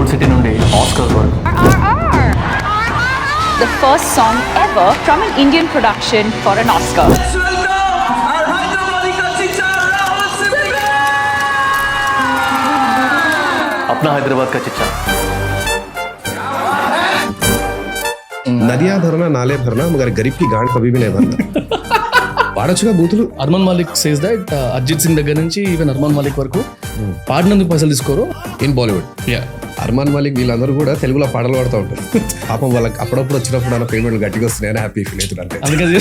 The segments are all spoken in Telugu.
ఓల్డ్ సిటీ నుండి ఆస్కర్ వరకు. The first song ever from an Indian production for an Oscar. अपना हैदराबाद का चिच्चा. नदियाँ भरना नाले भरना मगर गरीब की गांड कभी भी नहीं भरता. పాడొచ్చుగా బూతులు. అర్మాన్ మాలిక్ సేస్ దట్ అర్జిత్ సింగ్ దగ్గర నుంచి ఈవెన్ అర్మాన్ మాలిక్ వరకు పాడినందుకు పైసలు తీసుకోరు ఇన్ బాలీవుడ్. అర్మాన్ మాలిక్ వీళ్ళందరూ కూడా తెలుగులో పాటలు పాడుతూ ఉంటారు. పాపం వాళ్ళకి అప్పుడప్పుడు వచ్చినప్పుడు అన్న పేమెంట్లు గట్టిగా వస్తున్నాయని హ్యాపీ ఫీల్ అవుతుంది. అంటే అందుకని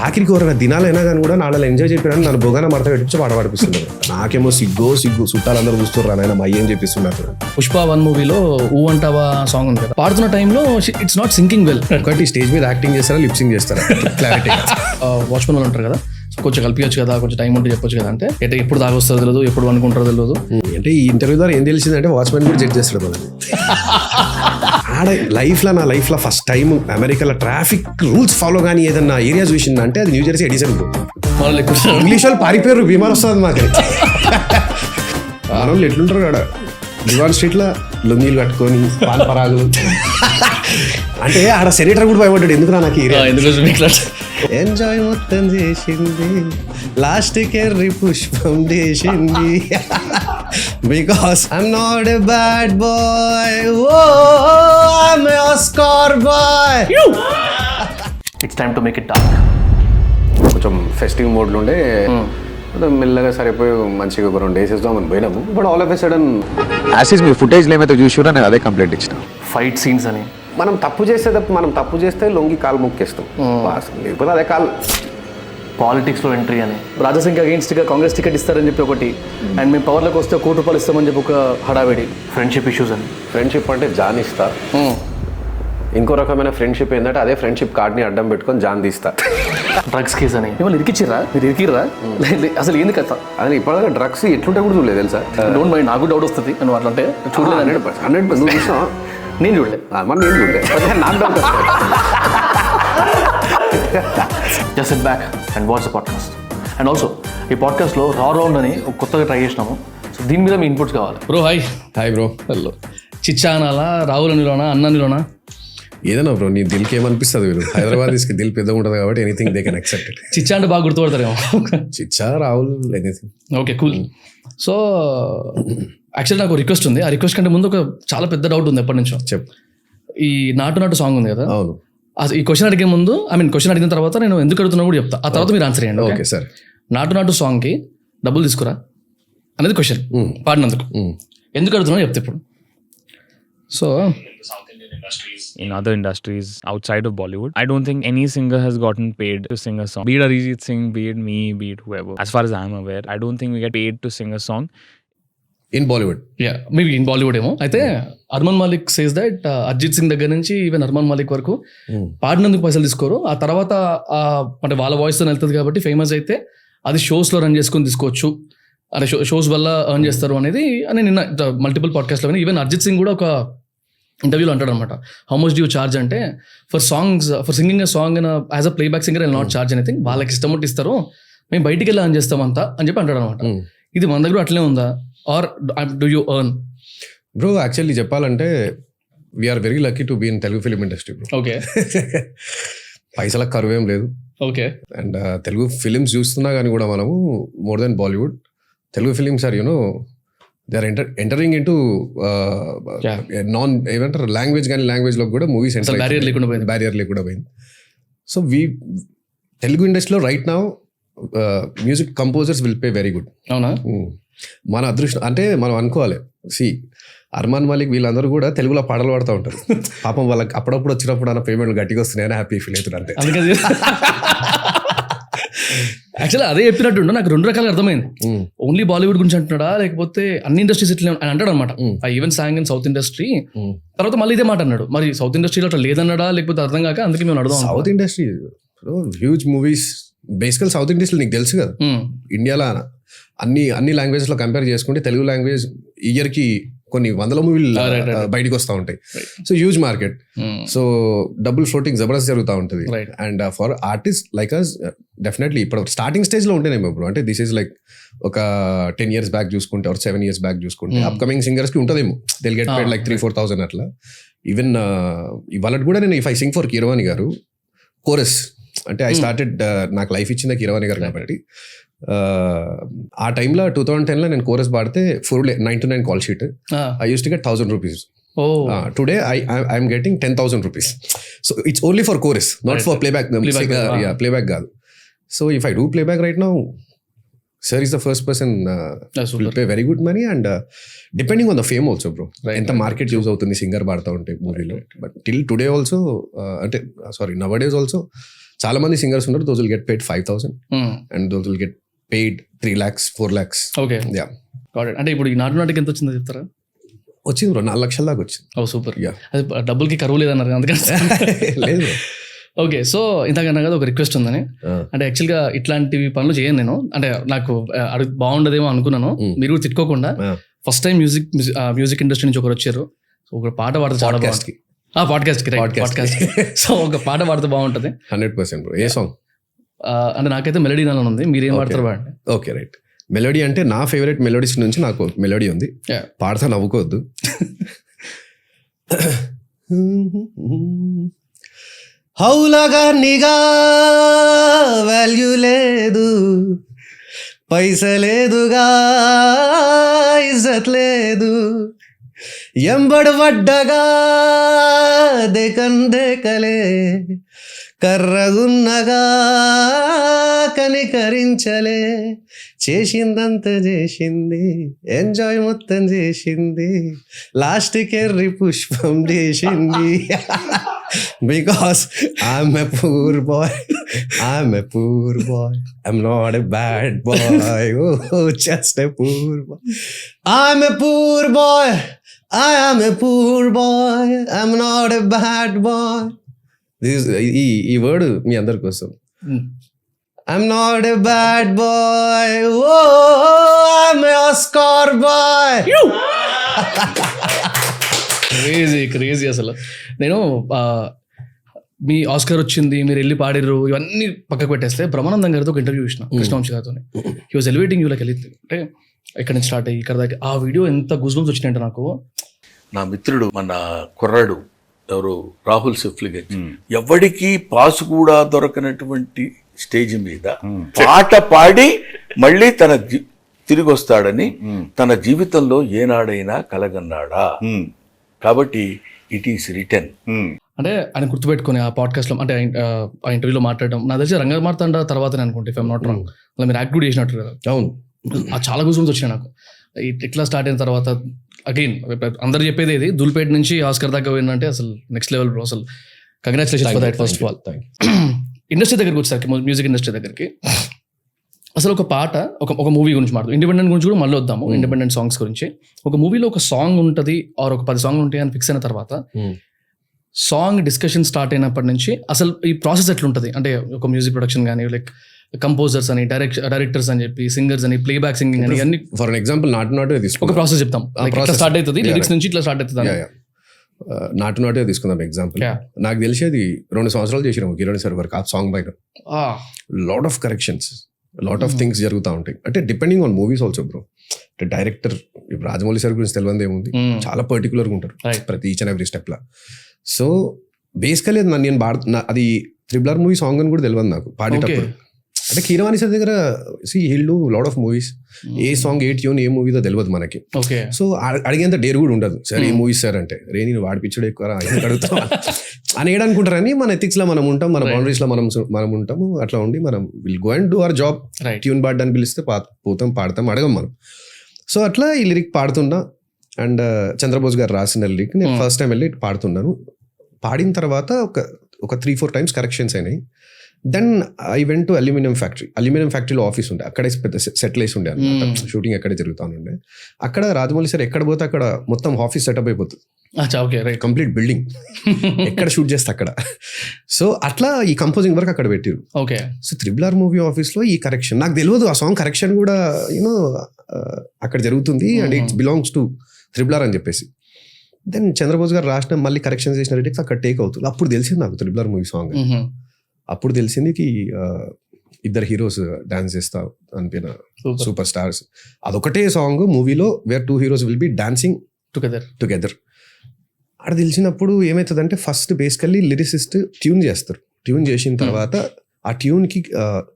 ఆఖరికి ఎవరైనా దినాలైనా కానీ కూడా నాలో ఎంజాయ్ చెప్పినా నన్ను బొగాన మడత పెట్టించి పాట పాడిపిస్తున్నారు. నాకేమో సిగ్గు చుట్టాలందరూ చూస్తున్నారు నాయన మా ఏం చెప్పిస్తున్నారు. పుష్ప 1 మూవీలో ఊ అంటావా సాంగ్ ఉంది కదా, పాడుతున్న టైంలో ఇట్స్ నాట్ సింకింగ్ వెల్. ఒకటి స్టేజ్ మీద యాక్టింగ్ చేస్తారా లిప్సింగ్ చేస్తారా క్లారిటీ. వాచ్మెన్ వాళ్ళు ఉంటారు కదా, కొంచెం కలిపించచ్చు కదా, కొంచెం టైం ఉంటే చెప్పొచ్చు కదా. అంటే ఎప్పుడు దాగొస్తారో తెలియదు, ఎప్పుడు అనుకుంటారో తెలియదు. అంటే ఈ ఇంటర్వ్యూ ద్వారా ఏం తెలిసిందంటే వాచ్మెన్ కూడా జడ్జ్ చేస్తాడు మనకి. ఆడ నా లైఫ్లో ఫస్ట్ టైం అమెరికాలో ట్రాఫిక్ రూల్స్ ఫాలో కానీ ఏదన్నా ఏరియా చూసిందా అంటే అది న్యూ జెర్సీ ఎడిసన్. ఇంగ్లీష్ వాళ్ళు పారిపోయారు, బీమార్ వస్తుంది మాకు. వాళ్ళు ఎట్లుంటారు కాడ దివాన్ స్ట్రీట్లో లుంగీలు కట్టుకొని పాల పరాలు. అంటే ఆడ సెనేటర్ కూడా భయపడ్డాడు ఎందుకు నాకు ఏరియా. ఎంజాయ్ మొత్తం చేసింది లాస్ట్ కెర్రీ పుష్పం చేసింది. Because I'm not a bad boy, oh I'm a Oscar boy. It's time to make it dark. కొంచెం ఫెస్టివ్ మోడ్లో ఉండే మెల్లగా సరిపోయి మంచిగా ఒక 2 days వేద్దామని పోయినాము. But all of a sudden యాసిస్ మీ ఫుటేజ్లో ఏమైతే చూసినా నేను అదే కంప్లైంట్ ఇచ్చిన. ఫైట్ సీన్స్ అని మనం తప్పు చేస్తే లొంగి కాలు మొక్కేస్తాం, లేకపోతే అదే కాలు. పాలిటిక్స్లో ఎంట్రీ అని రాజాసింగ్ అగేన్స్ట్గా కాంగ్రెస్ టికెట్ ఇస్తారని చెప్పి ఒకటి, అండ్ మేము పవర్లోకి వస్తే ₹1 ఇస్తామని చెప్పి ఒక హడావిడి. ఫ్రెండ్షిప్ ఇష్యూస్ అని. ఫ్రెండ్షిప్ అంటే జాన్ ఇస్తా. ఇంకో రకమైన ఫ్రెండ్షిప్ ఏంటంటే అదే ఫ్రెండ్షిప్ కార్డ్ని అడ్డం పెట్టుకొని జాన్ తీస్తా. డ్రగ్స్ కేస్ అని మిమ్మల్ని ఇరికిచ్చిర్రా, మీరు ఇరికిర్రా అసలు ఏంది కథ? అది ఇప్పటిదాకా డ్రగ్స్ ఎట్లుంటే కూడా చూడలేదు తెలుసా. డోంట్ మైండ్, నాకు డౌట్ వస్తుంది నువ్వు అట్లా అంటే. చూడలేదు 100%. నువ్వు చూసినా నేను చూడలేదు, మరి నేను చూడలేదు. నాకు doubt just SIT back and watch the podcast. And also ఈ పాడ్కాస్ట్లో రా రౌండ్ అని ఒక కొత్తగా ట్రై చేసినాము. సో దీని మీద మీ ఇన్పుట్స్ కావాలి. Bro hi. Hi bro. Hello. చిచ్చా అనాలా, రాహుల్ అనిలోనా, అన్న అనిలోనా? ఏదన్నా బ్రో నీ దిల్కి ఏమనిపిస్తుంది. మీరు హైదరాబాదీస్కి దిల్ పెద్దగా ఉంటుంది కాబట్టి anything they can accept it. చిచ్చా అంటే బాగా గుర్తుపడతారేమో. చిచ్చా, Rahul, anything. Okay cool. So actually నాకు రిక్వెస్ట్ ఉంది. ఆ రిక్వెస్ట్ కంటే ముందు ఒక చాలా పెద్ద డౌట్ ఉంది ఎప్పటి నుంచో. చెప్పు. ఈ నాటు సాంగ్ ఉంది కదా, అవును. ఈ క్వశ్చన్ అడిగే ముందు క్వశ్చన్ అడిగిన తర్వాత నేను ఎందుకు అడుగుతున్నా కూడా చెప్తా, ఆ తర్వాత మీరు ఆన్సర్ చేయండి. Okay sir. నాటు సాంగ్కి డబ్బులు తీసుకురా అనేది క్వశ్చన్. పాడినందుకు ఎందుకు అడుగుతున్నా చెప్తా ఇప్పుడు. So in other industries outside of Bollywood, I don't think any singer has gotten paid to sing a song. Be it Arijit Singh, be it me, be it whoever. As far as I'm aware, I don't think we get paid to sing a song. In Bollywood. Maybe in Bollywood ఏమో. అయితే అర్మాన్ మాలిక్ సేస్ దట్ అర్జిత్ సింగ్ దగ్గర నుంచి ఈవెన్ అర్మాన్ మాలిక్ వరకు పాడినందుకు పైసలు తీసుకోరు. ఆ తర్వాత అంటే వాళ్ళ వాయిస్తో వెళ్తుంది కాబట్టి ఫేమస్ అయితే అది షోస్లో రన్ చేసుకుని తీసుకోవచ్చు, అంటే షోస్ వల్ల ఎర్న్ చేస్తారు అనేది అని నిన్న మల్టిపుల్ పాడ్కాస్ట్లో విని. ఈవెన్ అర్జిత్ సింగ్ కూడా ఒక ఇంటర్వ్యూలో అంటాడు అనమాట, how much do you charge అంటే for singing a song as a playback singer I not charge anything, వాళ్ళకి ఇష్టం ఉంటే ఇస్తారు, మేము బయటికి వెళ్ళి ఎర్న్ చేస్తాం అంతా అని చెప్పి అంటాడు అనమాట. ఇది మన దగ్గర అట్లే ఉందా, or do you earn? Bro actually చెప్పాలంటే we are very lucky to be in Telugu film industry bro. Okay. పైసలకు కరువేం లేదు. ఓకే. అండ్ తెలుగు ఫిలిమ్స్ చూస్తున్నా కానీ కూడా మనము more than Bollywood Telugu films are you know they are entering into non ఏమంటారు లాంగ్వేజ్, కానీ లాంగ్వేజ్లో కూడా మూవీస్ బ్యారియర్ లేకుండా పోయింది. సో తెలుగు ఇండస్ట్రీలో right now music composers will pay very good. అవునా? మన అదృష్టం అంటే మనం అనుకోవాలి. అర్మాన్ మాలిక్ వీళ్ళందరూ కూడా తెలుగులో పాటలు పాడుతూ ఉంటారు. పాపం వాళ్ళకి అప్పుడప్పుడు వచ్చినప్పుడు అన్న పేమెంట్లు గట్టిగా వస్తున్నాయని హ్యాపీ ఫీల్ అవుతుంది. అంటే యాక్చువల్లీ అదే చెప్పినట్టు నాకు 2 రకాలుగా అర్థమైంది. ఓన్లీ బాలీవుడ్ గురించి అంటున్నాడా, లేకపోతే అన్ని ఇండస్ట్రీస్ ఇట్లా అని అంటాడు అనమాట. I even song in south industry. తర్వాత మళ్ళీ ఇదే మాట అన్నాడు. మరి సౌత్ ఇండస్ట్రీలో అట్లా లేదన్నాడా, లేకపోతే అర్థం కాక అందుకే మేము అడదాం. సౌత్ ఇండస్ట్రీ హ్యూజ్ మూవీస్ బేసికల్ సౌత్ ఇండస్ట్రీలో నీకు తెలుసు కదా, ఇండియాలో అన్ని లాంగ్వేజెస్లో కంపేర్ చేసుకుంటే తెలుగు లాంగ్వేజ్ ఇయర్కి కొన్ని వందల మూవీలు బయటకు వస్తూ ఉంటాయి. So huge market, so double floating జబర్దస్త్ జరుగుతూ ఉంటుంది. Right. And for artist like us definitely ఇప్పుడు స్టార్టింగ్ స్టేజ్లో ఉంటేనేమో బ్రో, అంటే దిస్ ఈజ్ లైక్ ఒక 10 years బ్యాక్ చూసుకుంటే ఆర్ 7 years బ్యాక్ చూసుకుంటే అప్కమింగ్ సింగర్స్కి ఉంటుందేమో, దిల్ గెట్ పేడ్ లైక్ 3,000-4,000 అట్లా. ఈవెన్ ఇవాళ కూడా నేను if I sing for Keeravani గారు కోరస్, అంటే ఐ స్టార్టెడ్ నాకు లైఫ్ ఇచ్చింది కీరవాణి గారు కాబట్టి ఆ టైంలో 2010లో నేను కోరస్ పాడితే 9 to 9 call sheet, I use to get 1,000 rupees. Today I'm getting 10,000 rupees. So it's only for chorus, not for playback. Playback కాదు. So if I do playback right now, sir is the first person will pay very good money, and depending on the fame also bro, ఎంత మార్కెట్ యూజ్ అవుతుంది సింగర్ పాడుతూ ఉంటే మూవీలో. బట్ టిల్ టుడే ఆల్సో అంటే nowadays also చాలా మంది సింగర్స్ ఉన్నారు, those will get paid 5,000 and those will get paid 3 lakhs 4 lakhs. Okay, yeah, అంటే ఇప్పుడు ఈ నాటికి ఎంత వచ్చిందో చెప్తారా? వచ్చింది బ్రో, 4 లక్షల దాకా వచ్చింది. ఓ సూపర్. Yeah. అది డబ్బులకి కరువు లేదన్నారు అందుకని. లేదు bro. ఓకే, సో ఇంతకన్నా కదా ఒక రిక్వెస్ట్ ఉందని, అంటే యాక్చువల్గా ఇట్లాంటివి పనులు చేయను నేను, అంటే నాకు బాగుండదేమో అనుకున్నాను, మీరు కూడా తిట్టుకోకుండా. ఫస్ట్ టైం మ్యూజిక్ ఇండస్ట్రీ నుంచి ఒకరు వచ్చారు, సో ఒక పాట పాడితే చాలా బాగుంటుంది. పాడ్కాస్ట్ సో ఒక పాట పాడితే బాగుంటుంది 100% బ్రో. ఏ సాంగ్? అంటే నాకైతే మెలడీ నాలో ఉంది, మీరు ఏం పాడతారు బాగుంది. Okay right. మెలోడీ అంటే నా ఫేవరెట్ మెలోడీస్ నుంచి నాకు మెలోడీ ఉంది, పాడతా నవ్వుకోవద్దు. హౌలగా నిగా వాల్యూ లేదు, పైసలేదుగా ఇజ్జత్ లేదు, ఎంబడు పడ్డగా దేకలే, కర్రగున్నగా కనికరించలే, చేసిందంత చేసింది, ఎంజాయ్ మొత్తం చేసింది, లాస్ట్ కెర్రి పుష్పం చేసింది. Because I'm a poor boy, I'm not a bad boy, oh, just a poor boy. I'm a poor boy, I am a poor boy, I'm not a bad boy. ఈ వర్డ్ మీ అందరి కోసం. I'm not a bad boy, oh, I'm a Oscar boy. Crazy అసలు. నేను మీ ఆస్కార్ వచ్చింది, మీరు వెళ్ళి పాడిర్రు, ఇవన్నీ పక్కకు పెట్టేస్తే బ్రహ్మానందం గారితో ఒక ఇంటర్వ్యూ ఇచ్చిన కృష్ణవంశీ గారితో. He was elevating you like వెళ్ళింది, అంటే ఇక్కడ నుంచి స్టార్ట్ అయ్యి ఇక్కడ దాకా ఆ వీడియో ఎంత గూస్బంప్స్ వచ్చినాయంటే నాకు. నా మిత్రుడు మన కుర్రాడు ఎవరు రాహుల్ సిఫ్లిగంజ్, ఎవడికి పాసు కూడా దొరకనటువంటి స్టేజ్ మీద పాట పాడి మళ్ళీ తిరిగి వస్తాడని తన జీవితంలో ఏనాడైనా కలగన్నాడా? కాబట్టి ఇట్ ఈస్ రిటర్న్. అంటే ఆయన గుర్తుపెట్టుకుని ఆ పాడ్కాస్ట్లో, అంటే ఆ ఇంటర్వ్యూలో మాట్లాడడం, నా తెలిసి రంగమార్తాండ తర్వాత అనుకుంటే ఇఫ్ ఐమ్ నాట్ రాంగ్, అలా మీరు యాక్ట్ కూడా చేసినట్టు కదా. అవును, ఆ చాలా గూస్బంప్స్ వచ్చినాయి నాకు. ఇట్లా స్టార్ట్ అయిన తర్వాత అగైన్ అందరు చెప్పేది ఇది, దుల్పేట నుంచి ఆస్కర్ దాకా పోయిందంటే అసలు నెక్స్ట్ లెవెల్ బ్రో. అసలు congratulations for that first of all. Industry దగ్గరికి వచ్చేసరికి, మ్యూజిక్ ఇండస్ట్రీ దగ్గరికి, అసలు ఒక పాట ఒక మూవీ గురించి మాట్లాడు, ఇండిపెండెంట్ గురించి కూడా మళ్ళీ వద్దాము, ఇండిపెండెంట్ సాంగ్స్ గురించి. ఒక మూవీలో ఒక సాంగ్ ఉంటుంది ఆర్ ఒక 10 సాంగ్లు ఉంటాయి అని ఫిక్స్ అయిన తర్వాత సాంగ్ డిస్కషన్ స్టార్ట్ అయినప్పటి నుంచి అసలు ఈ ప్రాసెస్ ఎట్లుంటుంది, అంటే ఒక మ్యూజిక్ ప్రొడక్షన్ కానీ, లైక్ కంపోజర్స్ అని, డైరెక్టర్స్ అని చెప్పి, సింగర్స్ అని, ప్లేబ్యాక్ సింగింగ్ అని, అన్ని ఫర్ ఎగ్జాంపుల్ నాటు ఒక ప్రాసెస్ చెప్తాం, స్టార్ట్ అవుతుంది లిరిక్స్ నుంచి ఇట్లా స్టార్ట్ అవుతుంది. నాటే తీసుకుందాం ఎగ్జాంపుల్. నాకు తెలిసేది 2 సంవత్సరాలు చేసినాము కిరణ్ సార్ వరకు ఆ సాంగ్ పైన. Lot of corrections, lot of things జరుగుతూ ఉంటాయి. అంటే depending on movies also bro. అంటే డైరెక్టర్ ఇప్పుడు రాజమౌళి సార్ గురించి తెలియదు ఏముంది, చాలా పర్టికులర్గా ఉంటారు ప్రతి each and every step law. So basically నేను అది RRR మూవీ సాంగ్ అని కూడా తెలియదు నాకు పాడేటప్పుడు. అంటే కీరవాణి సార్ దగ్గర he'll do lot of movies, ఏ సాంగ్ ఏ ట్యూన్ ఏ మూవీదో తెలియదు మనకి. సో అడిగేంత డేర్ కూడా ఉండదు. సార్ ఏ మూవీస్ సార్ అంటే, రే నేను వాడిపించడు ఎక్కువ అడుగుతాం అని ఏడనుకుంటారని మన ఎథిక్స్ లో మనం ఉంటాం, మన బౌండరీస్ లో మనం ఉంటాము. అట్లా ఉండి మనం will go and do our job. Tune పాడడానికి పిలిస్తే పోతాం, పాడతాం, అడగం మనం. సో అట్లా ఈ లిరిక్ పాడుతున్నా, అండ్ చంద్రబోస్ గారు రాసిన లిరిక్ నేను ఫస్ట్ టైం వెళ్ళి పాడుతున్నాను. పాడిన తర్వాత ఒక 3-4 times కరెక్షన్స్ అయినాయి. Then I went to aluminium ఫ్యాక్టరీలో ఆఫీస్ ఉండే, అక్కడే పెద్ద సెటిల్ వేసి ఉండే అనమాట. షూటింగ్ అక్కడే జరుగుతానుండే. అక్కడ రాజమౌళి సార్ ఎక్కడ పోతే అక్కడ మొత్తం ఆఫీస్ సెటప్ అయిపోతుంది, కంప్లీట్ బిల్డింగ్ ఎక్కడ షూట్ చేస్తే అక్కడ. సో అట్లా ఈ కంపోజింగ్ వర్క్ అక్కడ పెట్టారు. సో RRR మూవీ ఆఫీస్ లో ఈ కరెక్షన్ నాకు తెలియదు, ఆ సాంగ్ కరెక్షన్ కూడా యూనో అక్కడ జరుగుతుంది. And it's belongs to triple R అని చెప్పేసి. దెన్ చంద్రబోస్ గారు రాసిన మళ్ళీ కరెక్షన్స్ చేసిన లిరిక్స్ అక్కడ టేక్ అవుతుంది. అప్పుడు తెలిసింది నాకు త్రిబుల్ ఆర్ మూవీ సాంగ్. అప్పుడు తెలిసింది కి ఇద్దరు హీరోస్ డాన్స్ చేస్తా అనిపిన సూపర్ స్టార్స్. అదొకటే సాంగ్ మూవీలో where 2 heroes will be dancing together. అక్కడ తెలిసినప్పుడు ఏమవుతుందంటే ఫస్ట్ బేసికల్లీ లిరిసిస్ట్ ట్యూన్ చేస్తారు. ట్యూన్ చేసిన తర్వాత ఆ ట్యూన్కి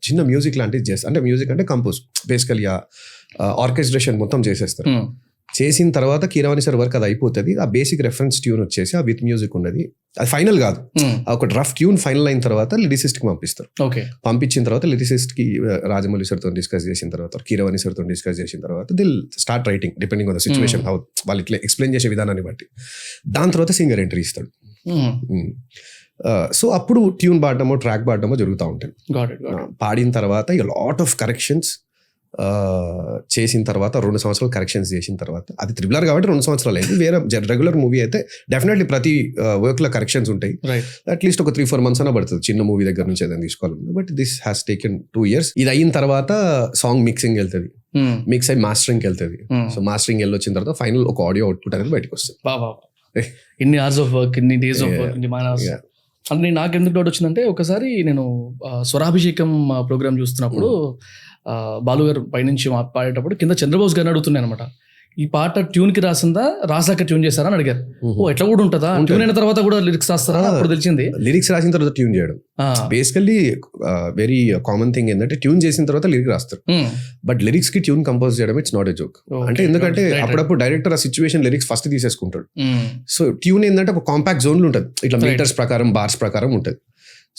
చిన్న మ్యూజిక్ లాంటిది చేస్తారు. అంటే మ్యూజిక్ అంటే కంపోజ్ బేసికల్లీ ఆర్కెస్ట్రేషన్ మొత్తం చేసేస్తారు. చేసిన తర్వాత కీరవాణి సార్ వర్క్ అది అయిపోతుంది. ఆ బేసిక్ రెఫరెన్స్ ట్యూన్ వచ్చేసి ఆ విత్ మ్యూజిక్ ఉన్నది, అది ఫైనల్ కాదు. ఒక రఫ్ ట్యూన్ ఫైనల్ అయిన తర్వాత లిరిసిస్ట్కి పంపిస్తారు. పంపించిన తర్వాత లిరిసిస్ట్కి రాజమౌళి సార్తో డిస్కస్ చేసిన తర్వాత, కీరవాణి సార్తో డిస్కస్ చేసిన తర్వాత they'll start writing depending on the situation, how వాళ్ళు ఇట్లా ఎక్స్ప్లెయిన్ చేసే విధానాన్ని బట్టి. దాని తర్వాత సింగర్ ఎంట్రీ ఇస్తాడు. సో అప్పుడు ట్యూన్ పాడడమో ట్రాక్ పాడడమో జరుగుతూ ఉంటుంది. పాడిన తర్వాత లాట్ ఆఫ్ కరెక్షన్స్ చేసిన తర్వాత 2 సంవత్సరాలు కరెక్షన్స్ చేసిన తర్వాత, అది త్రిబుల్ ఆర్ కాబట్టి 2 సంవత్సరాలు అయింది. వేరే రెగ్యులర్ మూవీ అయితే డెఫినెట్లీ ప్రతి వర్క్ లో కరెక్షన్స్ ఉంటాయి. అట్లీస్ట్ ఒక 3-4 months అన్న పడుతుంది చిన్న మూవీ దగ్గర నుంచి ఏదైనా తీసుకోవాలి. But this has taken 2 years. ఇది అయిన తర్వాత సాంగ్ మిక్సింగ్ వెళ్తుంది, మిక్స్ అయి మాస్టరింగ్ వెళ్తుంది. సో మాస్టరింగ్ వెళ్ళొచ్చిన తర్వాత ఫైనల్ ఒక ఆడియో అవుట్పుట్ అనేది బయటకు వస్తుంది. ఇన్ని అవర్స్ ఆఫ్ వర్క్, ఇన్ని డేస్ ఆఫ్ వర్క్, ఇన్ని మానవర్స్. అంటే నాకు ఎందుకు డౌట్ వచ్చిందంటే, ఒకసారి నేను స్వరాభిషేకం ప్రోగ్రామ్ చూస్తున్నప్పుడు బాలు గారు పైనుంచి పాడేటప్పుడు కింద చంద్రబోస్ గారిని అడుగుతున్నాయి అనమాట, ఈ పాట ట్యూన్ కి రాసిందా రాసాక ట్యూన్ చేస్తారా అని అడిగారు. ఓ ఎట్లా కూడా ఉంటుందా, ట్యూన్ అయిన తర్వాత కూడా లిరిక్స్ రాస్తారా? అప్పుడు తెలిసింది లిరిక్స్ రాసిన తర్వాత ట్యూన్ చేయడం బేసికల్లీ వెరీ కామన్ థింగ్. ఏంటంటే ట్యూన్ చేసిన తర్వాత లిరిక్ రాస్తారు, బట్ లిరిక్స్ కి ట్యూన్ కంపోజ్ చేయడం ఇట్స్ నాట్ ఎ జోక్. అంటే ఎందుకంటే అప్పుడప్పుడు డైరెక్టర్ ఆ సిచ్యువేషన్ లిరిక్స్ ఫస్ట్ తీసేసుకుంటాడు. సో ట్యూన్ ఏంటంటే ఒక కాంపాక్ట్ జోన్లు ఉంటుంది, ఇట్లా మీటర్స్ ప్రకారం బార్స్ ప్రకారం ఉంటుంది.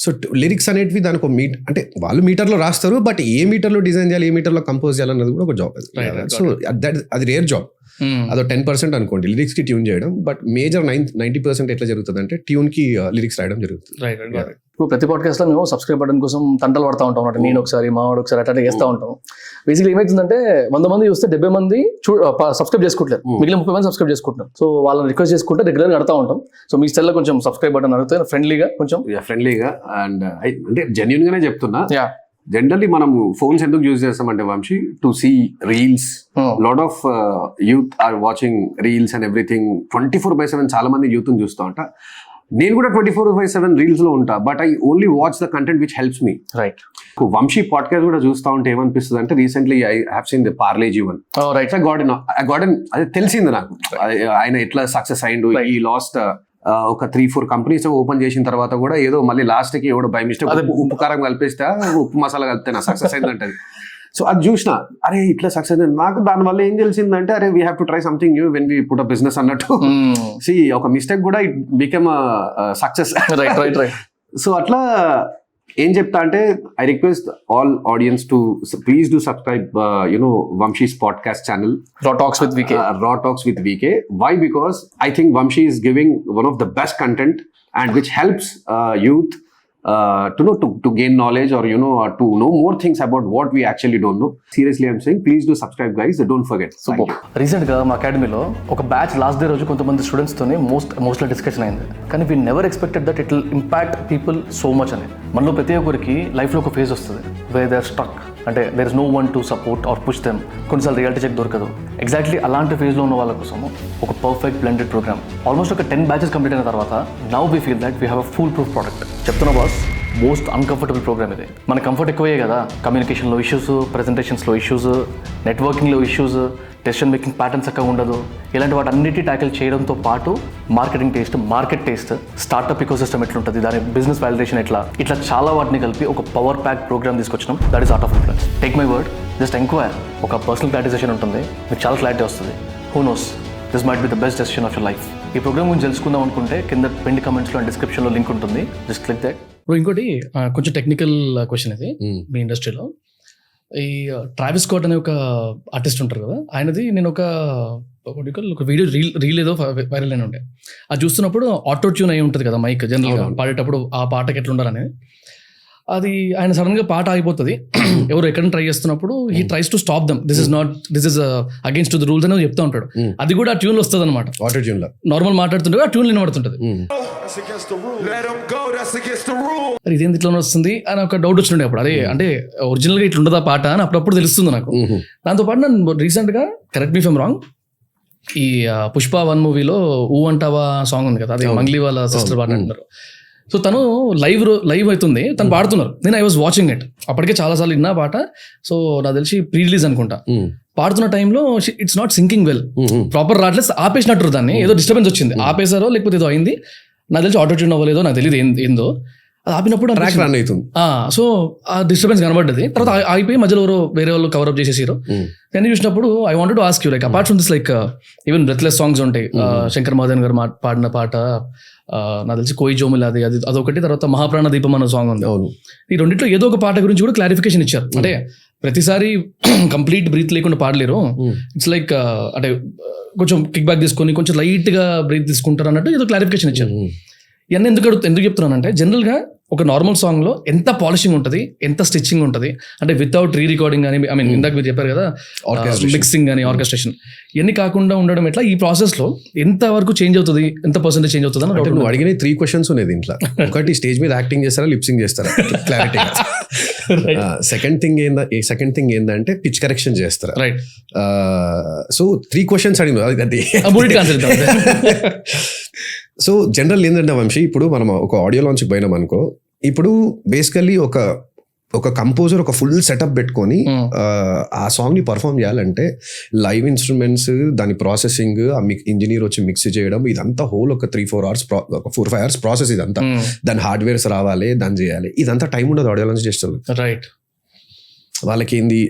సో లిరిక్స్ అనేటివి దానికి ఒక అంటే వాళ్ళు మీటర్లో రాస్తారు, బట్ ఏ మీటర్లో డిజైన్ చేయాలి, ఏ మీటర్లో కంపోజ్ చేయాలన్నది కూడా ఒక జాబ్. సో అది రేర్ జాబ్. అదో 10% అనుకోండి లిరిక్స్ కి ట్యూన్ చేయడం, బట్ మేజర్ 90% ఎట్లా జరుగుతుంది అంటే ట్యూన్ కి లిరిక్స్ రాయడం జరుగుతుంది. ఇప్పుడు ప్రతి పాడ్కాస్ట్ లో మేము సబ్స్క్రైబ్ బటన్ కోసం తంటలు పడతా ఉంటాం అన్నమాట. నేను ఒకసారి, మావాడు ఒకసారి అట్లా చేస్తూ ఉంటాం. బేసిక్లీ ఏమైతుందంటే 100 మంది చూస్తే 70 మంది సబ్స్క్రైబ్ చేసుకుంటారు, మిగిలిన 30 మంది సబ్స్క్రైబ్ చేసుకుంటారు. సో వాళ్ళని రిక్వెస్ట్ చేసుకుంటే రెగ్యులర్గా అడతా ఉంటాం. సో మీ స్టైల్లో కొంచెం సబ్స్క్రైబ్ బటన్ అడిగితే ఫ్రెండ్లీగా కొంచెం అండ్ అంటే జెన్యూన్ గానే చెప్తున్నా. జనరల్లీ మనం ఫోన్స్ ఎందుకు యూజ్ చేస్తామంటే Vamshi, to see reels. Lot of youth are watching reels and everything 24/7. చాలా మంది యూత్ చూస్తూ ఉంటా. నేను కూడా 24/7 రీల్స్ లో ఉంటా, but I only watch the content which helps me. Right. Vamshi podcast కూడా చూస్తూ ఉంటే ఏమనిపిస్తుంది అంటే, recently I have seen the Parle G one. Right. Garden అది తెలిసింది నాకు, ఆయన ఎట్లా సక్సెస్ అయిండు. ఈ లాస్ట్ ఒక 3-4 కంపెనీస్ ఓపెన్ చేసిన తర్వాత కూడా ఏదో మళ్ళీ లాస్ట్ కి ఎవడో బై మిస్టేక్ ఉప్పు కారం కలిపేస్తే ఉప్పు మసాలా కలిపితే నా సక్సెస్ అయిందంటది. సో అది చూసిన, అరే ఇట్లా సక్సెస్ అయింది. నాకు దానివల్ల ఏం తెలిసిందంటే, అరే we have to try something new when we put a business అన్నట్టు. సి ఒక మిస్టేక్ కూడా ఇట్ బికమ్ సక్సెస్. సో అట్లా ఏం చెప్తా అంటే, I request all audience to please do subscribe Vamshi's podcast channel Raw Talks with VK. Raw Talks with VK. Why? Because I think Vamshi is giving one of the best content and which helps youth to gain knowledge, or or to know more things about what we actually don't know. Seriously, I'm saying, please do subscribe, guys. Don't forget. Super. Recent గా మా అకాడమీలో ఒక బ్యాచ్ లాస్ట్ డే రోజు కొంతమంది స్టూడెంట్స్ తోని మోస్ట్లీ డిస్కషన్ అయింది. కానీ we never expected that it will impact people so much అని. మనలో ప్రతి ఒక్కరికి లైఫ్లో ఒక ఫేజ్ వస్తుంది వే దే ఆర్ స్ట్రక్, అంటే there is no one to support or push them. కొన్నిసార్లు రియాలిటీ చెక్ దొరకదు. ఎగ్జాక్ట్లీ అలాంటి ఫేజ్లో ఉన్న వాళ్ళ కోసం ఒక పర్ఫెక్ట్ బ్లెండెడ్ ప్రోగ్రామ్. ఆల్మోస్ట్ ఒక 10 batches కంప్లీట్ అయిన తర్వాత now we feel that we have a full proof product. చెప్తున్నా బాస్, మోస్ట్ అన్కంఫర్టబుల్ ప్రోగ్రామ్ ఇది. మన కంఫర్ట్ ఎక్కువే కదా, కమ్యూనికేషన్లో ఇష్యూస్, ప్రెజెంటేషన్స్లో ఇష్యూస్, నెట్వర్కింగ్లో ఇష్యూస్, డెసిషన్ మేకింగ్ ప్యాటర్న్స్ చక్కగా ఉండదు. ఇలాంటి వాటి అన్నిటి ట్యాకిల్ చేయడంతో పాటు marketing taste, market taste, startup ecosystem ఎట్లుంటుంది, దాని బిజినెస్ వాలిడేషన్ ఇట్లా చాలా వాటిని కలిపి ఒక పవర్ ప్యాక్ ప్రోగ్రామ్ తీసుకొచ్చినాం. That is art of influence. Take my word, just enquire. ఒక పర్సనల్ క్లారిటైజేషన్ ఉంటుంది, మీకు చాలా క్లారిటీ వస్తుంది. Who knows, this might be the best decision of your life. ఈ ప్రోగ్రామ్ గురించి తెలుసుకుందాం అనుకుంటే కింద పెండ్ కమెంట్స్లో అండ్ డిస్క్రిప్షన్లో లింక్ ఉంటుంది, జస్ట్ క్లిక్ దట్. ఇప్పుడు ఇంకోటి కొంచెం టెక్నికల్ క్వశ్చన్ ఇది. మీ ఇండస్ట్రీలో ఈ ట్రావిస్ స్కాట్ అనే ఒక ఆర్టిస్ట్ ఉంటారు కదా, ఆయనది నేను ఒక వీడియో రీల్ ఏదో వైరల్ అయిన ఉండే. అది చూస్తున్నప్పుడు ఆటో ట్యూన్ అయి ఉంటుంది కదా మైక్, జనరల్గా పాడేటప్పుడు ఆ పాటకి ఎట్లా ఉండాలని. అది ఆయన సడన్ గా పాట ఆగిపోతుంది, ఎవరు ఎక్కడ ట్రై చేస్తున్నప్పుడు he tries to stop them. This is against the rules అని చెప్తా ఉంటాడు. అది కూడా ఆ ట్యూన్ లో వస్తుంది అనమాట. నార్మల్ మాట్లాడుతుంటే ఆ ట్యూన్ వినబడుతుంటది. ఇదేంటి ఇట్లా వస్తుంది అని ఒక డౌట్ వచ్చిండే అప్పుడు. అదే అంటే ఒరిజినల్ గా ఇట్లా ఉండదా పాట అని అప్పుడప్పుడు తెలుస్తుంది నాకు. దాంతో పాటు నేను రీసెంట్ గా, correct me if I'm wrong, ఈ పుష్ప 1 మూవీలో ఊ అంటావా సాంగ్ ఉంది కదా, అది మంగ్లీ వాళ్ళ సిస్టర్ పాడుతున్నారు. సో తను లైవ్ అవుతుంది, తను పాడుతున్నారు. నేను ఐ వాజ్ వాచింగ్ ఇట్, అప్పటికే చాలా సార్లు విన్నా పాట. సో నాకు తెలిసి ప్రీ రిలీజ్ అనుకుంటా, పాడుతున్న టైంలో it's not sinking well, proper రావట్లేదు, ఆపేసినట్టు దాన్ని, ఏదో డిస్టర్బెన్స్ వచ్చింది, ఆపేసారో లేకపోతే ఏదో అయింది, నాకు తెలిసి ఆటో ట్యూన్ అవ్వలేదో నాకు తెలియదు ఏందో. అది ఆపినప్పుడు ట్రాక్ రన్ అవుతుంది. సో ఆ డిస్టర్బెన్స్ కనబడ్డది. తర్వాత ఆగిపోయి మధ్యలో ఎవరో వేరే వాళ్ళు కవరప్ చేసేసారు. నేను చూసినప్పుడు I wanted to ask you, like apart from this, like even breathless songs ఉంటాయి, శంకర్ మహాదేవన్ గారు పాడిన పాట నాకు తెలిసి కోయి జోములు అది అదొకటి, తర్వాత మహాప్రాణ దీపం అన్న సాంగ్ ఉంది. ఈ రెండిట్లో ఏదో ఒక పాట గురించి కూడా క్లారిఫికేషన్ ఇచ్చారు. అంటే ప్రతిసారి కంప్లీట్ బ్రీత్ లేకుండా పాడలేరు, ఇట్స్ లైక్ అంటే కొంచెం కిక్ బ్యాక్ తీసుకొని కొంచెం లైట్ గా బ్రీత్ తీసుకుంటారు అన్నట్టు ఏదో క్లారిఫికేషన్ ఇచ్చారు. ఇవన్నీ ఎందుకు చెప్తున్నానంటే, జనరల్గా ఒక నార్మల్ సాంగ్లో ఎంత పాలిషింగ్ ఉంటుంది, ఎంత స్టిచ్చింగ్ ఉంటుంది, అంటే వితౌట్ రీ రికార్డింగ్ అని, ఐ మీన్ ఇందాక మీరు చెప్పారు కదా మిక్సింగ్ అని, ఆర్కెస్ట్రేషన్, ఇవన్నీ కాకుండా ఉండడం ఎట్లా, ఈ ప్రాసెస్లో ఎంత వరకు చేంజ్ అవుతుంది, ఎంత పర్సెంటేజ్ చేంజ్ అవుతుంది అని నువ్వు అడిగిన 3 questions ఉన్నాయి దీంట్లో. ఒకటి, స్టేజ్ మీద యాక్టింగ్ చేస్తారా, లిప్సింగ్ చేస్తారా, క్లారిటీ. సెకండ్ థింగ్ ఏంటంటే పిచ్ కరెక్షన్ చేస్తారా. రైట్. సో 3 questions అడిగింది. సో జనరల్ ఏంటంటే వంశీ, ఇప్పుడు మనం ఒక ఆడియో లాంచ్కి పోయినాం అనుకో, ఇప్పుడు బేసికల్లీ ఒక కంపోజర్ ఒక ఫుల్ సెటప్ పెట్టుకొని ఆ సాంగ్ ని పర్ఫామ్ చేయాలంటే లైవ్ ఇన్స్ట్రుమెంట్స్, దాని ప్రాసెసింగ్, ఆ ఇంజనీర్ వచ్చి మిక్స్ చేయడం, ఇదంతా హోల్ ఒక 3-4 hours, 4-5 hours ప్రాసెస్ ఇదంతా. దాని హార్డ్వేర్స్ రావాలి, దాన్ని చేయాలి, ఇదంతా టైం ఉండదు ఆడియో లాంచ్ చేస్తారు. రైట్. వాళ్ళకి ఏంది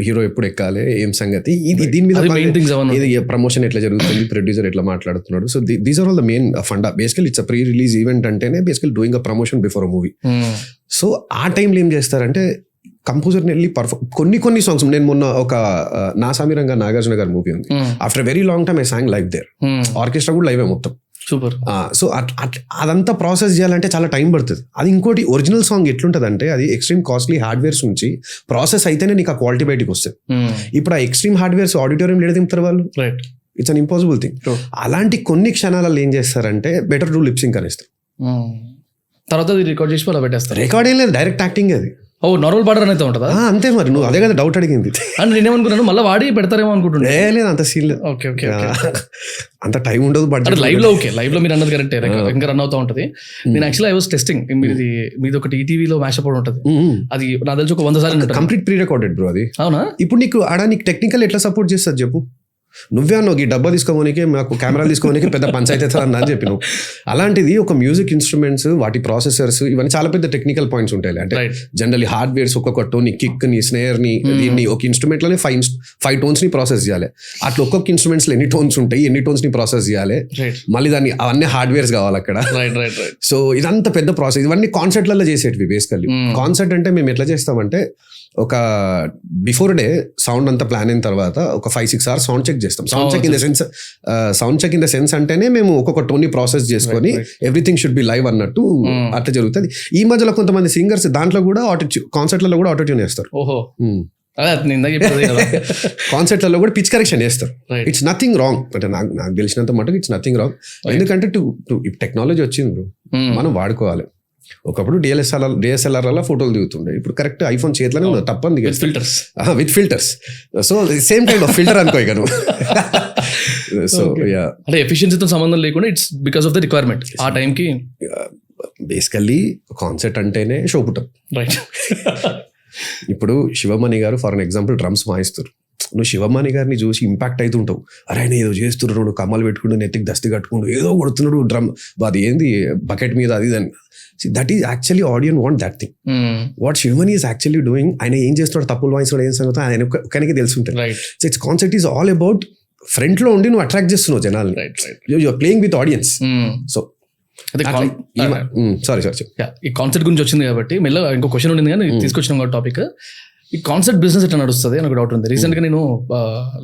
హీరో ఎప్పుడు ఎక్కాలి, ఏం సంగతి, దీని మీద ఇది ప్రమోషన్ ఎట్లా జరుగుతుంది, ప్రొడ్యూసర్ ఎట్లా మాట్లాడుతున్నాడు. So these are all the main funda. Basical it's pre release event అంటేనే basical doing a promotion before a movie. So ఆ టైంలో ఏం చేస్తారంటే కంపోజర్ని వెళ్ళి కొన్ని సాంగ్స్, నేను మొన్న ఒక నాసామిరంగా నాగార్జున గారి మూవీ ఉంది, after very long time I sang live there, orchestra కూడా లైవే మొత్తం. సూపర్. సో అదంతా ప్రాసెస్ చేయాలంటే చాలా టైం పడుతుంది. అది ఇంకోటి, ఒరిజినల్ సాంగ్ ఎట్లుంటది అంటే అది ఎక్స్ట్రీమ్ కాస్ట్లీ హార్డ్వేర్స్ నుంచి ప్రాసెస్ అయితేనే నీకు ఆ క్వాలిటీ బయటకు వస్తుంది. ఇప్పుడు ఆ ఎక్స్ట్రీమ్ హార్డ్వేర్స్ ఆడిటోరియం లేడ దింపుతారు వాళ్ళు. Right. It's an impossible thing. అలాంటి కొన్ని క్షణాలలో ఏం చేస్తారంటే బెటర్ డూ లిప్సింగ్ అనేస్తారు, తర్వాత రికార్డ్ చేసి అలా పెట్టేస్తారు. రికార్డ్ ఏం లేదు, డైరెక్ట్ యాక్టింగ్. అది నార్మల్ పాడర్ అయితే ఉంటుందా? అంతే మరి, నువ్వు అదే కదా డౌట్ అడిగింది. అంటే నేనేమనుకున్నాను మళ్ళీ వాడి పెడతారేమో అనుకుంటున్నా. లేదు, అంత సీన్ లేదు. ఓకే ఓకే, అంత టైం ఉండదు. బట్ లైవ్ లో ఓకే, లైవ్ లో మీరు అన్నది కరెక్ట్, ఇంకా రన్ అవుతా ఉంటది. నేను యాక్చువల్లీ ఐ వాస్ టెస్టింగ్, మీది ఒకటి ఈటీవీలో మ్యాష్ అప్ ఉంటుంది, అది నాకు తెలిసి ఒక 100 సార్లు కంప్లీట్ ప్రీ రికార్డెడ్ బ్రో అది. అవునా? ఇప్పుడు నీకు ఆడ నీకు టెక్నికల్ ఎట్లా సపోర్ట్ చేస్తుంది చెప్పు? నువ్వే అన్నావు ఈ డబ్బా తీసుకోవడానికి, మాకు కెమెరా తీసుకోవడానికి పెద్ద పంచాయతీ అవుతుంది అని చెప్పి నువ్వు. అలాంటిది ఒక మ్యూజిక్ ఇన్స్ట్రుమెంట్స్, వాటి ప్రాసెసర్స్, ఇవన్నీ చాలా పెద్ద టెక్నికల్ పాయింట్స్ ఉంటాయి. అంటే జనరల్లీ హార్డ్వేర్స్ ఒక్కొక్క టోన్ ని, కిక్ ని, స్నేర్ ని, దీన్ని ఒక ఇన్స్ట్రుమెంట్ లోనే 5 టోన్స్ ని ప్రాసెస్ చేయాలి. అట్లా ఒక్కొక్క ఇన్స్ట్రుమెంట్స్ లో ఎన్ని టోన్స్ ఉంటాయి, ఎన్ని టోన్స్ ని ప్రాసెస్ చేయాలి, మళ్ళీ దాన్ని అవన్నీ హార్డ్వేర్స్ కావాలి అక్కడ. సో ఇదంతా పెద్ద ప్రాసెస్. ఇవన్నీ కాన్సర్ట్లలో చేసేటివి బేసికల్లీ. కాన్సర్ట్ అంటే మేము ఎట్లా చేస్తామంటే, ఒక బిఫోర్ డే సౌండ్ అంతా ప్లాన్ అయిన తర్వాత ఒక 5-6 hours సౌండ్ చెక్ చేస్తాం. Sound check in the sense అంటేనే మేము ఒక్కొక్క టోన్ ని ప్రాసెస్ చేసుకొని ఎవ్రీథింగ్ షుడ్ బి లైవ్ అన్నట్టు అట్లా జరుగుతుంది. ఈ మధ్యలో కొంతమంది సింగర్స్ దాంట్లో కూడా కాన్సర్ట్లలో కూడా ఆటో ట్యూన్ చేస్తారు. కాన్సర్ట్లలో కూడా పిచ్ కరెక్షన్ చేస్తారు. ఇట్స్ నథింగ్ రాంగ్, అంటే నాకు తెలిసినంత మటుకు ఇట్స్ నథింగ్ రాంగ్. ఎందుకంటే టెక్నాలజీ వచ్చింది బ్రో, మనం వాడుకోవాలి. ఒకప్పుడు డిఎస్ఎల్ఆర్ అలా ఫోటోలు దిగుతుండే, ఇప్పుడు కరెక్ట్ ఐఫోన్ చేతిలోనే ఉంది, తప్పంది with filters. So same kind of filter అనుకో ఇక నువ్వు. సో అంటే ఎఫిషియన్సీతో సంబంధం లేకుండా it's because of the requirement ఆ టైంకి. బేసికల్లీ కాన్సెప్ట్ అంటేనే షో పుట్టం. రైట్. ఇప్పుడు శివమణి గారు ఫర్ ఎగ్జాంపుల్ డ్రమ్స్ వాయిస్తారు. నువ్వు శివమణి గారిని చూసి ఇంపాక్ట్ అవుతుంటావు, అరే ఆయన ఏదో చేస్తున్నాడు, కమ్మలు పెట్టుకుంటూ నెత్తికి దస్తి కట్టుకుంటూ ఏదో కొడుతున్నాడు డ్రమ్, అది ఏంది బకెట్ మీద, అది దాన్ని. That is actually audience want that thing. What Sivamani is actually doing, ఆయన ఏం చేస్తున్నాడు, తప్పులు వాయిస్తున్నాడు, ఏం సంగతి ఆయన ఒకరికి తెలుసుంటుంది. So it's concept is all about front లో ఉండి నువ్వు అట్రాక్ట్ చేస్తున్నావు జనాల్ని, you are playing with audience. So sorry ఈ కాన్సెప్ట్ గురించి వచ్చింది కాబట్టి మెల్ల ఇంకో క్వశ్చన్ ఉండింది కానీ తీసుకొచ్చిన టాపిక్, ఈ కాన్సెప్ట్ బిజినెస్ ఎట్లా నడుస్తుంది అని ఒక డౌట్ ఉంది. రీసెంట్ గా నేను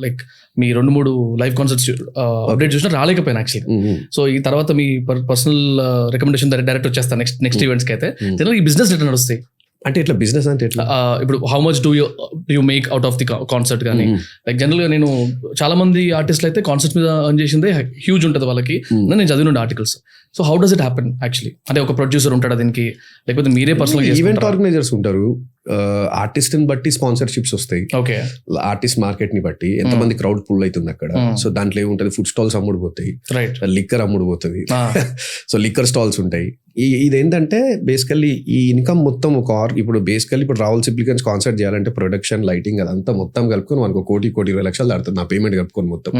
లైక్ మీ 2-3 లైవ్ కాన్సర్ట్స్ అప్డేట్ చూసినా రాలేకపోయాను యాక్చువల్లీ. సో ఈ తర్వాత మీ పర్సనల్ రికమెండేషన్ డైరెక్ట్ వచ్చేస్తాను నెక్స్ట్ ఈవెంట్స్ కి. అయితే జనరల్ ఈ బిజినెస్ ఎట్లా నడుస్తాయి? అంటే ఇట్లా బిజినెస్ అంటే ఎట్లా ఇప్పుడు how much do you make out of the concert కానీ లైక్ జనరల్గా నేను చాలా మంది ఆర్టిస్టులు అయితే కాన్సర్ట్ మీద ఎర్న్ చేసిందే హ్యూజ్ ఉంటుంది వాళ్ళకి నేను చదివిన articles. So how does it happen actually? అంటే ఒక ప్రొడ్యూసర్ ఉంటాడా దీనికి, లేకపోతే మీరే పర్సనల్ ఈవెంట్ ఆర్గనైజర్స్ ఉంటారు, ఆర్టిస్ట్ ని బట్టి స్పాన్సర్షిప్స్ వస్తాయి, ఓకే ఆర్టిస్ట్ మార్కెట్ ని బట్టి ఎంతమంది క్రౌడ్ పుల్ అవుతుంది అక్కడ. సో దాంట్లో ఏముంటది, ఫుడ్ స్టాల్స్ అమ్ముడు పోతాయి, రైట్, లిక్కర్ అమ్ముడు పోతుంది, సో లిక్కర్ స్టాల్స్ ఉంటాయి. ఇదేంటంటే బేసికల్లీ ఈ ఇన్కమ్ మొత్తం ఇప్పుడు బేసికల్లీ ఇప్పుడు రాహుల్ సిప్లిగంజ్ కాన్సర్ట్ చేయాలంటే ప్రొడక్షన్, లైటింగ్ అదంతా మొత్తం కలుపుకొని మనకు 1,20,00,000 దాడుతుంది నా పేమెంట్ కలుపుకొని మొత్తం.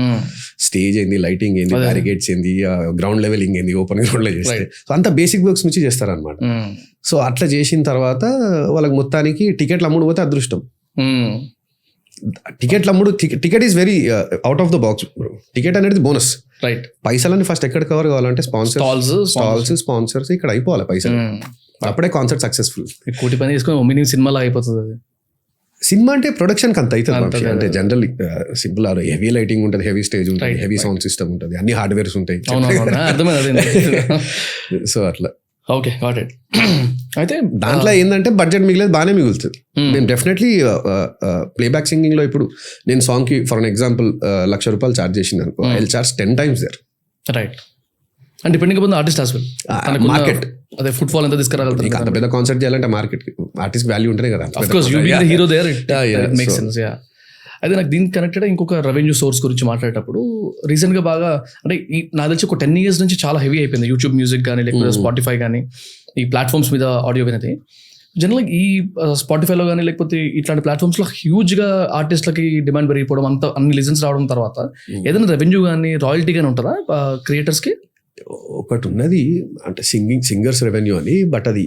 స్టేజ్ ఏంది, లైటింగ్ ఏంది, బ్యారిగేట్స్ ఏంది, గ్రౌండ్ లెవెలింగ్ ఏంది, ఓపెన్ గ్రౌండ్ లో చేస్తే సో అంతా బేసిక్ వర్క్స్ నుంచి చేస్తారనమాట. సో అట్లా చేసిన తర్వాత వాళ్ళకి మొత్తానికి టికెట్లు అమ్ముడు పోతే అదృష్టం. టికెట్లు అమ్ముడు, ticket is very out of the box. Ticket అనేది బోనస్, రైట్. పైసలన్నీ ఫస్ట్ ఎక్కడ కవర్ కావాలంటే స్టాల్స్, స్పాన్సర్స్ ఇక్కడ అయిపోవాలి పైసలు, అప్పుడే కాన్సర్ట్ సక్సెస్ఫుల్. కోటి పని తీసుకొని మినీ సినిమాలో అయిపోతుంది అది. సినిమా అంటే ప్రొడక్షన్ కి అంత అవుతుంది, అంటే జనరల్ సింపుల్ హెవీ లైటింగ్ ఉంటుంది, హెవీ స్టేజ్ ఉంటుంది, హెవీ సౌండ్ సిస్టమ్ ఉంటుంది, అన్ని హార్డ్వేర్స్ ఉంటాయి. సో అట్లా ఓకే గాట్ ఇట్. అయితే దాంట్లో ఏంటంటే బడ్జెట్ మిగిలేదు బాగానే మిగులుతుంది. నేను డెఫినెట్లీ ప్లేబ్యాక్ సింగింగ్ లో ఇప్పుడు నేను సాంగ్ కి ఫర్ ఎగ్జాంపుల్ ₹1,00,000 ఛార్జ్ చేసింది అనుకో, I will charge 10 times there. Right. And depending upon the artist as well, market అదే ఫుట్ ఫాల్ ఎంత తీసుకురాగలుగుతారు. అంత పెద్ద కాన్సర్ట్ చేయాలంటే మార్కెట్ ఆర్టిస్ట్ వాల్యూ ఉంటేనే కదా. Of course you being the hero there it makes sense. Yeah. అయితే నాకు దీనికి కనెక్టెడ్ ఇంకొక రెవెన్యూ సోర్స్ గురించి మాట్లాడేటప్పుడు రీసెంట్గా బాగా అంటే నాకు తెలిసి ఒక 10 years నుంచి చాలా హెవీ అయిపోయింది యూట్యూబ్ మ్యూజిక్ కానీ లేకపోతే స్పాటిఫై కానీ ఈ ప్లాట్ఫామ్స్ మీద ఆడియో వినేది. జనరల్గా ఈ స్పాటిఫైలో కానీ లేకపోతే ఇట్లాంటి ప్లాట్ఫామ్స్లో హ్యూజ్గా ఆర్టిస్ట్లకి డిమాండ్ పెరిగిపోవడం, అన్ని లిజన్స్ రావడం తర్వాత ఏదైనా రెవెన్యూ కానీ రాయల్టీ కానీ ఉంటుందా క్రియేటర్స్కి? ఒకటి ఉన్నది అంటే సింగర్స్ రెవెన్యూ అని, బట్ అది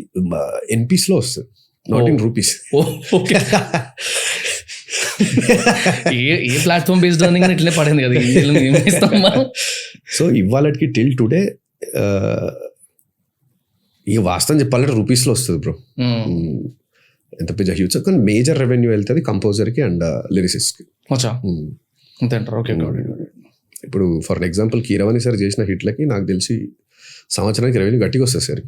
NPs లో వస్తుంది, not in rupees. Okay. A platform based అని ఇట్లే పడింది కదా. సో ఇవాళకి టిల్ టుడే ఇక వాస్తవం చెప్పాలంటే రూపీస్ లో వస్తుంది బ్రో. ఎంత పెద్ద హ్యూజ్ కానీ మేజర్ రెవెన్యూ వెళ్తుంది కంపోజర్ కి అండ్ లిరిసిస్ట్ కి. అంతే అంటారు. ఓకే. ఇప్పుడు ఫర్ ఎగ్జాంపుల్ కీరవాణి సార్ చేసిన హిట్లకి నాకు తెలిసి సంవత్సరానికి రెవెన్యూ గట్టిగా వస్తుంది సార్.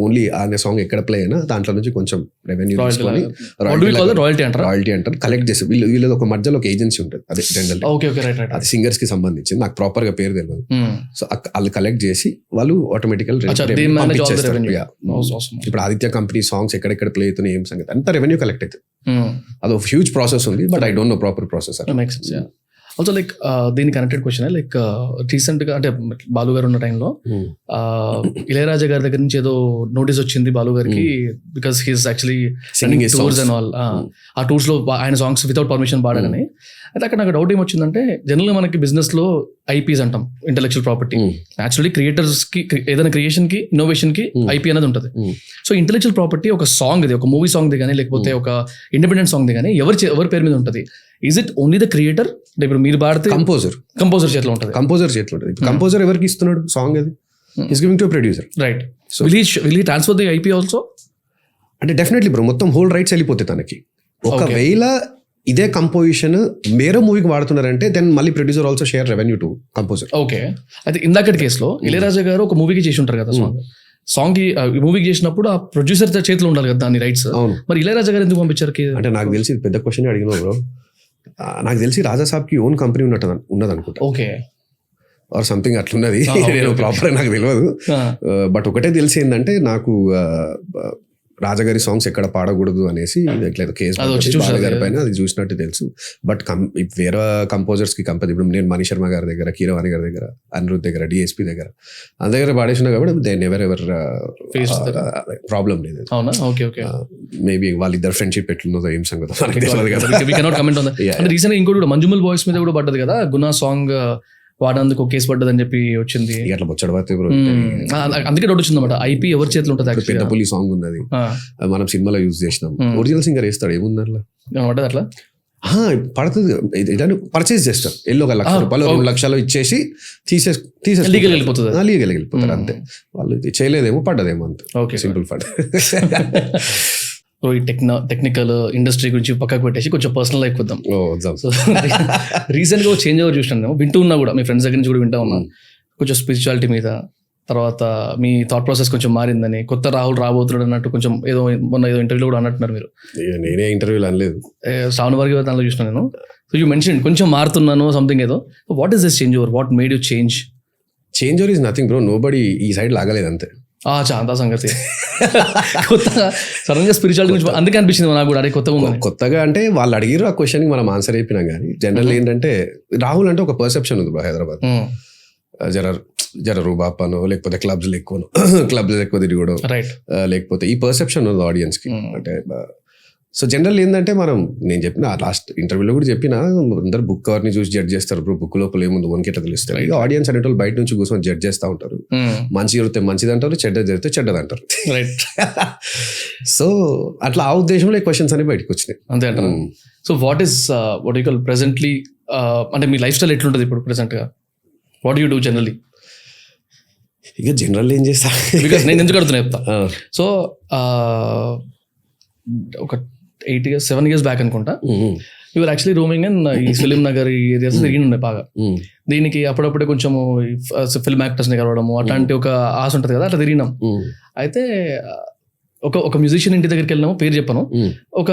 ఓన్లీ ఆయన సాంగ్ ఎక్కడ ప్లే అయినా దాంట్లో నుంచి కొంచెం రెవెన్యూ రాయల్టీ అంటారు కలెక్ట్ చేసి వీళ్ళది ఒక మధ్యలో ఒక ఏజెన్సీ ఉంటుంది, అదే జనరల్ అది సింగర్స్ కి సంబంధించి నాకు ప్రాపర్ గా పేరు తెలియదు. సో వాళ్ళు కలెక్ట్ చేసి వాళ్ళు ఆటోమేటికల్ పంపించేస్తారు. ఇప్పుడు ఆదిత్య కంపెనీ సాంగ్స్ ఎక్కడెక్కడ ప్లే అవుతున్నాయి ఏం సంగతి అంతా రెవెన్యూ కలెక్ట్ అవుతుంది. అదొక హ్యూజ్ ప్రాసెస్ ఉంది, but I don't know proper process. Also like దీని కనెక్టెడ్ క్వశ్చన్ లైక్ రీసెంట్గా అంటే బాలు గారు ఉన్న టైంలో ఇళయరాజా గారి దగ్గర నుంచి ఏదో నోటీస్ వచ్చింది బాలు గారికి, because he's actually tours and all. ఆ టూర్స్ లో ఆయన సాంగ్స్ వితౌట్ పర్మిషన్ పాడాలని. అయితే అక్కడ నాకు డౌట్ ఏమొచ్చిందంటే జనరల్గా మనకి బిజినెస్ లో ఐపీస్ అంటాం, ఇంటెలెక్చువల్ ప్రాపర్టీ. యాక్చువల్లీ క్రియేటర్స్ కి ఏదైనా క్రియేషన్ కి ఇన్నోవేషన్ కి ఐపీ అనేది ఉంటుంది. సో ఇంటెలెక్చువల్ ప్రాపర్టీ ఒక సాంగ్ ఇది, ఒక మూవీ సాంగ్ ది కానీ లేకపోతే ఒక ఇండిపెండెంట్ సాంగ్ ది కానీ ఎవరి పేరు మీద ఉంటుంది? Is it only the creator? ఇప్పుడు మీరు పాడితే కంపోజర్ చేతిలో ఉంటుంది. కంపోజర్ ఎవరికి ఇస్తున్నాడు సాంగ్? అది is giving to producer, right? So will he transfer the IP also? అంటే డెఫినెట్లీ బ్రో, మొత్తం హోల్ రైట్స్ వెళ్ళిపోతాయి తనకి. ఒకవేళ ఇదే కంపోజిషన్ వేరే మూవీకి వాడుతున్నారంటే దెన్ మళ్ళీ producer also share revenue to composer. Okay. అయితే ఇందాకటి కేసులో ఇళయరాజా గారు ఒక మూవీకి చేసి ఉంటారు కదా సాంగ్ కి, మూవీకి చేసినప్పుడు ఆ ప్రొడ్యూసర్ చేతిలో ఉండాలి కదా దాని రైట్స్. మరి ఇళయరాజా గారు ఎందుకు పంపించారు? అంటే నాకు తెలిసి పెద్ద క్వశ్చన్ అడిగినా బ్రో. నాకు తెలిసి రాజా సాబ్ కి ఓన్ కంపెనీ ఉన్నది అనుకుంటా. ఓకే. ఆర్ సంథింగ్ అట్లున్నది, నేను ప్రాపర్ నాకు తెలియదు. బట్ ఒకటే తెలిసి ఏంటంటే నాకు రాజగారి సాంగ్స్ ఎక్కడ పాడకూడదు అనేసి కేసు గారి పైన అది చూసినట్టు తెలుసు. బట్ వేరే కంపోజర్స్ కి కంపెనీ, ఇప్పుడు నేను మణి శర్మ గారి దగ్గర, కీరవాణి గారి దగ్గర, అనిరుద్ దగ్గర, డిఎస్పీ దగ్గర అందరి దగ్గర పాడేసినా కాబట్టి దే నెవర్ ఎవర్ ప్రాబ్లం లేదు. మేబీ వాళ్ళిద్దరు ఫ్రెండ్షిప్ ఎట్లున్నదో ఏం సంగతి రీసెంట్ ఇంకోటి మంజుమల్ బాయ్స్ మీద కూడా పడ్డది కదా, గునా సాంగ్ వాడేందుకు కేసు పడ్డదని చెప్పి వచ్చింది. అట్లా బొచ్చడబడితే అందుకే డౌట్ వచ్చింది అనమాట, ఐపీ ఎవరి చేతిలో ఉంటుంది? పెద్ద పులి సాంగ్ ఉన్నది, మనం సినిమాలో యూజ్ చేసినాం. ఒరిజినల్ సింగర్ వేస్తాడు, ఏముంది అట్లా అట్లా పడుతుంది. పర్చేస్ చేస్తారు, ఎల్లో ₹1,00,000 2 లక్షలు ఇచ్చేసి తీసేసి లీగల్ వెళ్ళిపోతారు అంతే. వాళ్ళు చేయలేదేమో, పడ్డదేమో అంతే. ఓకే, సింపుల్ పడ్డ. ఈ టెక్నికల్ ఇండస్ట్రీ గురించి పక్కకు పెట్టేసి కొంచెం పర్సనల్ లైఫ్ వద్దాం. సో రీసెంట్గా చేంజ్ ఓవర్ చూసినాను, వింటూ ఉన్నా కూడా మీ ఫ్రెండ్స్ దగ్గర నుంచి కూడా వింటా ఉన్నా కొంచెం స్పిరిచువాలిటీ మీద, తర్వాత మీ థాట్ ప్రాసెస్ కొంచెం మారిందని, కొత్త రాహుల్ రాబోతున్నాడు అన్నట్టు కొంచెం ఏదో మొన్న ఏదో ఇంటర్వ్యూలో కూడా అన్నట్టున్నారు మీరు. ఇక నేనే ఇంటర్వ్యూలు అనలేదు. శ్రావణ వారికి దానిలో చూసిన నేను. సో యూ మెన్షన్ కొంచెం మారుతున్నాను సంథింగ్ ఏదో. What is this change over, what made you change? Change over is nothing bro, nobody ఈ సైడ్ లాగలేదు అంతే. చాలా సంగతి. కొత్తగా సడన్ గా స్పిరిచువాలిటీ గురించి అందుకే అనిపించింది నాకు కూడా, అదే కొత్తగా ఉంది. కొత్తగా అంటే వాళ్ళు అడిగిరు ఆ క్వశ్చన్ కి మనం ఆన్సర్ అయిపోయినాం. కానీ జనరల్ ఏంటంటే రాహుల్ అంటే ఒక పర్సెప్షన్ ఉంది బ్రో హైదరాబాద్. జర రూబాపనో లేకపోతే క్లబ్స్ ఎక్కువ తిరగడం, రైట్, లేకపోతే ఈ పర్సెప్షన్ ఉంది ఆడియన్స్ కి. అంటే సో జనరల్ ఏంటంటే నేను చెప్పిన లాస్ట్ ఇంటర్వ్యూలో కూడా చెప్పిన, అందరు బుక్ కవర్ ని చూసి జడ్జ్ చేస్తారు బ్రో, బుక్ లోపల ఏముంది వన్కిట్లా తెలుస్తారు. ఆడియన్స్ అనేటోళ్ళు బయట నుంచి కూర్చొని జడ్జ్ చేస్తూ ఉంటారు. మంచి జరిగితే మంచిది అంటారు, చెడ్డ జరిగితే చెడ్డది అంటారు. రైట్. సో అట్లా ఆ ఉద్దేశంలో క్వశ్చన్స్ అనేవి బయటకు వచ్చినాయి అంతే అంటారు. So what is what you call presently, అంటే మీ లైఫ్ స్టైల్ ఎట్లుంటుంది ఇప్పుడు ప్రెసెంట్ గా? What you do generally? ఇక జనరల్ ఏం చేస్తా, బికాస్ నేను ఎందుకు అడుగుతున్నా చెప్తా. సో ఒక 7 years బ్యాక్ అనుకుంటా, యువర్ యాక్చువల్లీ రోమింగ్ అండ్ ఈ ఫిలిం నగర్ ఈ ఏరియాస్ తిరిగి ఉన్నాయి బాగా. దీనికి అప్పుడప్పుడే కొంచెం ఫిల్మ్ యాక్టర్స్ని కలవడము అట్లాంటి ఒక ఆశ ఉంటుంది కదా, అట్లా తిరిగినాం. అయితే ఒక మ్యూజిషియన్ ఇంటి దగ్గరికి వెళ్ళినాము, పేరు చెప్పాను, ఒక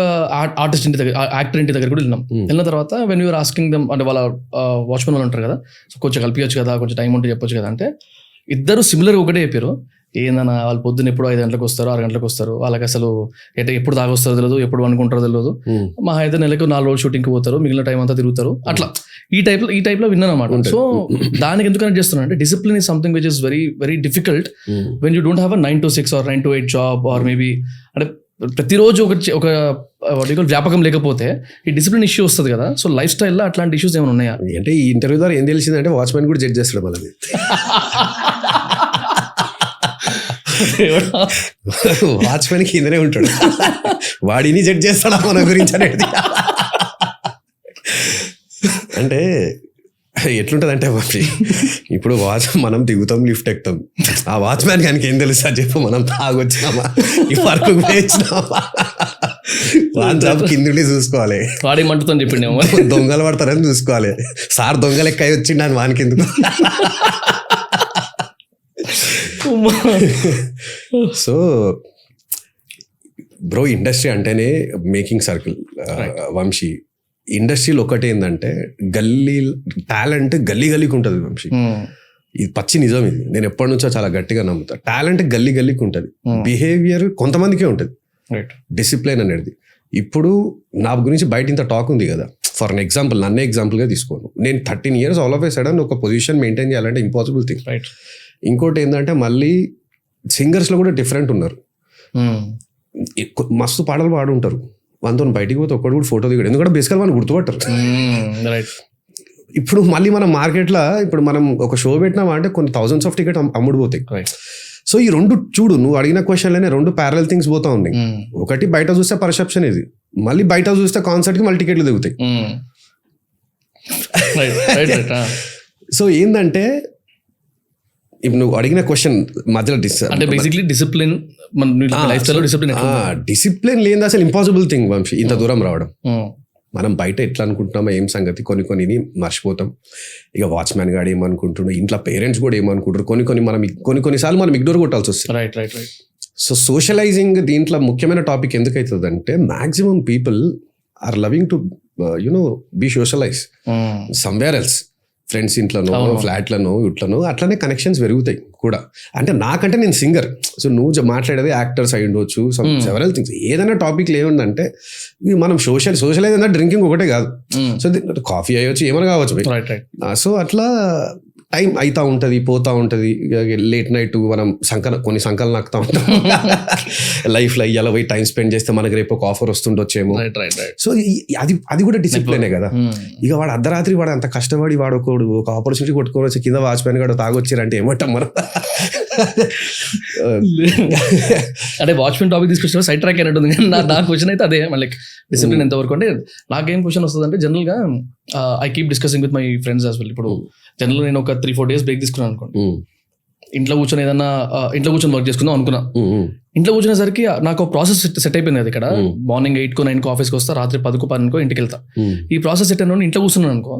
ఆర్టిస్ట్ ఇంటి దగ్గర, యాక్టర్ ఇంటి దగ్గర కూడా వెళ్ళినాం. వెళ్ళిన తర్వాత వెన్ యూఆర్ ఆస్కింగ్ దమ్, అంటే వాళ్ళ వాచ్మెన్ వాళ్ళు ఉంటారు కదా, సో కొంచెం కలిపియచ్చు కదా, కొంచెం టైం ఉంటే చెప్పొచ్చు కదా అంటే, ఇద్దరు సిమిలర్గా ఒకటే చెప్పారు. ఏందన్నా వాళ్ళు పొద్దున్న ఎప్పుడు 5 గంటలకు వస్తారు, 6 గంటలకు వస్తారు, వాళ్ళకి అసలు ఎప్పుడు తాగొస్తారో తెలియదు, ఎప్పుడు అనుకుంటారో తెలియదు, మా అయితే నెలకు 4 రోజులు షూటింగ్కి పోతారు, మిగిలిన టైం అంతా తిరుగుతారు, అట్లా ఈ టైప్లో విన్నాను అనమాట. సో దానికి ఎందుకు కనెక్ట్ చేస్తున్నాను అంటే, discipline is something which is very very difficult when you don't have a 9 to 6 or 9 to 8 job, or maybe అంటే ప్రతిరోజు ఒక వ్యాపకం లేకపోతే ఈ డిసిప్లిన్ ఇష్యూ వస్తుంది కదా. సో లైఫ్ స్టైల్లో అట్లాంటి ఇష్యూస్ ఏమైనా ఉన్నాయా? అంటే ఈ ఇంటర్వ్యూ ద్వారా ఏం తెలిసిందంటే వాచ్మెన్ కూడా జడ్జ్ చేస్తాడు మనది. వాచ్మెన్ కిందనే ఉంటాడు, వాడిని జడ్జ్ చేస్తాడా మన గురించి అనేది. అంటే ఎట్లుంటది అంటే ఇప్పుడు మనం దిగుతాం, లిఫ్ట్ ఎక్కుతాం, ఆ వాచ్మెన్ కనుక ఏం తెలుసా చెప్పు, మనం తాగొచ్చినామా, ఈ వర్క్ వేసినామా, వాన్ జాబ్ కింద చూసుకోవాలి, వాడే మంటుతో చెప్పిండే దొంగలు పడతారని చూసుకోవాలి, సార్ దొంగలు ఎక్క వచ్చిండు అని వానికి ఎందుకు. సో బ్రో ఇండస్ట్రీ అంటేనే మేకింగ్ సర్కిల్. వంశీ ఇండస్ట్రీలో ఒకటి ఏంటంటే టాలెంట్ గల్లీకి ఉంటుంది వంశీ. ఇది పచ్చి నిజం, ఇది నేను ఎప్పటి నుంచో చాలా గట్టిగా నమ్ముతా. టాలెంట్ గల్లీకి ఉంటుంది, బిహేవియర్ కొంతమందికే ఉంటుంది, డిసిప్లిన్ అనేది. ఇప్పుడు నా గురించి బయట ఇంత టాక్ ఉంది కదా, ఫర్ అన్ ఎగ్జాంపుల్ నన్నే ఎగ్జాంపుల్గా తీసుకోను. నేను 13 years all of A sudden ఒక పొజిషన్ మెయింటైన్ చేయాలంటే ఇంపాసిబుల్ థింగ్. ఇంకోటి ఏంటంటే మళ్ళీ సింగర్స్లో కూడా డిఫరెంట్ ఉన్నారు, మస్తు పాటలు పాడుంటారు, వాళ్ళతో బయటికి పోతే ఒక్కడు కూడా ఫోటో దిగాడు, ఎందుకంటే బేసికల్ వాళ్ళు గుర్తుపట్టరు. ఇప్పుడు మళ్ళీ మనం మార్కెట్లో ఇప్పుడు మనం ఒక షో పెట్టినామా అంటే కొన్ని thousands of tickets అమ్ముడుపోతాయి. సో ఈ రెండు చూడు, నువ్వు అడిగిన క్వశ్చన్లోనే 2 parallel థింగ్స్ పోతా ఉన్నాయి. ఒకటి బయట చూస్తే పర్సెప్షన్, ఇది మళ్ళీ బయట చూస్తే కాన్సర్ట్కి మళ్ళీ టికెట్లు దిగుతాయి. సో ఏంటంటే ఇప్పుడు నువ్వు అడిగిన క్వశ్చన్ మధ్యలో అంటే బేసిక్లీ డిసిప్లిన్, లైఫ్ స్టైల్లో డిసిప్లిన్ లేదు అసలు ఇంపాసిబుల్ థింగ్ వంశీ, ఇంత దూరం రావడం. మనం బయట ఎట్లా అనుకుంటున్నామో ఏం సంగతి కొన్ని మర్చిపోతాం. ఇక వాచ్మెన్ గాడు ఏమనుకుంటున్నాడు, ఇంట్లో పేరెంట్స్ కూడా ఏమనుకుంటారు, కొన్నిసార్లు మనం ఇగ్నోర్ కొట్టాల్సి వస్తుంది. రైట్. సో సోషలైజింగ్ దీంట్లో ముఖ్యమైన టాపిక్ ఎందుకు అవుతుంది అంటే, maximum people are loving to be socialize somewhere else. Friends ఇంట్లోనో, ఫ్లాట్లను, ఇట్లనో అట్లనే కనెక్షన్స్ పెరుగుతాయి కూడా. అంటే నాకంటే నేను సింగర్, సో నువ్వు మాట్లాడేది యాక్టర్స్ అయి ఉండొచ్చు, సెవరల్ థింగ్స్. ఏదైనా టాపిక్లు ఏముందంటే మనం సోషలైజ్ అంటే డ్రింకింగ్ ఒకటే కాదు, సో కాఫీ అయ్యొచ్చు, ఏమైనా కావచ్చు. సో అట్లా టైం అవుతా ఉంటుంది, పోతా ఉంటుంది. లేట్ నైట్ మనం కొన్ని సంకలు నాకుతా ఉంటాం లైఫ్లో. ఇలా పోయి టైం స్పెండ్ చేస్తే మనకి రేపు ఒక ఆఫర్ వస్తుండొచ్చేమో. సో అది కూడా డిసిప్లినే కదా. ఇక వాడు అర్ధరాత్రి వాడు అంత కష్టపడి వాడుకోడు, ఒక ఆపర్చునిటీ కొట్టుకొని వచ్చి కింద వాచ్మెన్ గాడు తాగొచ్చారంటే ఏమంటాం మనం. అంటే వాచ్మెన్ టాపిక్ తీసుకొచ్చిన సైడ్ ట్రాక్ అయినట్టుంది. నా క్వశ్చన్ అయితే అదే, మళ్ళీ డిసిప్లిన్ ఎంతవరకు అంటే నాకేం క్వశ్చన్ వస్తుంది అంటే, జనరల్గా I keep discussing with my friends as well. ఇప్పుడు జనరల్ నేను ఒక 3-4 days బ్రేక్ తీసుకున్నాను అనుకోండి, ఇంట్లో కూర్చొని వర్క్ చేసుకుందాం అనుకున్నా. ఇంట్లో కూర్చునేసరికి నాకు ప్రాసెస్ సెట్ అయిపోయింది కదా. ఇక్కడ మార్నింగ్ 8కో 9కో ఆఫీస్కి వస్తా, రాత్రి 10కో 12కో ఇంటికి వెళ్తా. ఈ ప్రాసెస్ సెట్ అయిన ఇంట్లో కూర్చున్నాను అనుకో,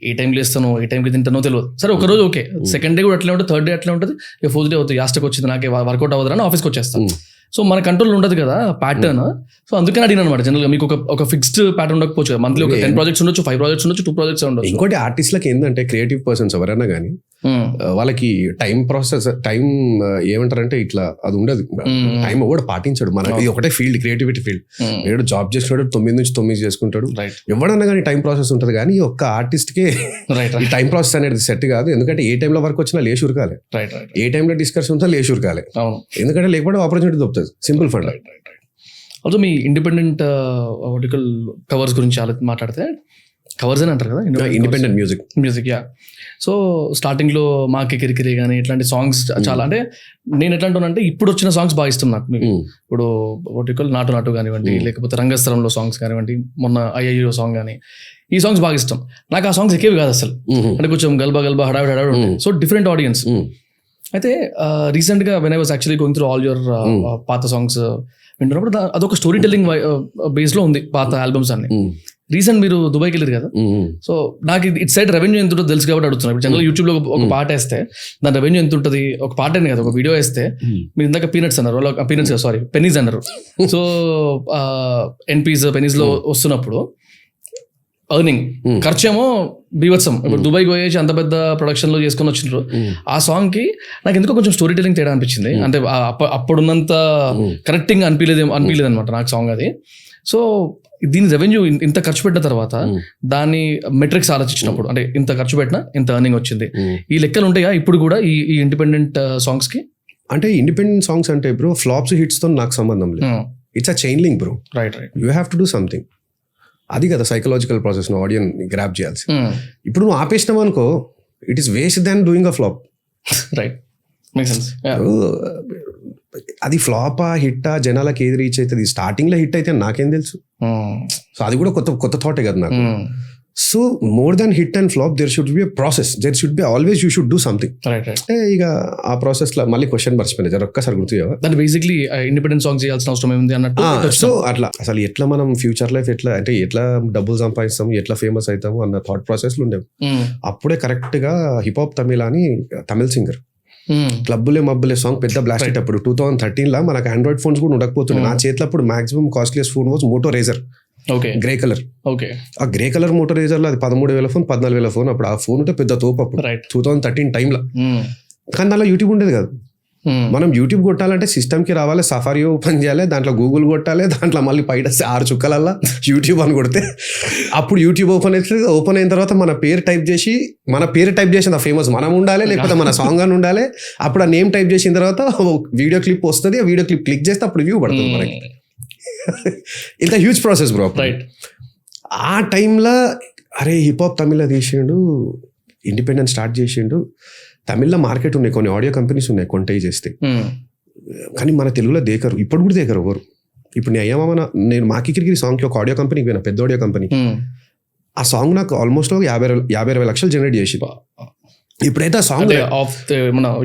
ఏ టైంలో ఇస్తానో ఏ టైంకి తింటానో తెలియదు. సరే ఒక రోజు ఓకే, సెకండ్ డే కూడా అట్లే ఉంటుంది, థర్డ్ డే అట్లే ఉంటుంది, ఇక ఫోర్త్ డే అవుతుంది, యాస్టకి వచ్చింది నాకే వర్కౌట్ అవ్వదని ఆఫీస్కి వచ్చేస్తాను. సో మన కంట్రోల్ ఉండదు కదా ప్యాటర్న్. సో అందుకని అడిగిన అనమాట, జనరల్గా మీకు ఒక ఫిక్స్డ్ ప్యాటర్న్ ఉండకపోవచ్చు కదా. మంత్లీ ఒక 10 ప్రాజెక్ట్స్ ఉండొచ్చు, 5 ప్రాజెక్ట్స్ ఉండొచ్చు, 2 ప్రాజెక్ట్స్ ఉండొచ్చు. ఇంకోటి ఆర్టిస్ట్లకి ఏంటంటే క్రియేటివ్ పర్సన్స్ ఎవరైనా కానీ వాళ్ళకి టైం ప్రాసెస్ టైం ఏమంటారంటే ఇట్లా అది ఉండదు. టైం కూడా పాటించాడు. మనకి ఒకటే ఫీల్డ్, క్రియేటివిటీ ఫీల్డ్. ఏడు జాబ్ చేసుకున్నాడు 9 నుంచి 9 చేసుకుంటాడు. ఎవడన్నా కానీ టైం ప్రాసెస్ ఉంటుంది, కానీ ఒక్క ఆర్టిస్ట్కి ఈ టైం ప్రాసెస్ అనేది సెట్ కాదు. ఎందుకంటే ఏ టైంలో వర్క్ వచ్చినా లేచి ఉరకాలి, ఏ టైంలో డిస్కషన్ ఉంటే లేచి ఉరకాలి. ఎందుకంటే లేకపోతే ఆపర్చునిటీ దొరుకుతుంది. Simple fund. ఆల్సో మీ ఇండిపెండెంట్ వర్టికల్ కవర్స్ గురించి మాట్లాడితే, కవర్స్ అని అంటారు కదా, ఇండిపెండెంట్ మ్యూజిక్. యా. సో స్టార్టింగ్లో మాకి కిరికిరి కానీ ఇట్లాంటి సాంగ్స్ చాలా, అంటే నేను ఎట్లా అంటానంటే ఇప్పుడు వచ్చిన సాంగ్స్ బాగా ఇష్టం నాకు. ఇప్పుడు వర్టికల్ నాటు కానివ్వండి, లేకపోతే రంగస్థలంలో సాంగ్స్ కానివ్వండి, మొన్న అయ్యో సాంగ్ కానీ, ఈ సాంగ్స్ బాగా ఇష్టం నాకు. ఆ సాంగ్స్ ఎక్కేవి కాదు అసలు, అంటే కొంచెం గల్బా హడావిడి ఉంటాయి. So different audience. అయితే రీసెంట్గా when I was actually going through all your పాత సాంగ్స్ వింటున్నప్పుడు అదొక స్టోరీ టెల్లింగ్ బేస్లో ఉంది పాత ఆల్బమ్స్ అన్ని. రీసెంట్ మీరు దుబాయ్కి వెళ్ళారు కదా, సో నాకు ఇట్ సైడ్ రెవెన్యూ ఎంత ఉంటుందో తెలుసు కాబట్టి అడుగుతున్నాను. ఇప్పుడు జనరల్ యూట్యూబ్లో ఒక పాట వేస్తే దాని రెవెన్యూ ఎంత ఉంటుంది, ఒక పాట అని కదా, ఒక వీడియో వేస్తే మీరు ఇందాక పీనట్స్ అన్నారు, పెన్నీస్ అన్నారు. సో ఎన్పీస్ పెన్నీస్లో వస్తున్నప్పుడు ఎర్నింగ్ ఖర్చేమో బీభత్సం. ఇప్పుడు దుబాయ్కి పోయేసి అంత పెద్ద ప్రొడక్షన్ లో చేసుకొని వచ్చినారు. ఆ సాంగ్ కి నాకు ఎందుకో కొంచెం స్టోరీ టెలింగ్ తేడా అనిపించింది. అంటే అప్పుడున్నంత కరెక్టింగ్ అనిపించలేదు అనమాట నాకు సాంగ్ అది. సో దీని రెవెన్యూ ఇంత ఖర్చు పెట్టిన తర్వాత దాన్ని మెట్రిక్స్ ఆలోచించినప్పుడు, అంటే ఇంత ఖర్చు పెట్టినా ఇంత ఎర్నింగ్ వచ్చింది, ఈ లెక్కలు ఉంటాయా ఇప్పుడు కూడా ఈ ఇండిపెండెంట్ సాంగ్స్ కి? అంటే ఇండిపెండెంట్ సాంగ్స్ అంటే బ్రో ఫ్లాప్స్ హిట్స్ తో నాకు సంబంధం లేదు. It's a chain link bro. Right. You have to do something. అది కదా సైకలాజికల్ ప్రాసెస్ ను ఆడియన్ గ్రాప్ చేయాల్సి. ఇప్పుడు నువ్వు ఆపేసినావు అనుకో, it is waste than doing a flop. Right, make sense. అది ఫ్లాపా హిట్టా జనాలకి ఏది రీచ్ అవుతుంది. స్టార్టింగ్ లో హిట్ అయితే నాకేం తెలుసు. సో అది కూడా కొత్త థాటే కదా నాకు. So more than hit and flop there should be a process. There should be always you should do something. ఇక ఆ ప్రాసెస్ లో మళ్ళీ క్వశ్చన్ మర్చిపోయినా ఒక్కసారి గుర్తు చేయవా? దాన్ని బేసిక్లీ ఇండిపెండెంట్ సాంగ్స్ చేయాల్సిన అవసరం ఏముంది అన్నట్టు. సో అట్లా అసలు ఎట్లా మనం ఫ్యూచర్ లైఫ్ ఎట్లా అంటే ఎట్లా డబ్బులు సంపాదిస్తాము, ఎట్లా ఫేమస్ అవుతాము అన్న థాట్ ప్రాసెస్ లో ఉండేవి. అప్పుడే కరెక్ట్ గా హిప్ హాప్ తమిళ అని తమిళ సింగర్ క్లబ్బులే మబ్బులే సాంగ్ పెద్ద బ్లాస్ట్ అయ్యేటప్పుడు 2013 లా మనకు ఆండ్రాయిడ్ ఫోన్స్ కూడా ఉండకపోతుంది. నా చేతిలో అప్పుడు maximum costliest phone was Moto Razr, grey colour. ఆ గ్రే కలర్ మోటో రేజర్ లో అది 13,000 ఫోన్, 14,000 ఫోన్. అప్పుడు ఆ ఫోన్ ఉంటే పెద్ద తోపు అప్పుడు 2013 టైంలో. కానీ దానిలో యూట్యూబ్ ఉండేది కాదు. మనం యూట్యూబ్ కొట్టాలంటే సిస్టమ్కి రావాలి, సఫారీ ఓపెన్ చేయాలి, దాంట్లో గూగుల్ కొట్టాలి, దాంట్లో మళ్ళీ పైన 6 చుక్కలల్లా యూట్యూబ్ అని కొడితే అప్పుడు యూట్యూబ్ ఓపెన్ అవుతుంది. ఓపెన్ అయిన తర్వాత మన పేరు టైప్ చేసిన ఫేమస్ మనం ఉండాలి, లేకపోతే మన సాంగ్ అని ఉండాలి. అప్పుడు ఆ నేమ్ టైప్ చేసిన తర్వాత వీడియో క్లిప్ వస్తుంది. ఆ వీడియో క్లిప్ క్లిక్ చేస్తే అప్పుడు వ్యూ పడుతుంది మనకి. ఇంత హ్యూజ్ ప్రాసెస్ బ్రో. ఆ టైంలో అరే హిప్ హాప్ తమిళ తీసిండు, ఇండిపెండెంట్ స్టార్ట్ చేసిండు. తమిళ్లో మార్కెట్ ఉన్నాయి, కొన్ని ఆడియో కంపెనీస్ ఉన్నాయి కొంటే చేస్తే. కానీ మన తెలుగులో దేకరు, ఇప్పుడు కూడా దేకరు ఎవరు. ఇప్పుడు నేను మాకి కిరికిరి సాంగ్కి ఒక ఆడియో కంపెనీకి పోయినా, పెద్ద ఆడియో కంపెనీ. ఆ సాంగ్ నాకు ఆల్మోస్ట్ 50-60 లక్షలు జనరేట్ చేసి. ఇప్పుడైతే ఆ సాంగ్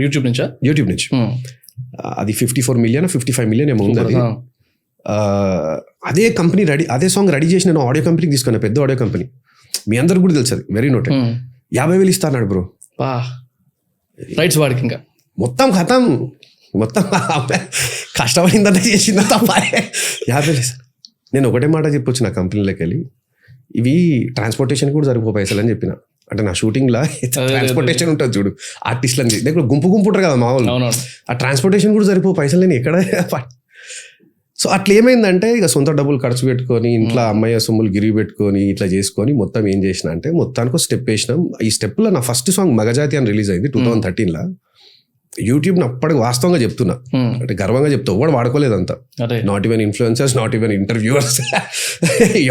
యూట్యూబ్ నుంచి అది 54 million 55 million ఏమో ఉంది. అది అదే కంపెనీ అదే సాంగ్ రెడీ చేసి నేను ఆడియో కంపెనీకి తీసుకున్నా, పెద్ద ఆడియో కంపెనీ. మీ అందరికి కూడా తెలుసు అది, వెరీ నోటెడ్. 50,000 ఇస్తా అన్నాడు బ్రో. రైట్స్ వాడికి ఇంకా మొత్తం ఖతం, మొత్తం కష్టపడిందంతా చేసిందా తప్ప 50,000. నేను ఒకటే మాట చెప్పొచ్చు నా కంపెనీలోకి వెళ్ళి, ఇవి ట్రాన్స్పోర్టేషన్ కూడా సరిపో పైసలు అని చెప్పిన. అంటే నా షూటింగ్లో ట్రాన్స్పోర్టేషన్ ఉంటుంది చూడు, ఆర్టిస్టులని దగ్గర గుంపు ఉంటారు కదా మా వాళ్ళు, ఆ ట్రాన్స్పోర్టేషన్ కూడా సరిపో పైసలు నేను ఎక్కడ. సో అట్లా ఏమైందంటే ఇక సొంత డబ్బులు ఖర్చు పెట్టుకొని ఇంట్లో అమ్మాయి సొమ్ములు గిరిగి పెట్టుకొని ఇట్లా చేసుకొని మొత్తం ఏం చేసిన అంటే మొత్తానికి ఒక స్టెప్ వేసినాం. ఈ స్టెప్లో నా ఫస్ట్ సాంగ్ మగజాతి అని రిలీజ్ అయింది 2013లో. యూట్యూబ్ని అప్పటికి వాస్తవంగా చెప్తున్నా, అంటే గర్వంగా చెప్తా, ఎవరు వాడుకోలేదంతా. Not even influencers, not even interviewers,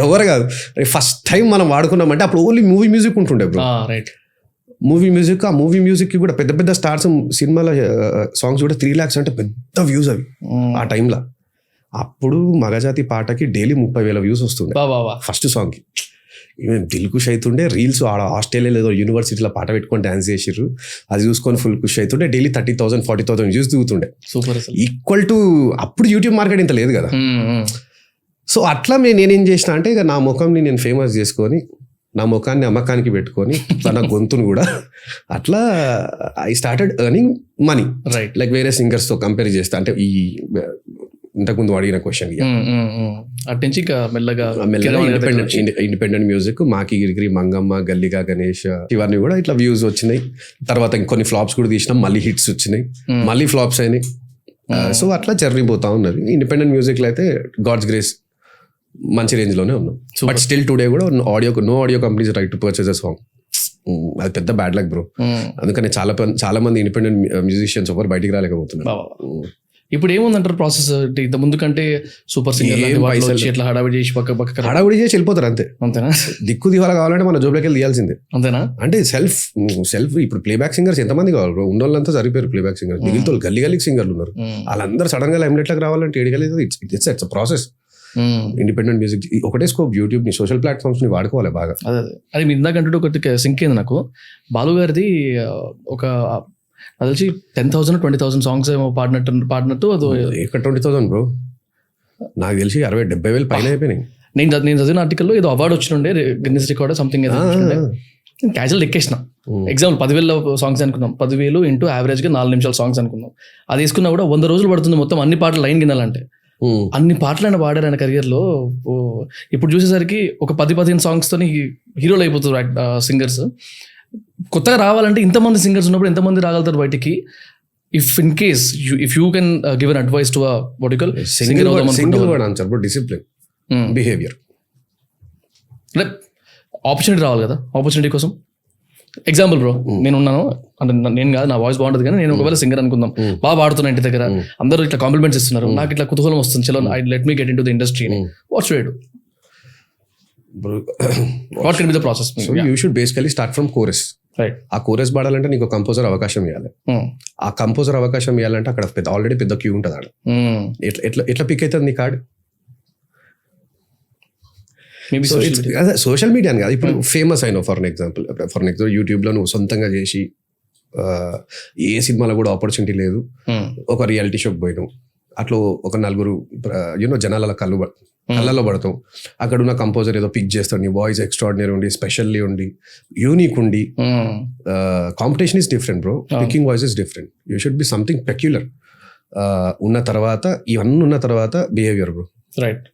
ఎవరు కాదు. ఫస్ట్ టైం మనం వాడుకున్నామంటే అప్పుడు ఓన్లీ మూవీ మ్యూజిక్ ఉంటుండే బ్రో. మూవీ మ్యూజిక్, ఆ మూవీ మ్యూజిక్కి కూడా పెద్ద పెద్ద స్టార్స్ సినిమాల సాంగ్స్ కూడా 3 lakhs అంటే పెద్ద వ్యూస్ అవి ఆ టైంలో. అప్పుడు మగజాతి పాటకి డైలీ 30,000 వ్యూస్ వస్తుండే ఫస్ట్ సాంగ్కి. దిల్ ఖుష్ అవుతుండే. రీల్స్ ఆడ ఆస్ట్రేలియాలో ఏదో యూనివర్సిటీలో పాట పెట్టుకొని డాన్స్ చేసిర్రు, అది చూసుకొని ఫుల్ ఖుష్ అవుతుండే. డైలీ 30,000 40,000 వ్యూస్ దిగుతుండే. సూపర్ అసలు. ఈక్వల్ టు అప్పుడు యూట్యూబ్ మార్కెట్ ఇంత లేదు కదా. సో అట్లా నేనేం చేసిన అంటే ఇక నా ముఖంని నేను ఫేమస్ చేసుకొని, నా ముఖాన్ని అమ్మకానికి పెట్టుకొని, తన గొంతును కూడా అట్లా I started earning money. Right. Like వేరే సింగర్స్తో కంపేర్ చేస్తా. అంటే ఈ ఇంతకుముందు అడిగిన క్వశ్చన్ అటు నుంచి ఇంకా మెల్లగా ఇండిపెండెంట్ మ్యూజిక్ మాకి గిరిగిరి, మంగమ్మ, గల్లిగా గణేష్ ఇవన్నీ కూడా ఇట్లా వ్యూస్ వచ్చినాయి. తర్వాత ఇంకొన్ని ఫ్లాప్స్ కూడా తీసినాం, మళ్ళీ హిట్స్ వచ్చినాయి, మళ్ళీ ఫ్లాప్స్ అయినాయి. సో అట్లా జర్నీ పోతా ఉన్నది. ఇండిపెండెంట్ మ్యూజిక్లో అయితే గాడ్స్ గ్రేస్ మంచి రేంజ్ లోనే ఉన్నాం. బట్ స్టిల్ టుడే కూడా no audio companies right to purchase a song. అది పెద్ద బ్యాడ్ లక్ బ్రో. అందుకని చాలా మంది ఇండిపెండెంట్ మ్యూజిషియన్స్ ఎవరు బయటికి రాలేకపోతున్నారు. ఇప్పుడు ఏముందంటారు ప్రాసెస్? ఇంత ముందు కంటే సూపర్ సింగర్ ఇట్లా హడావిడి చేసి హడావిడి చేసి వెళ్ళిపోతారు అంతే. అంతేనా? దిక్కు దివాలా కావాలంటే మన జోబులోకి వెళ్ళి తీయాల్సిందే. అంతేనా? అంటే సెల్ఫ్ ఇప్పుడు ప్లేబ్యాక్ సింగర్స్ ఎంతమంది కావాలి బ్రో? ఉన్న వాళ్ళంతా సరిపోయారు ప్లేబ్యాక్ సింగర్స్. మిగిలితో గల్లీకి సింగర్లు ఉన్నారు. వాళ్ళందరూ సడన్ గా లైమ్లైట్లోకి రావాలంటే ఏడిగలేదు. It's process. ఇండిపెండెంట్ మ్యూజిక్ ఒకటే స్కోప్. యూట్యూబ్ ని, సోషల్ ప్లాట్ఫామ్స్ ని వాడుకోవాలి బాగా. అది మీ ఇందాకంటే ఒకటి సింక్ అయింది నాకు. బాలు గారిది ఒక అది వచ్చి 10,000 20,000 సాంగ్స్ ఏమో పాడినట్టు అది ఎక్కడ 20,000 బ్రో? నాకు తెలిసి 60,000-70,000 పైన అయిపోయినాయి. నేను చదివిన ఆర్టికల్లో ఏదో అవార్డు వచ్చినుండే, గిన్నెస్ రికార్డ్ సంథింగ్ ఏదో నేను క్యాజువల్ ఎక్కేసిన. ఎగ్జాంపుల్ 10,000 సాంగ్స్ అనుకుందాం. 10,000 ఇంటూ యావరేజ్గా 4 నిమిషాల సాంగ్స్ అనుకుందాం. అది వేసుకున్నా కూడా 100 రోజులు పడుతుంది మొత్తం అన్ని పాటలు లైన్ గినాలంటే. అన్ని పాటలు ఆయన పాడారు ఆయన కెరియర్లో. ఇప్పుడు చూసేసరికి ఒక 10-15 సాంగ్స్తో హీరోలు అయిపోతారు సింగర్స్. కొత్తగా రావాలంటే ఇంతమంది సింగర్స్ ఉన్నప్పుడు ఎంతమంది రాగలుగుతారు బయటికి? If in case if you can give an advice to single answer bro, discipline, behaviour. Opportunity రావాలి కదా. ఆపర్చునిటీ కోసం ఎగ్జాంపుల్ బ్రో, నేను ఉన్నాను అంటే నేను కాదు, నా వాయిస్ బాగుంటుంది కానీ నేను ఒకవేళ సింగర్ అనుకుందాం, బాగా పాడుతున్నా ఇంటి దగ్గర, అందరూ ఇట్లా కాంప్లిమెంట్స్ ఇస్తున్నారు, నాకు ఇట్లా కుతూహలం వస్తుంది, చలో I let me get in to the industry. What should I do? What can be the process? So you should basically start from chorus. Right. ఆ కోరస్ పాడాలంటే నీకు కంపోజర్ అవకాశం ఇవ్వాలి. ఆ కంపోజర్ అవకాశం ఇవ్వాలంటే అక్కడ ఆల్రెడీ పెద్ద క్యూ ఉంటుంది. ఆడ ఎట్లా పిక్ అవుతుంది నీ కార్డ్? సోషల్ మీడియా కాదు, ఇప్పుడు ఫేమస్ అయినావు ఫర్ ఎగ్జాంపుల్ యూట్యూబ్లో నువ్వు సొంతంగా చేసి ఏ సినిమాలో కూడా ఆపర్చునిటీ లేదు, ఒక రియాలిటీ షోకి పోయినావు, అట్లా ఒక నలుగురు జనాల కళ్ళల్లో పడతాం, అక్కడ ఉన్న కంపోజర్ ఏదో పిక్ చేస్తాడు, నీ వాయిస్ ఎక్స్ట్రాడినరీ ఉండి, స్పెషల్లీ ఉండి, యూనిక్ ఉండి. Competition is different bro, picking voice is different. You should be something peculiar. ఇవన్నీ ఉన్న తర్వాత behaviour bro. Right.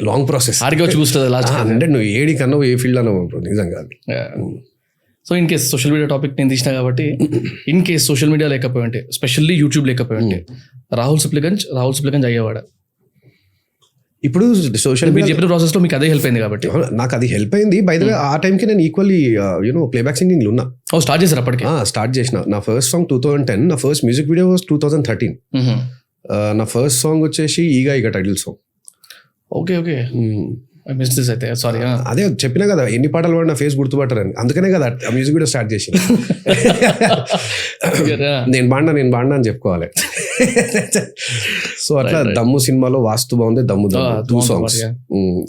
Long process. అంటే నువ్వు ఏడి కన్నా ఏ ఫీల్డ్ అన్నా నిజంగా. So in case social media topic నేను తీసినా కాబట్టి, ఇన్ కేస్ సోషల్ మీడియా లేకపోయి ఉంటే, స్పెషల్లీ యూట్యూబ్ లేకపోయి ఉంటే, రాహుల్ సిప్లిగంజ్ అయ్యేవాడా? ఇప్పుడు సోషల్ మీరు చెప్పిన ప్రాసెస్ లో మీకు అదే హెల్ప్ అయింది కాబట్టి. నాకు అది హెల్ప్ అయింది. బై ద వే ఆ టైంకి నేను ఈక్వల్లీ ప్లేబ్యాక్ సింగింగ్ ఉన్నా. స్టార్ట్ చేశారు అప్పటికి? స్టార్ట్ చేసిన. నా ఫస్ట్ సాంగ్ 2010, నా ఫస్ట్ మ్యూజిక్ వీడియో వాజ్ 2013. నా ఫస్ట్ సాంగ్ వచ్చేసి ఈగ టైటిల్ సాంగ్. ఓకే. అయితే సారీ. అదే చెప్పినా కదా, ఎన్ని పాటలు పాడినా ఫేస్ గుర్తుపట్టారని. అందుకనే కదా ఆ మ్యూజిక్ వీడియో స్టార్ట్ చేసి నేను బాడినా అని చెప్పుకోవాలి. సో అట్లా దమ్ము సినిమాలో వాస్తు బాగుంది, దమ్ము 2 సాంగ్స్.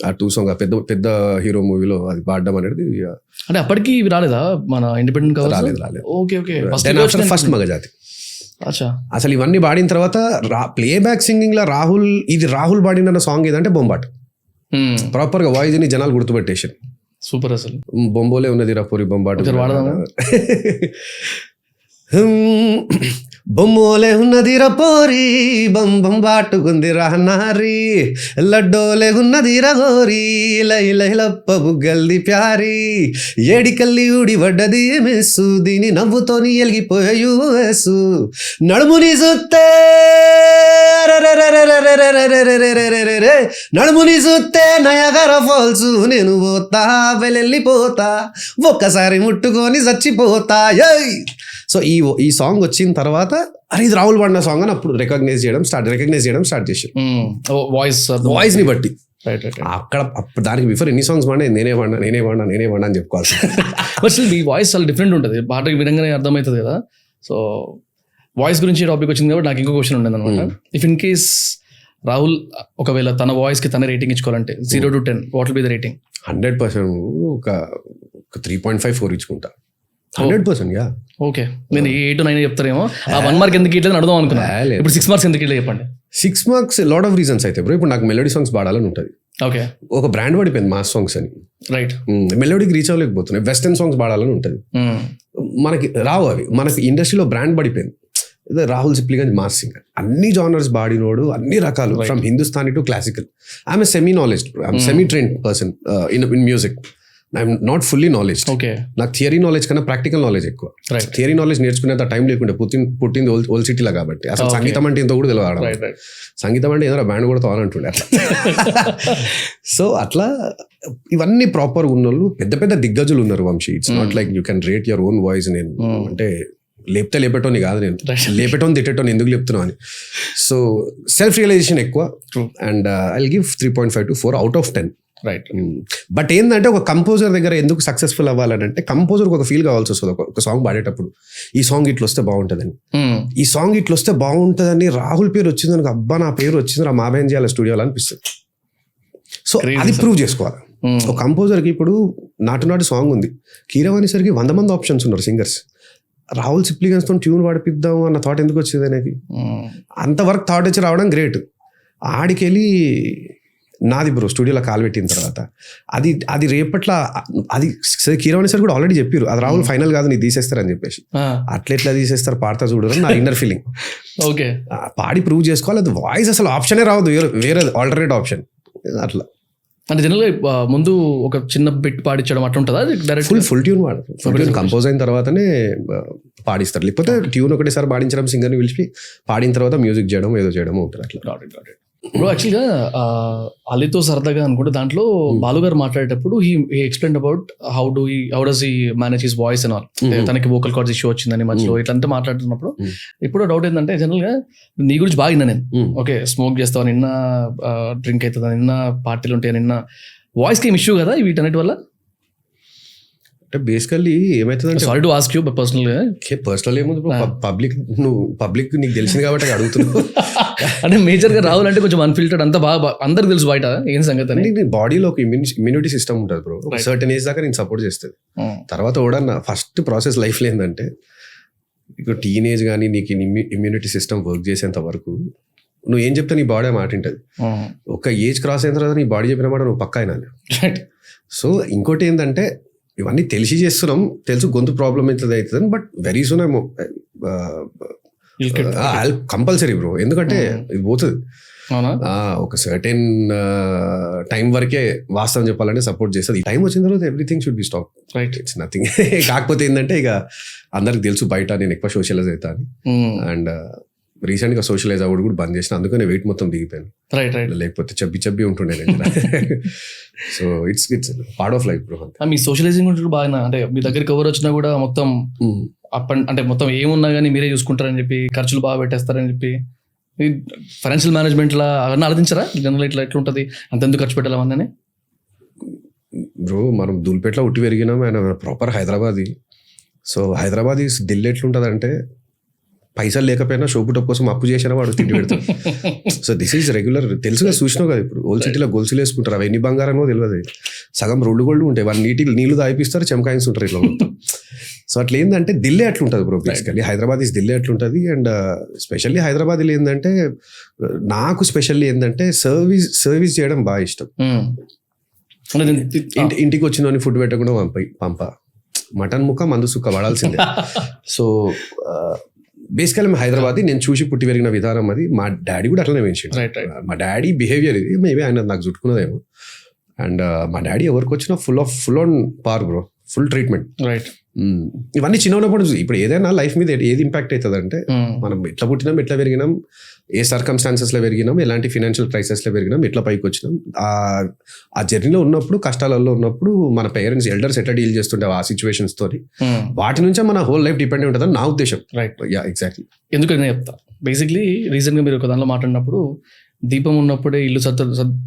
ఆ 2 సాంగ్ పెద్ద హీరో మూవీలో అది పాడడం అనేది. అంటే అప్పటికి రాలేదా మన ఇండిపెండెంట్? రాలేదు. ఓకే. ఫస్ట్ మగజాతి. అసలు ఇవన్నీ పాడిన తర్వాత ప్లేబ్యాక్ సింగింగ్ లో రాహుల్ పాడిన సాంగ్ ఏదంటే బొంబాట్. ప్రాపర్ గా వాయిస్ ని జనాలు గుర్తుపెట్టేసారు. సూపర్. అసలు బొంబోలే ఉన్నది రాపూరి బొంబాట్. బొమ్మోలే ఉన్నది రపోరి బొంబాటుకుంది రానారి, లడ్డోలే ఉన్నది రగోరి లైలప్ప బుగ్గల్ది ప్యారి, ఏడికల్లి ఊడి వడ్డది మెస్సు, దీని నవ్వుతోని ఎలిగిపోయే యూఎస్, నడుముని చూస్తే నయగర ఫాల్స్, నేను పోతా వెళ్ళిపోతా, ఒక్కసారి ముట్టుకొని చచ్చిపోతా. సో ఈ సాంగ్ వచ్చిన తర్వాత అరే ఇది రాహుల్ పాడిన సాంగ్ అని అప్పుడు రికగ్నైజ్ చేయడం స్టార్ట్ చేశారు వాయిస్ ని బట్టి. అక్కడ దానికి బిఫోర్ ఎన్ని సాంగ్స్ పాడినా నేనే పాడినా అని చెప్పుకోవాలి. బట్ స్టిల్ మీ వాయిస్ చాలా డిఫరెంట్ ఉంటుంది, పాట విధంగానే అర్థమవుతుంది కదా. సో వాయిస్ గురించి టాపిక్ వచ్చింది కాబట్టి నాకు ఇంకో క్వశ్చన్ ఉండేది అనమాట. ఇఫ్ ఇన్ కేస్ రాహుల్ ఒకవేళ తన వాయిస్ కి తన రేటింగ్ ఇచ్చుకోవాలంటే 0 to 10 what will be the rating? 100% ఒక 3.5 4 ఇచ్చుకుంటా. 100%. Yeah, okay. నేను 8 to 9 చెప్తారేమో. ఆ 1 మార్క్ ఎందుకు ఇట్లేదు అర్థం అనుకున్నా. ఇప్పుడు 6 మార్క్స్ ఎందుకు ఇట్లా చెప్పండి. 6 మార్క్స్ లాట్ ఆఫ్ రీజన్స్ అయితే బ్రో. ఇప్పుడు నాకు మెలోడీ సాంగ్స్ పాడాలని ఉంటుంది. ఓకే, ఒక బ్రాండ్ పడిపోయింది మాస్ సాంగ్స్ అని, రైట్. మెలోడీకి రీచ్ అవ్వలేకపోతున్నాయి. వెస్టర్న్ సాంగ్స్ పాడాలని ఉంటుంది, మనకి రావు అవి. మనకి ఇండస్ట్రీలో బ్రాండ్ పడిపోయింది. రాహుల్ సిప్లిగంజ్ మాస్ సింగర్, అన్ని జానర్స్ బాడినోడు, అన్ని రకాలు, from Hindustani to classical. I'm semi knowledge, I'm semi trained person in music. I'm not fully knowledge. Okay, నాకు థియరీ నాలెడ్జ్ కన్నా ప్రాక్టికల్ నాలెడ్జ్ ఎక్కువ. Right. థియరీ నాలెడ్జ్ నేర్చుకునేంత టైం లేకుండా పుట్టింది ఓల్డ్ సిటీలో కాబట్టి అసలు సంగీతం అంటే ఎంతో కూడా తెలియదు. Right, right. సంగీతం అంటే ఏదో బ్యాండ్ కూడా తోవాలంటుండే అట్లా. సో అట్లా ఇవన్నీ ప్రాపర్ ఉన్నోళ్ళు పెద్ద పెద్ద దిగ్గజులు ఉన్నారు Vamshi. It's not like you can rate your own voice. నేను అంటే లేపితే లేపేటోని కాదు, నేను లేపేటోని తిట్టేటోని ఎందుకు లేపుతున్నావు అని. సో సెల్ఫ్ రియలైజేషన్ ఎక్కువ. And I give 3.5 to 4 out of 10. Right. But ఏంటంటే ఒక కంపోజర్ దగ్గర ఎందుకు సక్సెస్ఫుల్ అవ్వాలని అంటే కంపోజర్కి ఒక ఫీల్ కావాల్సి వస్తుంది. ఒక సాంగ్ పాడేటప్పుడు ఈ సాంగ్ ఇట్లా వస్తే బాగుంటుందని, ఈ సాంగ్ ఇట్లా వస్తే బాగుంటుందని. రాహుల్ పేరు వచ్చిందని, అబ్బా నా పేరు వచ్చింది, మా అబ్బాయి చేయాలి స్టూడియోలో అనిపిస్తుంది. సో అది ప్రూవ్ చేసుకోవాలి. ఒక కంపోజర్కి ఇప్పుడు నాటు సాంగ్ ఉంది, కీరవాణి సరికి 100 మంది ఆప్షన్స్ ఉన్నారు సింగర్స్. రాహుల్ సిప్లిగన్స్తో ట్యూన్ పాడిపిద్దాం అన్న థాట్ ఎందుకు వచ్చింది ఆయనకి? అంతవరకు థాట్ వచ్చి రావడం గ్రేట్. ఆడికెళ్ళి నాది బ్రో స్టూడియోలో కాలు పెట్టిన తర్వాత అది రేపట్ల అది కీరవాణి సార్ కూడా ఆల్రెడీ చెప్పారు, అది రాహుల్ ఫైనల్ కాదు, నీకు తీసేస్తారని చెప్పేసి. అట్లా తీసేస్తారు పాడతా చూడరు నా ఇన్నర్ ఫీలింగ్. ఓకే, పాడి ప్రూవ్ చేసుకోవాలి. అది వాయిస్ అసలు ఆప్షనే రావద్దు, వేరే ఆల్టర్నేట్ ఆప్షన్. అట్లా అంటే జనరల్గా ముందు ఒక చిన్న బిట్ పాడించడం అట్లా ఉంటుందా? డైరెక్ట్ ఫుల్ ట్యూన్ వాడు, ఫుల్ ట్యూన్ కంపోజ్ అయిన తర్వాతనే పాడిస్తారు. లేకపోతే ట్యూన్ ఒకటేసారి పాడించడం, సింగర్ని పిలిచి పాడిన తర్వాత మ్యూజిక్ చేయడం ఏదో చేయడం ఉంటుంది అట్లా. ఇప్పుడు యాక్చువల్గా అలీతో సరదాగా అనుకుంటే దాంట్లో బాలుగారు మాట్లాడేటప్పుడు he explain about how does he manage his voice and all. తనకి వోకల్ కార్డ్స్ ఇష్యూ వచ్చిందని మధ్యలో ఇట్లంతా మాట్లాడుతున్నప్పుడు ఇప్పుడు డౌట్ ఏంటంటే జనరల్గా నీ గురించి బాగా విన్నా నేను. ఓకే, స్మోక్ చేస్తావు నిన్న, డ్రింక్ అవుతుందా నిన్న, పార్టీలు ఉంటాయి నిన్న, వాయిస్కి ఏం ఇష్యూ కదా వీటన్నిటి వల్ల? అంటే బేసికల్లీ ఏమవుతుందంటే, sorry to ask you but పర్సనల్గా, పర్సనల్ ఏముంది పబ్లిక్ నీకు తెలిసింది కాబట్టి అడుగుతున్నావు. అంటే మేజర్గా రాహుల్ అంటే కొంచెం అన్ఫిల్టర్డ్, అంతా బాగా అందరికి తెలుసు బయట ఏం సంగతి అని. నీ బాడీలో ఒక ఇమ్యూనిటీ సిస్టమ్ ఉంటుంది బ్రో. సర్టన్ ఏజ్ దాకా నేను సపోర్ట్ చేస్తుంది. తర్వాత కూడా నా ఫస్ట్ ప్రాసెస్ లైఫ్లో ఏంటంటే, ఇప్పుడు టీనేజ్ కానీ నీకు ఇమ్యూనిటీ సిస్టమ్ వర్క్ చేసేంత వరకు నువ్వు ఏం చెప్తే నీ బాడీ ఆ మాట ఉంటుంది. ఒక ఏజ్ క్రాస్ అయిన తర్వాత నీ బాడీ చెప్పిన మాట నువ్వు పక్కా అయినా. సో ఇంకోటి ఏంటంటే, ఇవన్నీ తెలిసి చేస్తున్నాం, తెలుసు గొంతు ప్రాబ్లం అవుతుంది అవుతుంది, బట్ వెరీ సూన్ ఏమో కంపల్సరీ బ్రో. ఎందుకంటే ఇది పోతుంది. ఒక సర్టెన్ టైం వరకే వాస్తవం చెప్పాలంటే సపోర్ట్ చేస్తుంది. టైం వచ్చిన తర్వాత everything should be stop. Right, it's nothing. కాకపోతే ఏంటంటే ఇక అందరికి తెలుసు బయట నేను ఎక్కువ సోషలైజ్ అవుతా అని. అండ్ రీసెంట్గా సోషలైజ్ అవ్వడం కూడా బంద్ చేసిన, అందుకనే వెయిట్ మొత్తం దిగిపోయాను. Right, right. లేకపోతే చబ్బి ఉంటుండే. So it's part of life bro. మీ సోషలైజింగ్ ఉంటుంది బాగా. అంటే మీ దగ్గరికి ఎవరు వచ్చినా కూడా మొత్తం అంటే మొత్తం ఏమున్నా కానీ మీరే చూసుకుంటారని చెప్పి, ఖర్చులు బాగా పెట్టేస్తారని చెప్పి, ఫైనాన్షియల్ మేనేజ్మెంట్లో అవన్నీ ఆలోచించారా? జనరల్ ఇట్లా ఎట్లుంటుంది, అంతెందుకు ఖర్చు పెట్టాలని? బ్రో మనం దూల్పేటలో ఉట్టి పెరిగినాం, ఆయన ప్రాపర్ హైదరాబాదీ. సో హైదరాబాద్ ఢిల్లీ ఎట్లుంటుంది అంటే, పైసలు లేకపోయినా షోపుటప్ కోసం అప్పు చేసినా వాడు తిండి పెడతాడు. So this is regular. తెలుసుగా చూసినావు కదా, ఇప్పుడు ఓల్డ్ సిటీలో గొలుసులు వేసుకుంటారు, అవి ఎన్ని బంగారమో తెలియదు. సగం రోడ్డు గోల్డ్ ఉంటాయి, వాళ్ళు నీళ్ళు తాగిపిస్తారు, చెమకాయిన్స్ ఉంటారు ఇట్లా. సో అట్లా ఏంటంటే ఢిల్లీ అట్లుంటుంది బ్రో. బేసికలీ హైదరాబాద్ ఢిల్లీ అట్లుంటుంది. అండ్ స్పెషల్లీ హైదరాబాద్లో ఏంటంటే, నాకు స్పెషల్లీ ఏంటంటే సర్వీస్ చేయడం బాగా ఇష్టం. ఇంటికి వచ్చిన ఫుడ్ పెట్టకుండా పంప మటన్ ముక్క మందు సుక్క పడాల్సిందే. సో బేసికల్లీ హైదరాబాద్ నేను చూసి పుట్టి పెరిగిన విధానం అది. మా డాడీ కూడా అట్లనే పెంచాడు. మా డాడీ బిహేవియర్ ఇది మేబీ ఆయన నాకు చుట్టుకున్నదేమో. అండ్ మా డాడీ ఎవరికి వచ్చినా full on par bro, full treatment. Right. ఇవన్నీ చిన్న ఉన్నప్పుడు ఇప్పుడు ఏదైనా లైఫ్ మీద ఏది ఇంపాక్ట్ అవుతుంది అంటే, మనం ఎట్లా పుట్టినాం, ఎట్లా పెరిగినాం, ఏ సర్కమ్స్టాన్సెస్లో పెరిగినాం, ఎలాంటి ఫినాన్షియల్ క్రైసిస్లో పెరిగినాం, ఎట్లా పైకి వచ్చినాం, ఆ జర్నీలో ఉన్నప్పుడు, కష్టాలలో ఉన్నప్పుడు మన పేరెంట్స్ ఎల్డర్స్ ఎట్లా డీల్ చేస్తుంటే ఆ సిచ్యువేషన్స్ తోని, వాటి నుంచే మన హోల్ లైఫ్ డిపెండ్ ఉంటుందని నా ఉద్దేశం. Right, yeah exactly. ఎందుకని చెప్తా, బేసిక్లీ రీజన్గా మీరు ఒక దానిలో మాట్లాడినప్పుడు దీపం ఉన్నప్పుడే ఇల్లు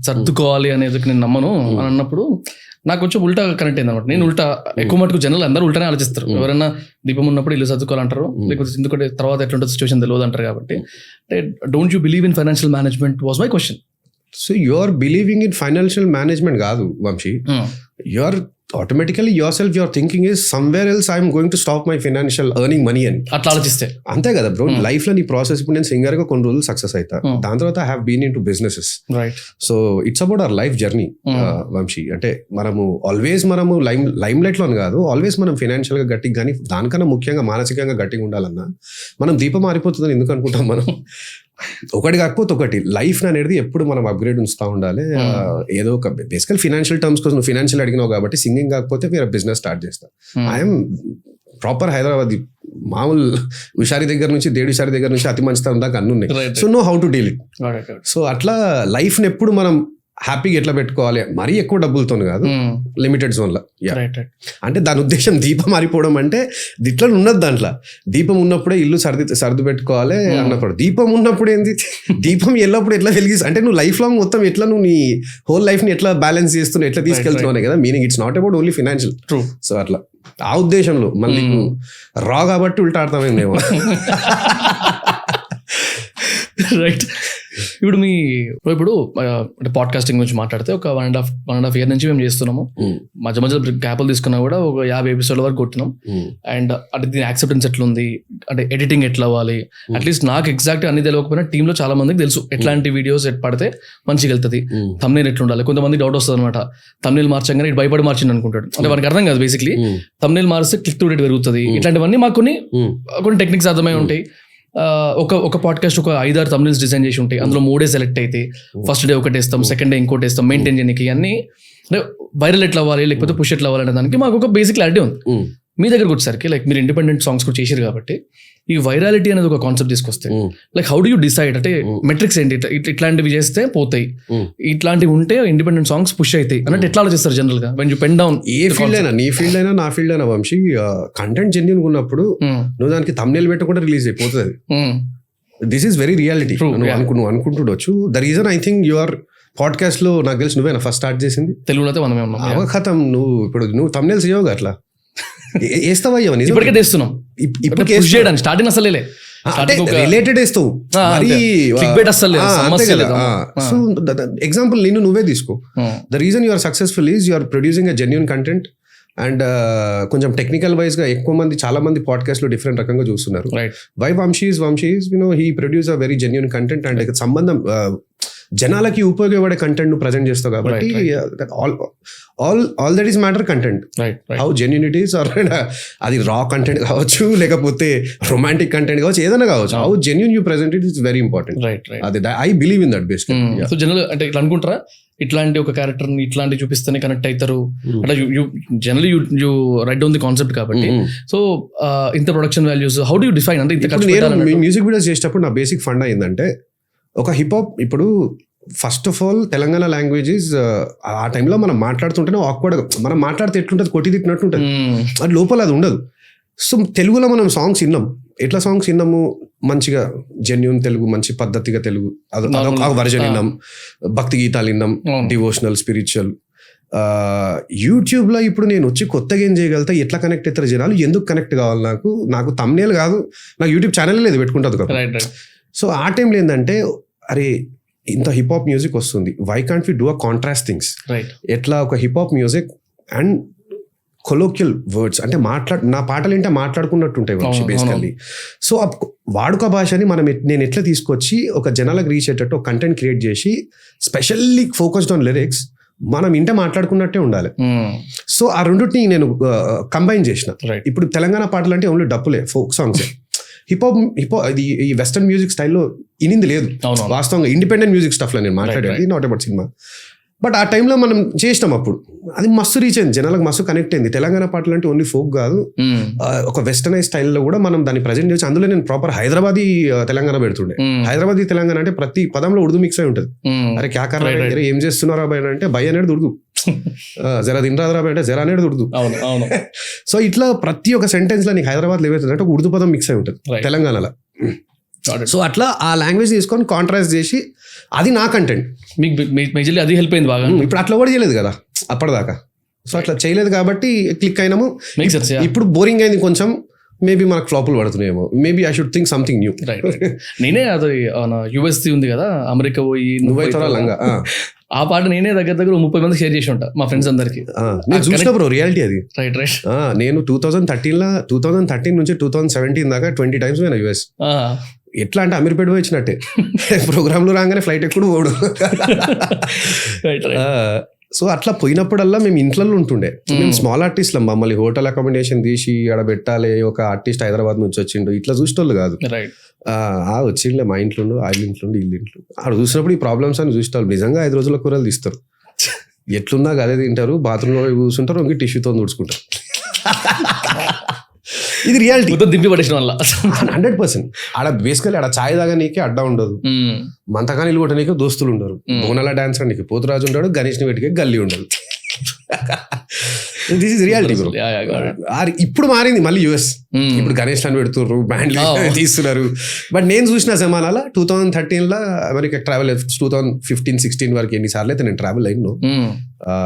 సర్దుకోవాలి అనేది నేను నమ్మను అని అన్నప్పుడు, నాకు కొంచెం ఉల్టా కనెక్ట్ అయింది అనమాట. నేను ఉల్టా ఎక్కువ మటుకు జనాలు అందరూ ఉల్టానే ఆలోచిస్తారు. ఎవరైనా దీపం ఉన్నప్పుడు ఇల్లు చదువుకోవాలంటారు, లేకపోతే ఎందుకంటే తర్వాత ఎట్లుంటుంది సిచ్యువేషన్ తెలియదు అంటారు. కాబట్టి don't you believe in financial management was my question. So you are believing in financial management కాదు Vamsi, you are automatically yourself your thinking is somewhere else I'm going to stop my financial earning money అని అట్లా ఆలోచిస్తే అంతే కదా బ్రో. లైఫ్ లో నీ ప్రాసెస్ ఇప్పుడు నేను సింగర్ గా కొన్ని రోజులు సక్సెస్ అవుతా, దాని తర్వాత I have been in two businesses. Right. So it's about our life journey Vamshi. అంటే మనము ఆల్వేస్ మనము లైమ్ లైట్ లో కాదు, ఆల్వేస్ మనం ఫైనాన్షియల్ గా గట్టిగా, కానీ దానికన్నా ముఖ్యంగా మానసికంగా గట్టిగా ఉండాలన్నా మనం దీపం మారిపోతుందని ఎందుకు అనుకుంటాం మనం? ఒకటి కాకపోతే ఒకటి లైఫ్ అనేది ఎప్పుడు మనం అప్గ్రేడ్ ఉంచుతా ఉండాలి. ఏదో ఒక బేసికల్ ఫైనాన్షియల్ టర్మ్స్ కోసం నువ్వు ఫైనాన్షియల్ అడిగినావు కాబట్టి సింగింగ్ కాకపోతే మీరు బిజినెస్ స్టార్ట్ చేస్తా. ఐఎమ్ ప్రాపర్ హైదరాబాద్ మామూలు హుషారి దగ్గర నుంచి దేడుషారి దగ్గర నుంచి అతి మంచితనం దాకా అన్ని ఉన్నాయి. So know how to deal it. So అట్లా లైఫ్ని ఎప్పుడు మనం హ్యాపీగా ఎట్లా పెట్టుకోవాలి, మరీ ఎక్కువ డబ్బులతో కాదు, లిమిటెడ్ జోన్లో. అంటే దాని ఉద్దేశం దీపం మారిపోవడం అంటే ఇట్లా ఉన్నది. దాంట్లో దీపం ఉన్నప్పుడే ఇల్లు సర్ది పెట్టుకోవాలి అన్నప్పుడు, దీపం ఉన్నప్పుడు ఏంది, దీపం ఎల్లప్పుడు ఎట్లా వెలిగిస్తా అంటే నువ్వు లైఫ్ లాంగ్ మొత్తం ఎట్లా నువ్వు నీ హోల్ లైఫ్ ని ఎట్లా బ్యాలెన్స్ చేస్తున్నావు, ఎట్లా తీసుకెళ్తున్నావు కదా meaning. It's not about only financial. So అట్లా ఆ ఉద్దేశంలో మళ్ళీ రా కాబట్టి ఉల్టా అర్థమైందేమో. రైట్. ఇప్పుడు అంటే పాడ్కాస్టింగ్ గురించి మాట్లాడితే ఒక 1.5 year నుంచి మేము చేస్తున్నాము. మధ్య మధ్య గ్యాప్లు తీసుకున్నా కూడా ఒక 50 episodes వరకు కొట్టినాం. అండ్ అంటే దీని యాక్సెప్టెన్స్ ఎట్లా ఉంది, అంటే ఎడిటింగ్ ఎట్లా అవ్వాలి, అట్లీస్ట్ నాకు ఎగ్జాక్ట్ అన్ని తెలియకపోయినా టీంలో చాలా మందికి తెలుసు ఎట్లాంటి వీడియోస్ పడితే మంచిగా వెళ్తుంది, thumbnail ఎట్లా ఉండాలి. కొంతమంది డౌట్ వస్తుంది అనమాట, thumbnail మార్చంగానే ఇటు భయపడి మార్చింది అనుకుంటాడు. అంటే వానికి అర్థం కాదు బేసిక్లీ thumbnail మారిస్తే క్లిక్ టు రేట్ పెరుగుతుంది. ఇట్లాంటివన్నీ మాకు కొన్ని టెక్నిక్స్ అర్థమై ఉంటాయి. ఒక పాడ్కాస్ట్ ఒక 5-6 thumbnails డిజైన్ చేసి ఉంటాయి, అందులో 3 సెలెక్ట్ అయితే ఫస్ట్ డే ఒకటి వేస్తాం, సెకండ్ డే ఇంకోటి వేస్తాం, మెయింటైన్ చేయడానికి. అన్ని అంటే వైరల్ ఎట్లా అవ్వాలి లేకపోతే పుష్ ఎట్లా అవ్వాలి అనే దానికి మాకు ఒక బేసిక్ క్లారిటీ ఉంది. మీ దగ్గరకు వచ్చేసరికి లైక్ మీరు ఇండిపెండెంట్ సాంగ్స్ కూడా చేశారు కాబట్టి ఈ వైరాలిటీ అనేది ఒక కాన్సెప్ట్ తీసుకొస్తే like how do you decide, అంటే మెట్రిక్స్ ఏంటి, ఇట్లాంటివి చేస్తే పోతాయి, ఇట్లాంటివి ఉంటే ఇండిపెండెంట్ సాంగ్స్ పుష్ అవుతాయి అన్నట్టు ఎట్లా ఆలోచిస్తారు జనరల్ గా when you pen down? A field అయినా, నీ ఫీల్డ్ అయినా నా ఫీల్డ్ అయినా వంశీ, కంటెంట్ జెన్యూన్ ఉన్నప్పుడు నువ్వు దానికి thumbnail పెట్టకుండా రిలీజ్ అయిపోతుంది. This is very reality. నువ్వు అనుకుంటుండొచ్చు. The reason I think your podcast లో నాకు తెలిసి నువ్వేనా ఫస్ట్ స్టార్ట్ చేసింది తెలుగులో అయితే మనమే ఉన్నాం. అవకథం నువ్వు thumbnails చేయవు అట్లా వేస్తావయ్యా, ఇప్పటికే తెస్తున్నాం. ఇప్పుడు స్టార్టింగ్ అసలే రిలేటెడ్ వేస్తావు. సో ఎగ్జాంపుల్ నేను నువ్వే తీసుకో. The reason you're successful is you're producing a genuine content and కొంచెం టెక్నికల్ వైజ్ గా ఎక్కువ మంది చాలా మంది పాడ్కాస్ట్ లో డిఫరెంట్ రకంగా చూస్తున్నారు. Why Vamshi is he produce a very genuine content and సంబంధం జనాలకి ఉపయోగపడే కంటెంట్ ను ప్రజెంట్ చేస్తావు కాబట్టి all that is matter content. How genuine it is, అది రా కంటెంట్ కావచ్చు లేకపోతే రొమాంటిక్ కంటెంట్ కావచ్చు, ఏదైనా కావచ్చు, how genuine you present it is very important. అది I believe in that base. So general అంటే ఇట్లా అనుకుంటారా, ఇట్లాంటి ఒక క్యారెక్టర్ ఇట్లాంటి చూపిస్తేనే కనెక్ట్ అవుతారు అంటే generally you right down the concept కాబట్టి. సో ఇంత production values how do you define? అంటే నేను మ్యూజిక్ వీడియోస్ చేసేటప్పుడు నా బేసిక్ ఫండ్ అయిందంటే ఒక హిప్ హాప్. ఇప్పుడు first of all Telangana language is ఆ టైంలో మనం మాట్లాడుతుంటేనే ఆక్వర్డ్, మనం మాట్లాడితే ఎట్లుంటుంది కొట్టి తిట్టినట్టు ఉంటుంది, అది లోపల అది ఉండదు. సో తెలుగులో మనం సాంగ్స్ విన్నాం, ఎట్లా సాంగ్స్ విన్నాము, మంచిగా జెన్యూన్ తెలుగు, మంచి పద్ధతిగా తెలుగు, అదొక వర్జన్ విన్నాం, భక్తి గీతాలు విన్నాం, డివోషనల్ స్పిరిచువల్. యూట్యూబ్లో ఇప్పుడు నేను వచ్చి కొత్తగా ఏం చేయగలుగుతా, ఎట్లా కనెక్ట్ అవుతారు జనాలు, ఎందుకు కనెక్ట్ కావాలి, నాకు thumbnail కాదు, నాకు యూట్యూబ్ ఛానల్ లేదు పెట్టుకుంటుంది కదా. సో ఆ టైంలో ఏంటంటే అరే ఇంత హిప్ హాప్ మ్యూజిక్ వస్తుంది, why can't we do a contrast things. ఎట్లా ఒక hip hop music and colloquial words, అంటే నా పాటలు ఏంటంటే మాట్లాడుకున్నట్టుంటాయి బేసికల్లీ. సో వాడుక భాషని నేను ఎట్లా తీసుకొచ్చి ఒక జనాలకు రీచ్ అయ్యేటట్టు ఒక కంటెంట్ క్రియేట్ చేసి స్పెషల్లీ ఫోకస్డ్ ఆన్ లిరిక్స్, మనం ఇంట మాట్లాడుకున్నట్టే ఉండాలి. సో ఆ రెండింటిని నేను కంబైన్ చేసిన. ఇప్పుడు తెలంగాణ పాటలు అంటే ఓన్లీ డప్పులే, ఫోక్ సాంగ్సే. హిప్ హాప్ ఈ వెస్టర్న్ మ్యూజిక్ స్టైల్లో ఇనింది లేదు వాస్తవంగా. ఇండిపెండెంట్ మ్యూజిక్ స్టఫ్లో నేను మాట్లాడేది, నాట్ అబౌట్ సినిమా. బట్ ఆ టైంలో మనం చేసినాం, అప్పుడు అది మస్తు రీచ్ అయింది, జనాలకు మస్తు కనెక్ట్ అయింది. తెలంగాణ పాటలు అంటే ఓన్లీ ఫోక్ కాదు, ఒక వెస్టర్నైజ్ స్టైల్లో కూడా మనం దాన్ని ప్రజెంట్ చేసి, అందులో నేను ప్రాపర్ హైదరాబాదీ తెలంగాణ పెడుతుండే. హైదరాబాదీ తెలంగాణ అంటే ప్రతి పదంలో ఉర్దూ మిక్స్ అయి ఉంటుంది. అరే క్యా కర్రా, ఏం చేస్తున్నారా భయ అంటే భయ అనేది ఉర్దూ, జరా తినరాదరా భయ అంటే జరా అనేది ఉర్దూ. సో ఇట్లా ప్రతి ఒక్క సెంటెన్స్ లో నీకు హైదరాబాద్ ఏవైతుంది అంటే ఒక ఉర్దూ పదం మిక్స్ అయి ఉంటుంది తెలంగాణలో. సో అట్లా ఆ లాంగ్వేజ్ తీసుకొని కాంట్రాస్ట్ చేసి అది నా కంటెంట్. మీకు మేజర్లీ అది హెల్ప్ అయింది బాగా. ఇప్పుడు అట్లా కూడా చేయలేదు కదా అప్పటిదాకా. సో అట్లా చేయలేదు కాబట్టి క్లిక్ అయినాము. Makes sense, yeah. ఇప్పుడు బోరింగ్ అయింది కొంచెం, మేబీ మనకు ఫ్లాపులు పడుతున్నాయేమో, maybe I should think something new. Right నేనే అది యుఎస్ ఉంది కదా, అమెరికా పోయి నువ్వైతే లంగా ఆ పాట నేనే దగ్గర 30 మందికి షేర్ చేసి ఉంటా మా ఫ్రెండ్స్ అందరికి. నేను చూసిన బ్రో రియాలిటీ అది. రైట్ నేను 2013 నుంచి 2017 దాకా 20 times పోయినా యూఎస్. ఎట్లా అంటే అమీర్పేట పోయి వచ్చినట్టే, ప్రోగ్రాంలో రాగానే ఫ్లైట్ ఎక్కువ పోడు. రైట్ సో అట్లా పోయినప్పుడల్లా మేము ఇంట్లో ఉంటుండే. మేము స్మాల్ ఆర్టిస్ట్లం, మమ్మల్ని హోటల్ అకామిడేషన్ తీసి ఆడ పెట్టాలి, ఒక ఆర్టిస్ట్ హైదరాబాద్ నుంచి వచ్చిండు, ఇట్లా చూసేటోళ్ళు కాదు. రైట్ వచ్చిండే మా ఇంట్లో, వాళ్ళ ఇంట్లో, వీళ్ళ ఇంట్లో. ఆడ చూసినప్పుడు ఈ ప్రాబ్లమ్స్ అని చూసేటోళ్ళు. నిజంగా 5 రోజుల కూరలు తీస్తారు, ఎట్లున్నా అదే తింటారు, బాత్రూంలో కూర్చుంటారు, ఇంక టిష్యూతో తుడుచుకుంటారు. ఇది రియాలిటీ. మొత్తం దింపి పడేసిన వల్ల 100%. ఆడ బేసికలీ ఆడ ఛాయ్ తాగా నీకే అడ్డా ఉండదు, మంతకానీలు కొట్ట నీకే దోస్తులు ఉండరు, బోనాల డాన్స్ నీకు పోతురాజు ఉంటాడు, గణేష్ ని పెట్టుకే గల్లీ ఉండదు. This is reality bro. ఇప్పుడు మారింది మళ్ళీ యూఎస్. ఇప్పుడు గణేష్ అని పెడుతున్నారు, బ్యాండ్లు తీస్తున్నారు. బట్ నేను చూసిన జమానాల 2013 అమెరికా ట్రావెల్, 2015-16 వరకు ఎన్నిసార్లు అయితే నేను ట్రావెల్ అయినా,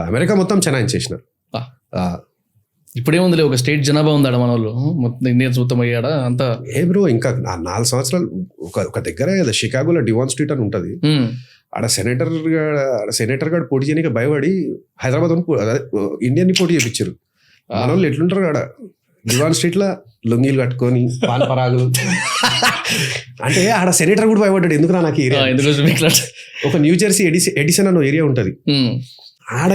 అమెరికా మొత్తం చెన్నై చేసిన. ఇప్పుడేముందిలే, ఒక స్టేట్ జనాభా ఉందాడ మన వాళ్ళు, మొత్తం ఇండియన్స్ మొత్తం అయ్యాడా అంతా. ఏ బ్రో, ఇంకా 4 సంవత్సరాలు ఒక దగ్గర కదా షికాగోలో డివాన్ స్ట్రీట్ అని ఉంటది, ఆడ సెనేటర్ గారు పోటీ చేయడానికి భయపడి హైదరాబాద్ ఇండియన్ ని పోటీ చేయించారు. మన వాళ్ళు ఎట్లుంటారు ఆడ డివాన్ స్ట్రీట్ లో లొంగీలు కట్టుకొని పాన్ పరాగులు. అంటే ఆడ సెనేటర్ కూడా భయపడ్డాడు, ఎందుకు నాకు ఏరియా. ఒక న్యూ జెర్సీ ఎడిసన్ అన్న ఏరియా ఉంటది. ఆడ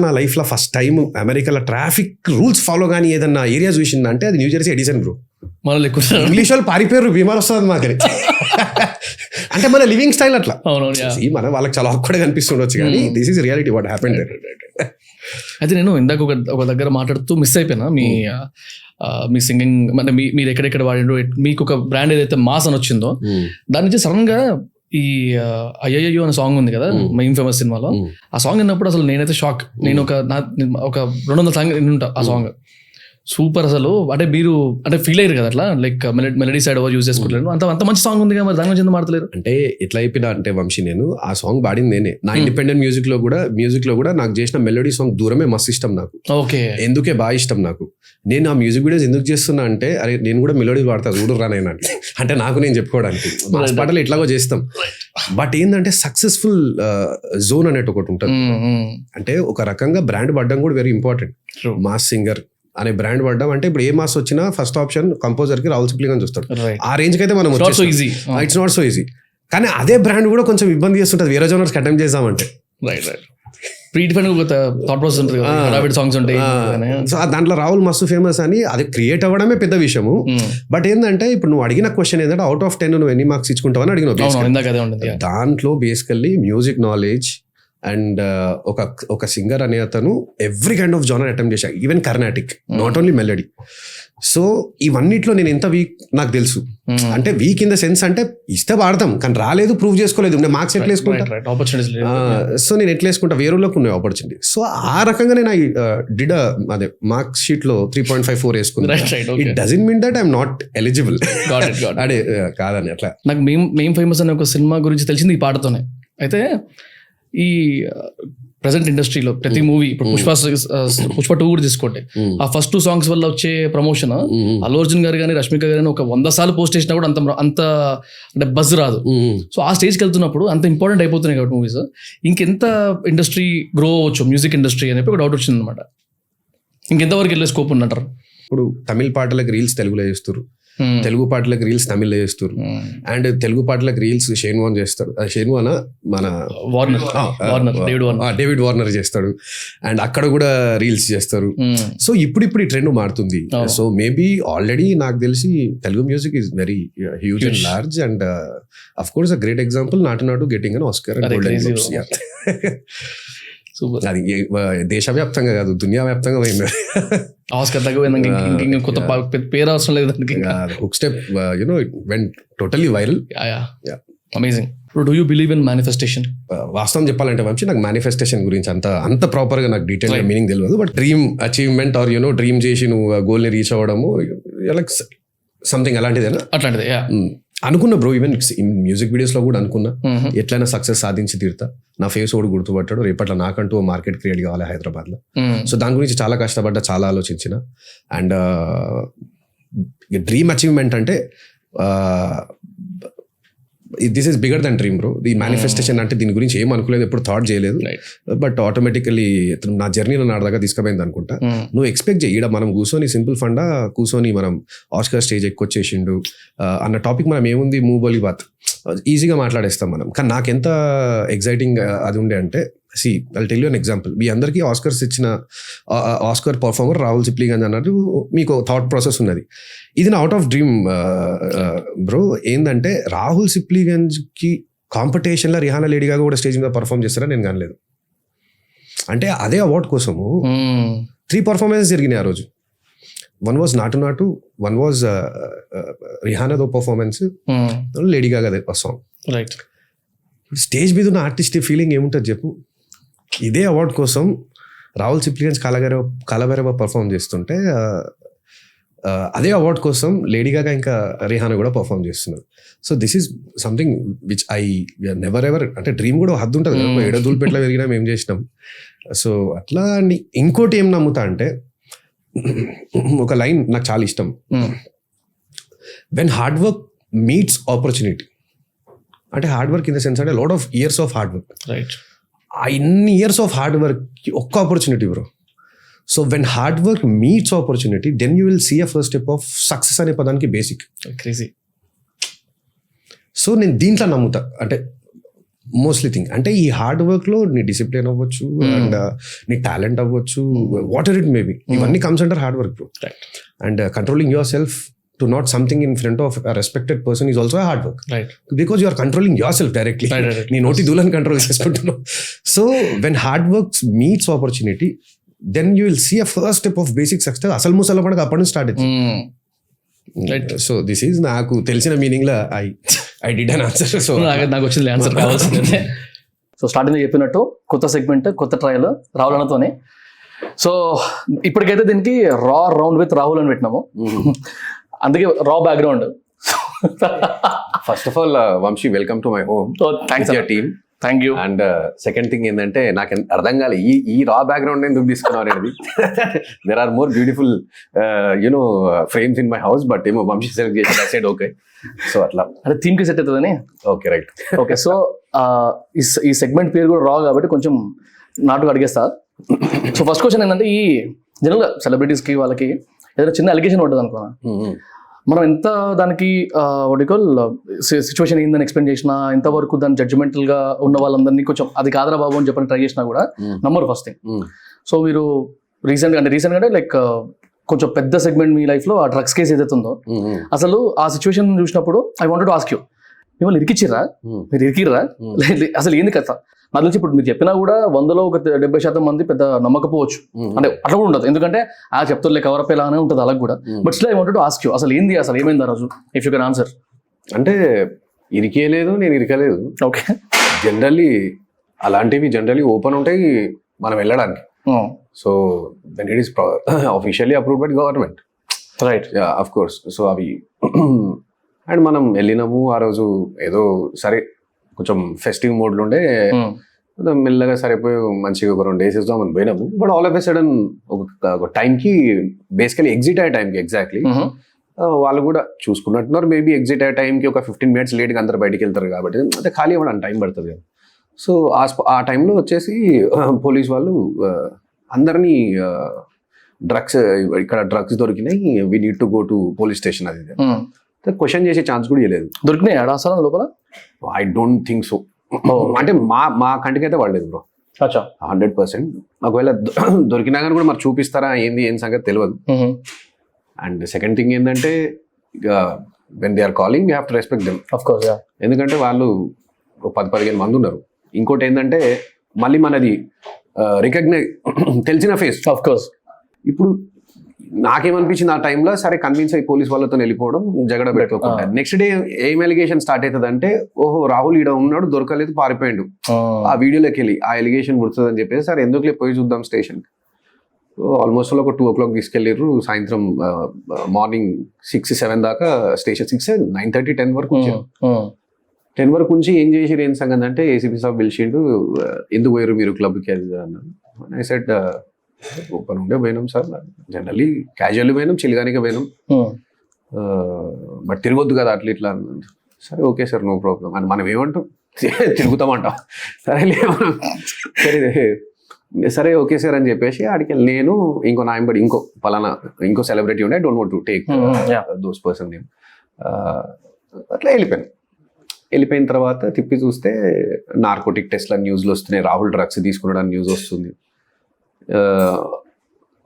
నా లైఫ్ లో ఫస్ట్ టైం అమెరికాలో ట్రాఫిక్ రూల్స్ ఫాలో కానీ ఏదన్నా ఏరియా చూసిందంటే అది new Jersey Edison bro. English వాళ్ళు పారిపోయారు, బీమార్ వస్తుంది మాకని. అంటే మన లివింగ్ స్టైల్ అట్లా. మన వాళ్ళకి చాలా ఆక్వర్డ్ గా కనిపిస్తుండొచ్చు, కానీ this is reality what happened. అయితే నేను ఇందాక ఒక దగ్గర మాట్లాడుతూ మిస్ అయిపోయినా మీ సింగింగ్, అంటే మీరు ఎక్కడెక్కడ వాడిండ్రు, మీకు ఒక బ్రాండ్ ఏదైతే మాస్ అని వచ్చిందో దాని నుంచి సడన్ గా ఈ అయ్యయ్యో అనే సాంగ్ ఉంది కదా మా ఇన్ఫేమస్ సినిమాలో, ఆ సాంగ్ విన్నప్పుడు అసలు నేనైతే షాక్. నేను ఒక 200 సాంగ్ వింటా ఆ సాంగ్. సూపర్ అసలు. అంటే మీరు అంటే ఫీల్ అయ్యారు కదా అట్లా, లైక్ మెలడీ సైడ్ యూజ్ చేసుకోవట్లేదు, అంత మంచి సాంగ్ ఉంది కదా, మరి దాని గురించి ఎందుకు మాడతలేరు? అంటే ఎట్లా అయిపోయినా అంటే వంశీ, నేను ఆ సాంగ్ పాడింది నేనే. నా ఇండిపెండెంట్ మ్యూజిక్ లో కూడా నాకు చేసిన మెలోడీ సాంగ్ దూరమే మస్తు ఇష్టం నాకు. ఓకే, ఎందుకే బాగా ఇష్టం నాకు. నేను ఆ మ్యూజిక్ వీడియోస్ ఎందుకు చేస్తున్నా అంటే, అరే నేను కూడా మెలోడీ పాడతా చూడు రానైనా అంటే నాకు నేను చెప్పుకోవడానికి. మాస్ పాటలు ఎట్లాగో చేస్తాం, బట్ ఏంటంటే సక్సెస్ఫుల్ జోన్ అనేది ఒకటి ఉంటుంది. అంటే ఒక రకంగా బ్రాండ్ పడ్డం కూడా వెరీ ఇంపార్టెంట్. మాస్ సింగర్ అనే బ్రాండ్ పడ్డం అంటే, ఇప్పుడు ఏ మాస్ వచ్చినా ఫస్ట్ ఆప్షన్ కంపోజర్ కి రాహుల్ సిప్లిగంజ్ అని చూస్తాడు. ఆ రేంజ్ కి అయితే మనం ఇట్స్ నాట్ సో ఈజీ. కానీ అదే బ్రాండ్ కూడా కొంచెం ఇబ్బంది చేస్తుంటది వేరే జోనర్స్ అటెంప్ట్ చేద్దామంటే. దాంట్లో రాహుల్ మస్తు ఫేమస్ అని అది క్రియేట్ అవ్వడమే పెద్ద విషయము. బట్ ఏంటంటే ఇప్పుడు నువ్వు అడిగిన క్వశ్చన్ ఏంటంటే, అవుట్ ఆఫ్ 10 నువ్వు ఎన్ని మార్క్స్ ఇచ్చుకుంటావు అని అడిగినావు. దాంట్లో బేసికల్లీ మ్యూజిక్ నాలెడ్జ్ అండ్ ఒక సింగర్ అనే అతను every kind of genre attempt చేశాడు, even Carnatic, not only melody. So ఇవన్నిట్లో నేను ఎంత వీక్ నాకు తెలుసు. అంటే వీక్ ఇన్ ద సెన్స్ అంటే ఇస్తే వాడతాం, కానీ రాలేదు, ప్రూవ్ చేసుకోలేదు, నేను మార్క్స్ ఎట్లా వేసుకుంటా. సో నేను ఎట్లా వేసుకుంటా, వేరేలోకి ఉన్నాయి ఆపర్చునిటీ. సో ఆ రకంగా నేను డిడ్ అదే మార్క్స్ షీట్ లో 3.54 వేసుకున్నాను. It doesn't mean that I'm not eligible. అదే కాదని అట్లా. నాకు మేం ఫేమస్ అనే ఒక సినిమా గురించి తెలిసింది ఈ పాటతోనే. అయితే ఈ ప్రెసెంట్ ఇండస్ట్రీలో ప్రతి మూవీ, ఇప్పుడు పుష్ప 2 కూడా తీసుకోండి, ఆ ఫస్ట్ 2 songs వల్ల వచ్చే ప్రమోషన్ అల్లు అర్జున్ గారు కానీ రష్మిక గారు కానీ ఒక 100 సార్లు పోస్ట్ చేసినా కూడా అంత అంటే బజ్ రాదు. సో ఆ స్టేజ్కి వెళ్తున్నప్పుడు అంత ఇంపార్టెంట్ అయిపోతున్నాయి కాబట్టి మూవీస్, ఇంకెంత ఇండస్ట్రీ గ్రో అవ్వచ్చు మ్యూజిక్ ఇండస్ట్రీ అని ఒక డౌట్ వచ్చింది అనమాట. ఇంకెంతవరకు వెళ్ళే స్కోప్ ఉందంటారు? ఇప్పుడు తమిళ పాటలకు రీల్స్ తెలుగులో చేస్తారు, తెలుగు పాటలకు రీల్స్ తమిళ్లో చేస్తారు, అండ్ తెలుగు పాటలకు రీల్స్ షేన్వాన్ చేస్తాడు. షేన్వాన్ మన డేవిడ్ వార్నర్ చేస్తాడు, అండ్ అక్కడ కూడా రీల్స్ చేస్తారు. సో ఇప్పుడు ఈ ట్రెండ్ మారుతుంది. సో మేబీ ఆల్రెడీ నాకు తెలిసి Telugu music is very huge and large, and of course a great example Naatu getting an Oscar and Golden Globes. అది దేశవ్యాప్తంగా కాదు, దునియా వ్యాప్తంగా పోయింది. ఆస్కర్ దగ్గర కొత్త పేరు అవసరం లేదు. Hook step vent totally viral. Amazing. Do you believe in manifestation? వాస్తవం చెప్పాలంటే వంశీ, నాకు మేనిఫెస్టేషన్ గురించి అంత ప్రాపర్ గా నాకు డీటెయిల్ గా మీనింగ్ తెలియదు. But dream achievement or dream చేసి నువ్వు గోల్ ని రీచ్ అవ్వడము, సంథింగ్ అలాంటిదేనా? అట్లాంటిదే. అనుకున్నా బ్రో, ఈవెన్ మ్యూజిక్ వీడియోస్లో కూడా అనుకున్నా ఎట్లయినా సక్సెస్ సాధించి తీరుతా, నా ఫేస్ ఒకటి గుర్తుపట్టాడు, రేపట్ల నాకంటూ ఓ మార్కెట్ క్రియేట్ కావాలి హైదరాబాద్లో. సో దాని గురించి చాలా కష్టపడ్డా, చాలా ఆలోచించిన. అండ్ డ్రీమ్ అచీవ్మెంట్ అంటే this is bigger than dream bro. ఈ మేనిఫెస్టేషన్ అంటే దీని గురించి ఏం అనుకోలేదు, ఎప్పుడు థాట్ చేయలేదు. బట్ ఆటోమేటికలీ నా జర్నీలో నా దాకా తీసుకుపోయింది అనుకుంటా. నువ్వు ఎక్స్పెక్ట్ చేయి, మనం కూర్చొని సింపుల్ ఫండా కూర్చొని మనం ఆస్కర్ స్టేజ్ ఎక్కువచ్చేసిండు అన్న టాపిక్ మనం ఏముంది మూబోలి బాత్ ఈజీగా మాట్లాడేస్తాం మనం. కానీ నాకెంత ఎగ్జైటింగ్ అది ఉండే అంటే, I'll tell you an example. మీ అందరికీ ఆస్కర్స్ ఇచ్చిన ఆస్కర్ పర్ఫార్మర్ రాహుల్ సిప్లిగంజ్ అన్నట్టు మీకు థాట్ ప్రాసెస్ ఉన్నది. ఇది నా అవుట్ ఆఫ్ డ్రీమ్ బ్రో. ఏంటంటే రాహుల్ సిప్లిగంజ్కి కాంపిటీషన్లో రిహానా లేడీ గాగా కూడా స్టేజ్ మీద పర్ఫామ్ చేస్తారా నేను కానలేదు. అంటే అదే అవార్డ్ కోసము 3 పర్ఫార్మెన్సెస్ జరిగినాయి ఆ రోజు. One was Naatu, one was రిహానాదో performance, Lady Gaga song. Right. Stage మీద ఉన్న ఆర్టిస్ట్ ఫీలింగ్ ఏముంటుంది చెప్పు. ఇదే అవార్డ్ కోసం రాహుల్ సిప్లిగంజ్ కాలభైరవ పర్ఫామ్ చేస్తుంటే అదే అవార్డ్ కోసం లేడీ గాగా ఇంకా రిహానా కూడా పర్ఫామ్ చేస్తున్నారు. So this is something which I never ever, అంటే డ్రీమ్ కూడా హద్దు ఉంటుంది కదా, ఎడదూల్పేట్ల పెరిగినాం ఏం చేసినాం. సో అట్లా ఇంకోటి ఏం నమ్ముతా అంటే, ఒక లైన్ నాకు చాలా ఇష్టం, when hard work meets opportunity. అంటే hard work in the sense అంటే lot of years of hard work. Right. ఆ ఇన్ని ఇయర్స్ ఆఫ్ హార్డ్ వర్క్కి ఒక్క opportunity bro. So when hard work meets opportunity, then you will see a first step of success అనే పదానికి బేసిక్. క్రేజీ. సో నేను దీంట్లో నమ్ముతా, అంటే మోస్ట్లీ థింగ్ అంటే ఈ హార్డ్ వర్క్లో నీ డిసిప్లిన్ అవ్వచ్చు అండ్ నీ టాలెంట్ అవ్వచ్చు, వాట్ ఎవర్ ఇట్ మేబీ, ఇవన్నీ comes under hard work bro. And controlling your self to not something in front of a respected person is also a hard work. Right. Because you are controlling yourself directly. Right. Nee noti dulan control chestunna. So when hard work meets opportunity, then you will see a first step of basic success. Asal musala padaga appudu start ayindi. Right. So this is naaku telisina meaning la I did an answer. So నాకు వచ్చింది ఆన్సర్ కావాల్సిందే. సో స్టార్టింగ్ చెప్పినట్టు కొత్త సెగ్మెంట్, కొత్త ట్రయల్ రాహుల్ అన్నతోనే. సో ఇప్పటికైతే దీనికి రా రౌండ్ విత్ రాహుల్ అని పెట్టినాము. అందుకే raw background. First of all Vamshi, welcome to my home. Thanks your team. Thank you. And second thing ఏంటంటే నాకు అర్థం కాలే ఈ రా బ్యాక్గ్రౌండ్ ఎందుకు తీసుకున్నావు అనేది. There are more beautiful you know frames in my house, but ఏమో వంశీ సెలెక్ట్ చేసి ఐ సెడ్ ఓకే. సో అట్లా అంటే థీమ్ కి సెట్ అవుతుందని. Okay right. ఓకే. సో ఈ సెగ్మెంట్ పేరు కూడా రా కాబట్టి కొంచెం నాటుగా అడిగేస్తా. సో ఫస్ట్ క్వశ్చన్ ఏంటంటే, ఈ జనరల్గా సెలబ్రిటీస్కి వాళ్ళకి ఏదైనా చిన్న అలిగేషన్ ఉంటుంది అనుకున్నా, మనం ఎంత దానికి వాటికల్ సిచ్యువేషన్ ఏందని ఎక్స్ప్లెయిన్ చేసినా, ఎంతవరకు దాని జడ్జిమెంటల్ గా ఉన్న వాళ్ళందరినీ కొంచెం అది కాదరా బాబు అని చెప్పని ట్రై చేసినా కూడా నమ్మరు ఫస్ట్ థింగ్. సో మీరు రీసెంట్ అంటే లైక్ కొంచెం పెద్ద సెగ్మెంట్ మీ లైఫ్ లో ఆ డ్రగ్స్ కేసు ఏదైతే ఉందో, అసలు ఆ సిచ్యువేషన్ చూసినప్పుడు I wanted to ask you, మిమ్మల్ని ఇరికిచ్చిర్రా, మీరు ఇరికిర్రా, అసలు ఏంది కదా? నాకు తెలిసి ఇప్పుడు మీరు చెప్పినా కూడా 100లో ఒక 70% మంది పెద్ద నమ్మకపోవచ్చు, అంటే అట్లా కూడా ఉండదు, ఎందుకంటే చెప్తారులే కవర్ అప్ లాగానే ఉంటుంది అలా కూడా. But still I wanted to ask you, అసలు ఏంది, అసలు ఏమైంది ఆ రోజు, ఇఫ్ యూ కెన్ ఆన్సర్. అంటే ఇరికేయలేదు, నేను ఇరకలేదు. ఓకే. జనరల్లీ అలాంటివి జనరల్లీ ఓపెన్ ఉంటాయి మనం వెళ్ళడానికి. So then it is officially approved by government. Right. Of course. So అవి అండ్ మనం వెళ్ళినాము ఆ రోజు, ఏదో సరే కొంచెం ఫెస్టివ్ మోడ్లో ఉండే, మెల్లగా సరిపోయి మంచిగా ఒక 2 days ఇద్దామని పోయినాము. But all of a sudden ఒక టైంకి, బేసికలీ ఎగ్జిట్ అయ్యే టైంకి ఎగ్జాక్ట్లీ వాళ్ళు కూడా చూసుకున్నట్టున్నారు. మేబీ ఎగ్జిట్ అయ్యే టైంకి ఒక 15 minutes లేట్గా అందరు బయటికి వెళ్తారు కాబట్టి అంటే ఖాళీ అవ్వడానికి టైం పడుతుంది కదా. సో ఆ టైంలో వచ్చేసి పోలీస్ వాళ్ళు అందరినీ ఇక్కడ డ్రగ్స్ దొరికినాయి, we need to go to police station, అది క్వశ్చన్ చేసే ఛాన్స్ కూడా ఇవ్వలేదు. దొరికినాయి అసలు లోపల? I don't think so. అంటే మా కంటికి అయితే పడలేదు బ్రో. 100%. ఒకవేళ దొరికినా కానీ కూడా మరి చూపిస్తారా ఏంది ఏం సంగతి తెలియదు. అండ్ సెకండ్ థింగ్ ఏంటంటే, when they are calling you have to respect them. Of course. ఎందుకంటే వాళ్ళు 10-15 మంది ఉన్నారు. ఇంకోటి ఏంటంటే మళ్ళీ మనది రికగ్నైజ్ తెలిసిన ఫేస్. Of course. ఇప్పుడు నాకేమనిపించింది ఆ టైంలో, సరే కన్విన్స్ అయ్యి పోలీస్ వాళ్ళతో వెళ్ళిపోవడం, జగడ పెట్టుకోకుండా. నెక్స్ట్ డే ఏం ఎలిగేషన్ స్టార్ట్ అవుతుంది అంటే, ఓహో రాహుల్ ఈడ ఉన్నాడు, దొరకలేదు, పారిపోయాడు, ఆ వీడియోలోకి వెళ్ళి ఆ ఎలిగేషన్ పుడుతుంది అని చెప్పేసి, సరే ఎందుకులే పోయి చూద్దాం స్టేషన్. ఆల్మోస్ట్ ఒక 2 o'clock తీసుకెళ్ళారు. సాయంత్రం మార్నింగ్ 6-7 దాకా స్టేషన్ 9:30 10 వరకు వచ్చారు. 10 వరకు ఉంచి ఏం చేసారు ఏం సంగతి అంటే ఏసీపీ సాబ్ పిలిచిండు, ఎందుకు పోయారు మీరు క్లబ్కి అది అన్నారు. ఐ సెడ్ ఓపెన్ ఉండే పోయినాం సార్, జనరల్లీ క్యాజువల్లీ పోయినాం, చిల్గానికే పోయినాం, బట్ తిరగొద్దు కదా అట్లా ఇట్లా అన్నారు. సరే ఓకే సార్ నో ప్రాబ్లం అని మనం ఏమంటాం, తిరుగుతామంటాం. సరే ఓకే సార్ అని చెప్పేసి ఆడికి నేను ఇంకో నాయంబడి ఇంకో సెలబ్రిటీ ఉండే, I don't want to take those person name. అట్లా వెళ్ళిపోయిన తర్వాత తిప్పి చూస్తే నార్కోటిక్ టెస్ట్ల న్యూస్లు వస్తున్నాయి, రాహుల్ డ్రగ్స్ తీసుకున్నాడని న్యూస్ వస్తుంది.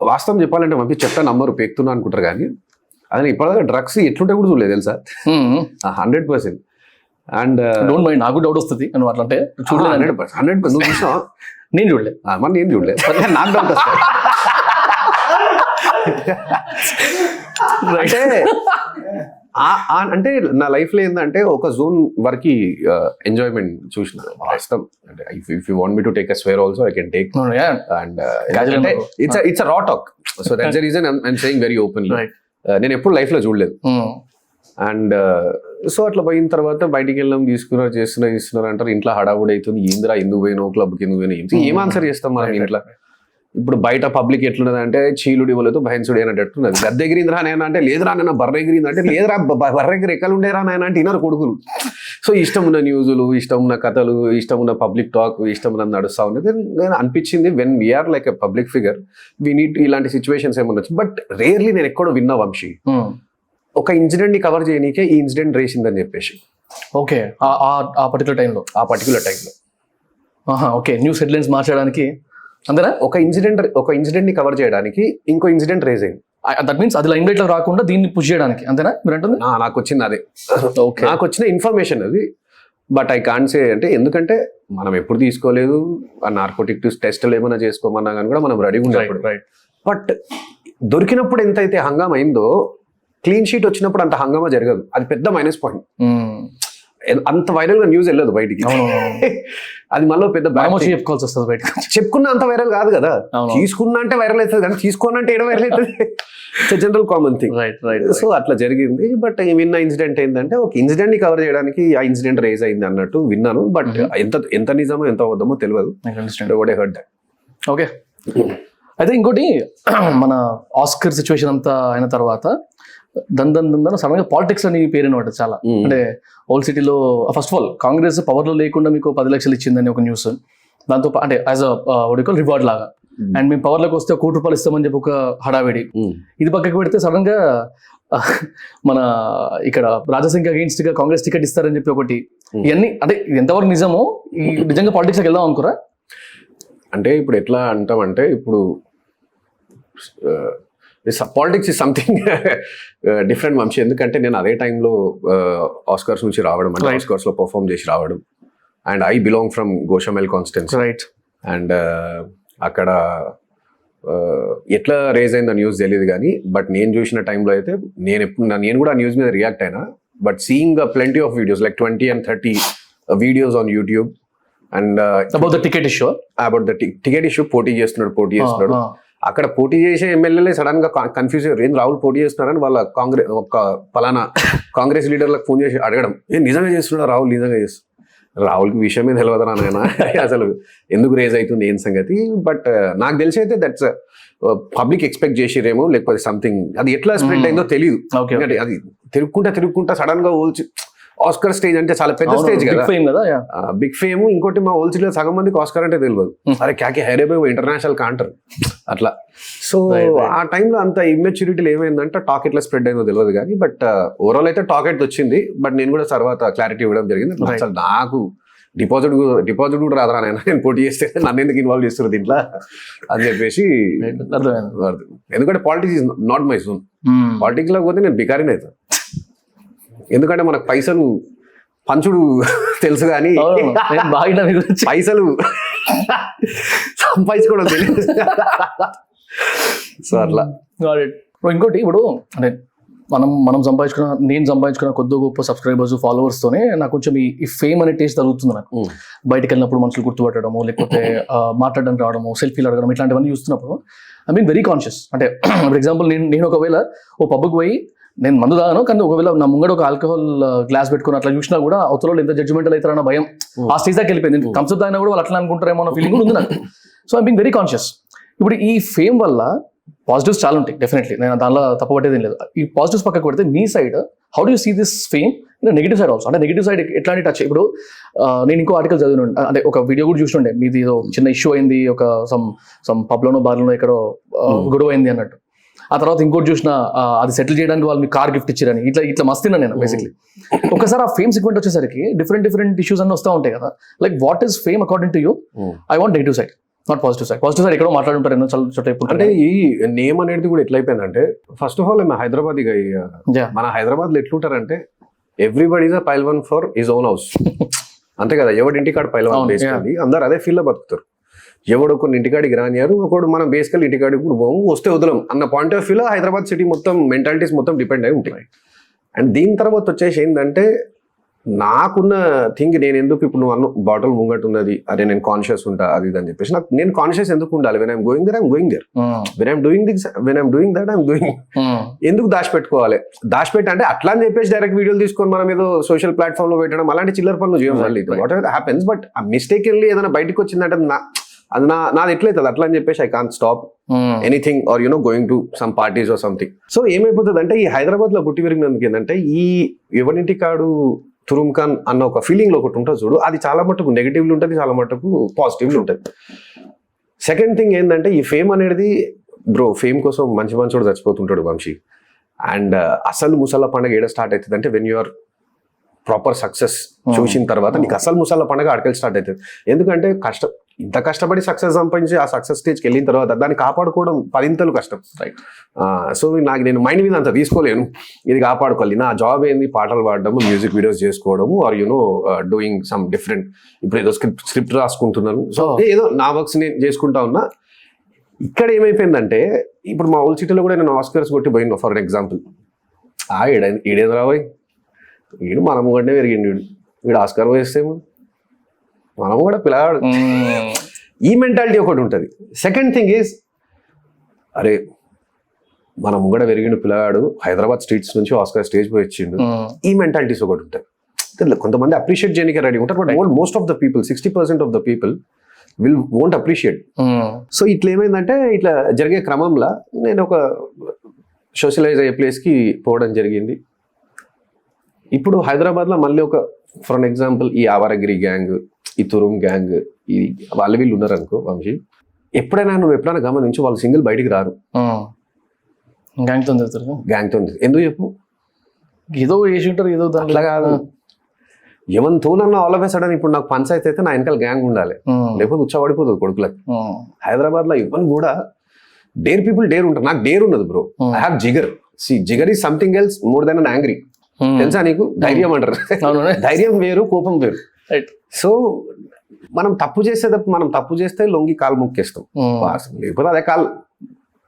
వాస్తవం చెప్పాలంటే పంపి చెప్తా నంబరు పెక్తున్నా అనుకుంటారు కానీ అదే ఇప్పటిదాకా డ్రగ్స్ ఎట్లుంటే కూడా చూడలేదు తెలుసా, 100%. అండ్ డోంట్ మైండ్, నాకు డౌట్ వస్తుంది నువ్వు అట్లా అంటే. 100% నువ్వు చూసావు, నేను చూడలేదు, మరి నేను చూడలేదు, నాకు డౌట్ వస్తుంది. అంటే నా లైఫ్లో ఏంటంటే ఒక జోన్ వరకు ఎంజాయ్మెంట్ చూసిన వాస్తవం. అంటే if you want me to take a swear also I can take. And it's a raw talk, so that's the reason I'm saying very openly. నేను ఎప్పుడు లైఫ్లో చూడలేదు. అండ్ సో అట్లా పోయిన తర్వాత బయటికి వెళ్ళాం, చేస్తున్నారు అంటారు. ఇంట్లో హడావుడి అవుతుంది, ఏందిరా ఎందుకు పోయినావు క్లబ్కి, ఎందుకు పోయినా ఏం ఆన్సర్ చేస్తాం మనం ఇంట్లో. ఇప్పుడు బయట పబ్లిక్ ఎట్లున్నది అంటే చీలుడి వలతో భయన్సుడి అనేటట్టున్నది. గద్దె ఎగిరిందిరా నాయన అంటే లేదురా నాయన, బర్రె ఎగిరింది అంటే లేదురా బర్రె ఎగిరి ఎక్కలు ఉండేరా నాయన అంటే ఇన్నారు కొడుకులు. సో ఇష్టం ఉన్న న్యూజులు, ఇష్టం ఉన్న కథలు, ఇష్టం ఉన్న పబ్లిక్ టాక్, ఇష్టం ఉన్నది నడుస్తూ ఉన్నది. నేను అనిపించింది when we're like a public figure we need ఇలాంటి సిచ్యువేషన్స్ ఏమన్నా వచ్చు. బట్ రేర్లీ నేను ఎక్కడో విన్నా వంశీ, ఒక ఇన్సిడెంట్ ని కవర్ చేయనీకే ఈ ఇన్సిడెంట్ రేసిందని చెప్పేసి. ఓకే, ఆ పర్టికులర్ టైంలో ఓకే, న్యూస్ హెడ్లైన్స్ మార్చడానికి అంతేనా? ఒక ఇన్సిడెంట్ ని కవర్ చేయడానికి ఇంకో ఇన్సిడెంట్ రేజ్ అయింది. దట్ మీన్స్ అది లైమ్ లైట్ లో రాకుండా దీన్ని పుష్ చేయడానికి, అంతేనా మీరు అంటుంది? నాకు వచ్చింది అదే, నాకు వచ్చిన ఇన్ఫర్మేషన్ అది. బట్ ఐ కాంట్ సే, అంటే ఎందుకంటే మనం ఎప్పుడు తీసుకోలేదు ఆ నార్కోటిక్ టెస్ట్లు ఏమైనా చేసుకోమన్నా కానీ కూడా మనం రెడీగా ఉండేప్పుడు. బట్ దొరికినప్పుడు ఎంతైతే హంగామా అయిందో, క్లీన్ షీట్ వచ్చినప్పుడు అంత హంగామా జరగదు. అది పెద్ద మైనస్ పాయింట్. అంత వైరల్ గా న్యూస్ వెళ్ళదు బయటికి, అది మళ్ళీ పెద్ద చెప్పుకోవాల్సి వస్తుంది బయటకు. చెప్పుకున్న అంత వైరల్ కాదు కదా, తీసుకున్నా అంటే వైరల్ అవుతుంది కానీ తీసుకోనంటే ఏడ వైరల్ అవుతుంది. General common thing. సో అట్లా జరిగింది. బట్ విన్న ఇన్సిడెంట్ ఏంటంటే ఒక ఇన్సిడెంట్ ని కవర్ చేయడానికి ఆ ఇన్సిడెంట్ రేజ్ అయింది అన్నట్టు విన్నాను. బట్ ఎంత నిజమో ఎంత అబద్ధమో తెలియదు. ఓకే, అయితే ఇంకోటి మన ఆస్కర్ సిచ్యువేషన్ అంతా అయిన తర్వాత దందన్ సడన్ గా పాలిటిక్స్ అని పేరు అనమాట చాలా. అంటే ఓల్డ్ సిటీలో first of all Congress power లో లేకుండా మీకు 10 లక్షలు ఇచ్చిందని ఒక న్యూస్, దాంతో అంటే యాజ్ అ రివార్డ్ లాగా. అండ్ మేము పవర్ లోకి వస్తే 1 కోటి రూపాయలు ఇస్తామని చెప్పి ఒక హడావిడి. ఇది పక్కకి పెడితే సడన్ గా మన ఇక్కడ రాజాసింగ్ అగెయిన్స్ట్ గా కాంగ్రెస్ టికెట్ ఇస్తారని చెప్పి ఒకటి. ఇవన్నీ అంటే ఎంతవరకు నిజమో, ఈ నిజంగా పాలిటిక్స్ లోకి వెళ్దాం అనుకోరా? అంటే ఇప్పుడు ఎట్లా అంటామంటే, ఇప్పుడు politics is something different Vamshi. ఎందుకంటే నేను అదే టైంలో ఆస్కర్స్ నుంచి రావడం, అంటే ఆస్కర్స్ లో పర్ఫార్మ్ చేసి రావడం. And I belong from Goshamahal constituency. Right. And అక్కడ ఎట్లా రేజ్ అయిందో న్యూస్ తెలియదు కానీ, బట్ నేను చూసిన టైంలో అయితే నేను కూడా ఆ న్యూస్ మీద రియాక్ట్ అయినా. But seeing plenty of videos like 20 and 30 videos on YouTube. And about the ticket issue, పోటీ చేస్తున్నాడు. అక్కడ పోటీ చేసే ఎమ్మెల్యేలే సడన్ గా కన్ఫ్యూజ్ అయ్యారు, ఏం రాహుల్ పోటీ చేస్తున్నారని వాళ్ళ పలానా కాంగ్రెస్ లీడర్లకు ఫోన్ చేసి అడగడం, నిజంగా చేస్తున్నాడు రాహుల్, నిజంగా చేస్తున్నాడు. రాహుల్కి విషయమే తెలియదు నాయన, అసలు ఎందుకు రేజ్ అవుతుంది ఏం సంగతి. బట్ నాకు తెలిసి అయితే దట్స్ పబ్లిక్ ఎక్స్పెక్ట్ చేసిరేమో, లేకపోతే సంథింగ్ అది ఎట్లా స్ప్రెడ్ అయిందో తెలియదు. అది తిరుగుకుంటా సడన్ గా ఆస్కర్ స్టేజ్ అంటే చాలా పెద్ద స్టేజ్ కదా, బిగ్ ఫేమ్. ఇంకోటి మా ఓల్డ్ సిటీలో సగం మందికి ఆస్కర్ అంటే తెలియదు. అరే క్యాకి హైరే బై ఇంటర్నేషనల్ కాంటర్ అట్లా. సో ఆ టైంలో అంత ఇమ్మెచ్యూరిటీలో ఏమైందంటే టాక్ ఎట్లా స్ప్రెడ్ అయిందో తెలియదు కానీ, బట్ ఓవరాల్ అయితే టాక్ అయితే వచ్చింది. బట్ నేను కూడా తర్వాత క్లారిటీ ఇవ్వడం జరిగింది. అసలు నాకు డిపాజిట్ కూడా రాదరా నేను పోటీ చేస్తే నన్ను ఎందుకు ఇన్వాల్వ్ చేస్తారు దీంట్లో అని చెప్పేసి. ఎందుకంటే politics is not my zone. Politics లో పోతే నేను బికారిని అవుతాను. ఎందుకంటే మనకు పైసలు పంచుడు తెలుసు కానీ పైసలు సంపాదించుకోవడం తెలియదు. సో అట్లా. ఇంకోటి ఇప్పుడు అంటే మనం నేను సంపాదించుకున్న కొద్ది గొప్ప సబ్స్క్రైబర్స్ ఫాలోవర్స్తోనే నాకు కొంచెం ఈ ఫేమ్ అనే టేస్ట్ తగులుతుంది నాకు. బయటకు వెళ్ళినప్పుడు మనుషులు గుర్తుపట్టడము, లేకపోతే మాట్లాడడానికి రావడము, సెల్ఫీలు అడగడం, ఇట్లాంటివన్నీ చూస్తున్నప్పుడు ఐ మీన్ వెరీ కాన్షియస్. అంటే ఫర్ ఎగ్జాంపుల్ నేను ఒకవేళ ఓ పబ్కి పోయి నేను మందు తాగాను, కానీ ఒకవేళ నా ముంగడ ఒక ఆల్కహాల్ గ్లాస్ పెట్టుకుని అట్లా చూసినా కూడా అవతల ఎంత జడ్జిమెంటల్ అవుతారన్న భయం ఆ స్టేజ్ దాకా వెళ్ళిపోయింది. నేను థమ్స్అప్ తాగినా కూడా వాళ్ళు అట్లా అనుకుంటారేమో అన్న ఫీలింగ్ ఉంది నాకు. So I been very conscious. ఇప్పుడు ఈ ఫేమ్ వల్ల పాజిటివ్స్ చాలా ఉంటాయి డెఫినెట్లీ, నేను దానిలో తప్పబట్టేది ఏం లేదు. ఈ పాజిటివ్స్ పక్కకు పెడితే మీ side how do you see this fame in negative side also? అంటే నెగిటివ్ సైడ్ ఎట్లాంటి టచ్? ఇప్పుడు నేను ఇంకో ఆర్టికల్ చదివిన, అంటే ఒక వీడియో కూడా చూస్తుండే, మీది ఏదో చిన్న ఇష్యూ అయింది, ఒక సమ్ పబ్లోనో బార్లోనో ఎక్కడో గొడవ అయింది అన్నట్టు. ఆ తర్వాత ఇంకోటి చూసిన అది సెటిల్ చేయడానికి వాళ్ళు మీ కార్ గిఫ్ట్ ఇచ్చారని, ఇట్లా మస్తున్నా నేను బేసిక్లీ. ఒకసారి ఆ ఫేమ్ సిగ్మెంట్ వచ్చేసరికి డిఫరెంట్ ఇష్యూస్ అన్నీ వస్తూ ఉంటాయి కదా. Like what is fame according to you? I want negative side, not positive side. Positive side ఎక్కడో మాట్లాడుంటారు ఎన్నో చోట. అంటే ఈ నేమ్ అనేది కూడా ఎట్లా అయిపోయిందంటే, ఫస్ట్ ఆఫ్ ఆల్ హైదరాబాద్, మన హైదరాబాద్ లో ఎట్లుంటారంటే ఎవ్రీబడి ఈజ్ అ పైల్వాన్ ఫర్ హిజ్ ఓన్ హౌస్. అంతే కదా, ఎవడి ఇంటికాడ పైల్వాన్ బేసికల్లీ అందరు అదే ఫీల్ లో బతుకుతారు. ఎవడో కొన్ని ఇంటికాడికి రానియారు, ఒకడు మనం బేసికల్ ఇంటికాడికి కూడా పోము, వస్తే వదలం అన్న పాయింట్ ఆఫ్ వ్యూలో హైదరాబాద్ సిటీ మొత్తం మెంటాలిటీస్ మొత్తం డిపెండ్ అయి ఉంటాయి. అండ్ దీని తర్వాత వచ్చేసి ఏంటంటే, నాకున్న థింగ్ నేను ఎందుకు ఇప్పుడు నువ్వు అన్న బాటిల్ ముంగట్ ఉన్నది, అదే నేను కాన్షియస్ ఉంటా అది ఇది అని చెప్పేసి, నాకు నేను కాన్షియస్ ఎందుకు ఉండాలి? When I'm going there when I'm doing that I'm doing. ఎందుకు దాచిపెట్టుకోవాలి? దాచిపెట్టి అంటే అట్లా అని చెప్పేసి డైరెక్ట్ వీడియోలు తీసుకొని మనం ఏదో సోషల్ ప్లాట్ఫామ్ లో పెట్టడం అలాంటి చిల్లర పనులు చేయాలి. వాట్ ఎవర్ హ్యాపెన్స్, బట్ ఆ మిస్టేక్ వెళ్ళి ఏదైనా బయటకు వచ్చిందంటే అది నాది ఎట్లయితుంది అట్లా అని చెప్పేసి I can't stop anything or going to some parties or something. So ఏమైపోతుంది అంటే, ఈ హైదరాబాద్ లో పుట్టి పెరిగినందుకు ఏంటంటే, ఈ ఎవరింటికాడు తురుమ్ ఖాన్ అన్న ఒక ఫీలింగ్ లో ఒకటి ఉంటుంది చూడు, అది చాలా మటుకు నెగిటివ్లు ఉంటుంది, చాలా మటుకు పాజిటివ్లు ఉంటుంది. సెకండ్ థింగ్ ఏంటంటే, ఈ ఫేమ్ అనేది బ్రో, ఫేమ్ కోసం మంచి మంచోడు చచ్చిపోతుంటాడు వంశీ. అండ్ అసలు ముసళ్ళ పండుగ ఏడ స్టార్ట్ అవుతుంది అంటే, when you are proper success చూసిన తర్వాత నీకు అసలు ముసళ్ళ పండుగ అడకలు స్టార్ట్ అవుతుంది. ఎందుకంటే ఇంత కష్టపడి సక్సెస్ సంపాదించి ఆ సక్సెస్ స్టేజ్కి వెళ్ళిన తర్వాత దాన్ని కాపాడుకోవడం పదింతలు కష్టం. రైట్. సో నేను మైండ్ మీద అంత తీసుకోలేను, ఇది కాపాడుకోవాలి. నా జాబ్ ఏంది? పాటలు పాడడము, మ్యూజిక్ వీడియోస్ చేసుకోవడము, ఆర్ డూయింగ్ సమ్ డిఫరెంట్. ఇప్పుడు ఏదో స్క్రిప్ట్ రాసుకుంటున్నాను, సో ఏదో నా వర్క్స్ నేను చేసుకుంటా ఉన్నా. ఇక్కడ ఏమైపోయిందంటే, ఇప్పుడు మా ఓల్డ్ సిటీలో కూడా నేను ఆస్కర్స్ కొట్టి పోయినా ఫర్ ఎగ్జాంపుల్. ఈడేది రాబోయ్, వీడు మనము కంటే పెరిగిండు, వీడు ఆస్కర్ వేస్తేమో మనం కూడా పిల్లగాడు. ఈ మెంటాలిటీ ఒకటి ఉంటుంది. సెకండ్ థింగ్ ఈజ్, అరే మనం కూడా పెరిగిండు పిల్లగాడు, హైదరాబాద్ స్ట్రీట్స్ నుంచి ఆస్కర్ స్టేజ్ పోయి వచ్చిండు, ఈ మెంటాలిటీస్ ఒకటి ఉంటాయి. కొంతమంది అప్రిషియేట్ చేయడానికి రెడీ ఉంటారు, but most of the people 60% of the people won't appreciate. So ఇట్లా ఏమైందంటే, ఇట్లా జరిగే క్రమంలో నేను ఒక సోషలైజ్ అయ్యే ప్లేస్కి పోవడం జరిగింది. ఇప్పుడు హైదరాబాద్లో మళ్ళీ ఒక ఫర్ అన్ ఎగ్జాంపుల్ ఈ ఆవారగిరి గ్యాంగ్, ఈ తురుమ్ గ్యాంగ్, ఈ వాళ్ళు వీళ్ళు ఉన్నారు అనుకో వంశీ, నువ్వు ఎప్పుడైనా గమనించు, వాళ్ళు సింగిల్ బయటికి రారు, గ్యాంగ్తో. ఎందుకు చెప్పు? ఏదో వేసి ఉంటారు, ఏదో అట్లా కాదు. ఎవరితోనన్నా ఆల్ ఆఫ్ ఎ సడన్ ఇప్పుడు నాకు పంచాయతీ అయితే నా వెనకాల గ్యాంగ్ ఉండాలి, లేకపోతే ఉచ్చబడిపోతుంది కొడుకులకి. హైదరాబాద్లో ఇవన్నీ కూడా డేర్ పీపుల్ డేర్ ఉంటారు. నాకు డేర్ ఉన్నది bro, I have Jigar. Jigar is something else more than an angry. తెలుసా నీకు? ధైర్యం అంటారు. ధైర్యం వేరు, కోపం వేరు. సో మనం తప్పు చేస్తే లొంగి కాలు ముక్కేస్తాం, లేకపోతే అదే కాలు